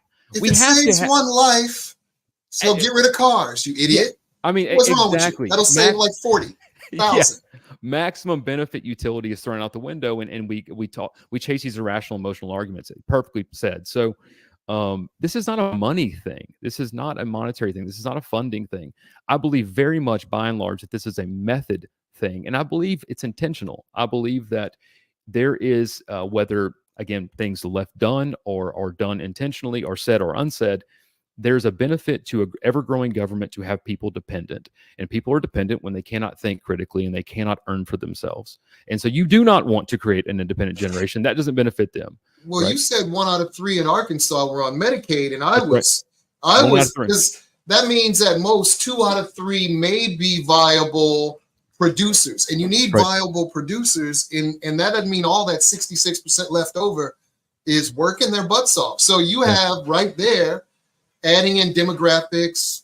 [SPEAKER 2] saves one life, so get rid of cars, you idiot.
[SPEAKER 12] I mean,
[SPEAKER 2] what's wrong with you? That'll save like 40,000.
[SPEAKER 12] Yeah. Maximum benefit utility is thrown out the window, and we chase these irrational emotional arguments. Perfectly said. So this is not a money thing. This is not a monetary thing. This is not a funding thing. I believe very much, by and large, that this is a method thing, and I believe it's intentional. I believe that there is whether, again, things left done or done intentionally or said or unsaid, there's a benefit to an ever-growing government to have people dependent. And people are dependent when they cannot think critically and they cannot earn for themselves. And so you do not want to create an independent generation. That doesn't benefit them.
[SPEAKER 2] Well, right? You said 1 out of 3 in Arkansas were on Medicaid, and I was, because that means at most 2 out of 3 may be viable producers. And you need viable producers, and that doesn't mean all that 66% left over is working their butts off. So you have right there, adding in demographics,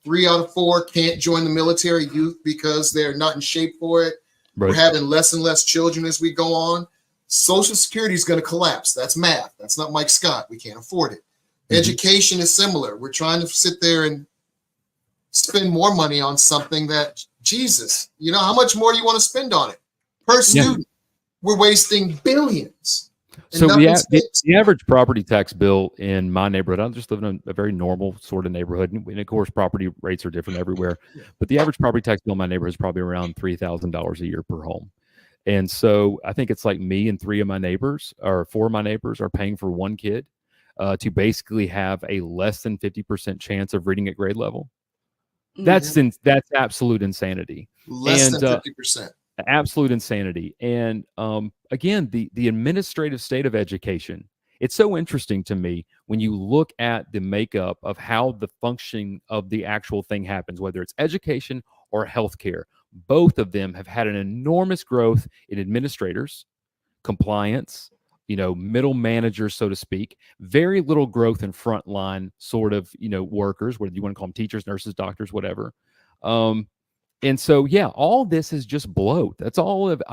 [SPEAKER 2] 3 out of 4 can't join the military youth because they're not in shape for it. Right. We're having less and less children as we go on. Social Security is going to collapse. That's math. That's not Mike Scott. We can't afford it. Education is similar. We're trying to sit there and spend more money on something that, Jesus, how much more do you want to spend on it per student? We're wasting billions.
[SPEAKER 12] So
[SPEAKER 2] nothing sticks.
[SPEAKER 12] the average property tax bill in my neighborhood, I just live in a very normal sort of neighborhood. And of course, property rates are different everywhere. But the average property tax bill in my neighborhood is probably around $3,000 a year per home. And so I think it's like me and four of my neighbors are paying for one kid to basically have a less than 50% chance of reading at grade level. That's absolute insanity.
[SPEAKER 2] Less than 50%.
[SPEAKER 12] Absolute insanity. And again, the administrative state of education, it's so interesting to me when you look at the makeup of how the functioning of the actual thing happens, whether it's education or healthcare. Both of them have had an enormous growth in administrators, compliance, middle managers, so to speak. Very little growth in frontline sort of, workers, whether you want to call them teachers, nurses, doctors, whatever. And so, yeah, all this is just bloat. That's all of it.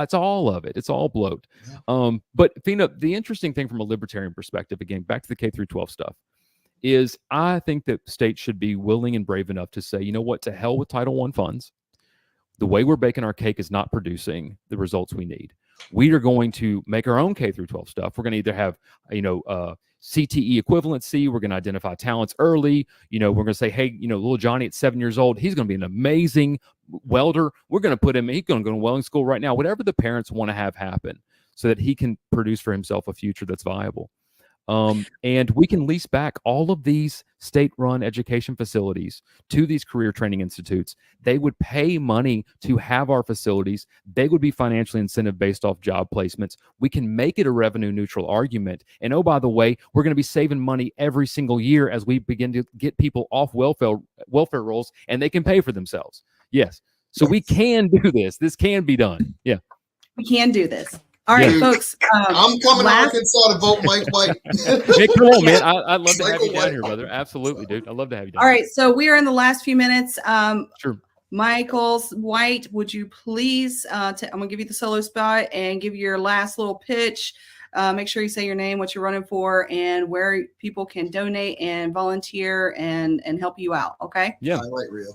[SPEAKER 12] It's all bloat. But Feena, the interesting thing from a libertarian perspective, again, back to the K through 12 stuff, is I think that states should be willing and brave enough to say, you know what, to hell with Title I funds. The way we're baking our cake is not producing the results we need. We are going to make our own K through 12 stuff. We're going to either have, CTE equivalency. We're going to identify talents early. We're going to say, hey, little Johnny at 7 years old, he's going to be an amazing welder. We're going to put him, he's going to go to welding school right now, whatever the parents want to have happen so that he can produce for himself a future that's viable. And we can lease back all of these state-run education facilities to these career training institutes. They would pay money to have our facilities. They would be financially incentive based off job placements. We can make it a revenue neutral argument. And oh, by the way, we're going to be saving money every single year as we begin to get people off welfare rolls, and they can pay for themselves. Yes. So we can do this. This can be done. Yeah.
[SPEAKER 1] We can do this. All right, folks.
[SPEAKER 2] I'm coming to Arkansas to vote Mike White.
[SPEAKER 12] Hey, come on, man. I'd love to have you down here, brother. Absolutely, dude. I'd love to have you down
[SPEAKER 1] here. All right, so we are in the last few minutes.
[SPEAKER 12] Sure.
[SPEAKER 1] Michael White, would you please, I'm going to give you the solo spot and give your last little pitch. Make sure you say your name, what you're running for, and where people can donate and volunteer and help you out. Okay.
[SPEAKER 12] Yeah.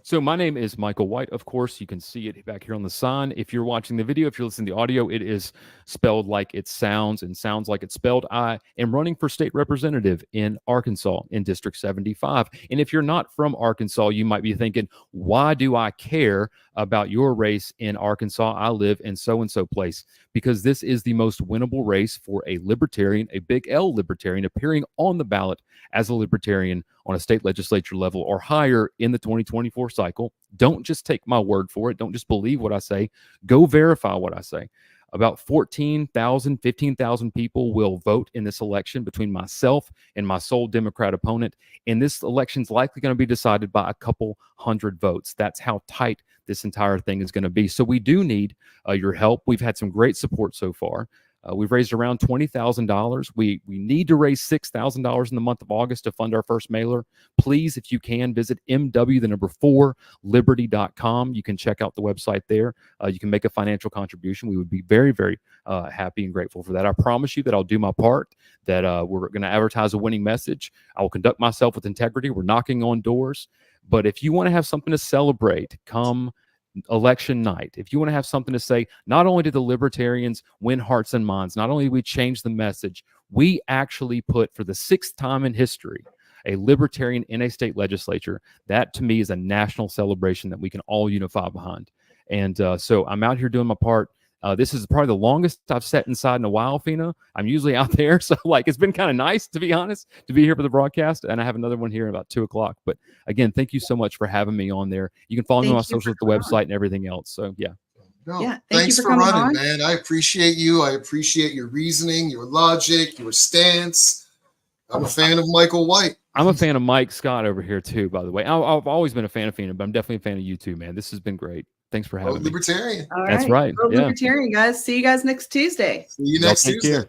[SPEAKER 12] So my name is Michael White. Of course, you can see it back here on the sign. If you're watching the video, if you're listening to the audio, it is spelled like it sounds and sounds like it's spelled. I am running for state representative in Arkansas in District 75. And if you're not from Arkansas, you might be thinking, why do I care about your race in Arkansas? I live in so-and-so place. Because this is the most winnable race for a libertarian, a big L libertarian, appearing on the ballot as a libertarian on a state legislature level or higher in the 2024 cycle. Don't just take my word for it. Don't just believe what I say. Go verify what I say. About 14,000, 15,000 people will vote in this election between myself and my sole Democrat opponent. And this election's likely going to be decided by a couple hundred votes. That's how tight this entire thing is going to be. So we do need your help. We've had some great support so far. We've raised around $20,000. We need to raise $6,000 in the month of August to fund our first mailer. Please, if you can, visit MW4Liberty.com. You can check out the website there. You can make a financial contribution. We would be very, very happy and grateful for that. I promise you that I'll do my part, that we're going to advertise a winning message. I will conduct myself with integrity. We're knocking on doors. But if you want to have something to celebrate, come election night, if you want to have something to say, not only did the libertarians win hearts and minds, not only did we change the message, we actually put, for the 6th time in history, a libertarian in a state legislature. That to me is a national celebration that we can all unify behind. And so I'm out here doing my part. This is probably the longest I've sat inside in a while, Feena. I'm usually out there. So it's been kind of nice, to be honest, to be here for the broadcast. And I have another one here at about 2 o'clock. But again, thank you so much for having me on there. You can follow me on my socials at the website and everything else. So yeah.
[SPEAKER 2] No, thanks for running, man. I appreciate you. I appreciate your reasoning, your logic, your stance. I'm a fan of Michael White.
[SPEAKER 12] I'm a fan of Mike Scott over here too, by the way. I've always been a fan of Feena, but I'm definitely a fan of you too, man. This has been great. Thanks for having me.
[SPEAKER 2] Libertarian.
[SPEAKER 1] All right.
[SPEAKER 12] That's right.
[SPEAKER 1] Libertarian, guys. See you guys next Tuesday.
[SPEAKER 2] See you next Tuesday.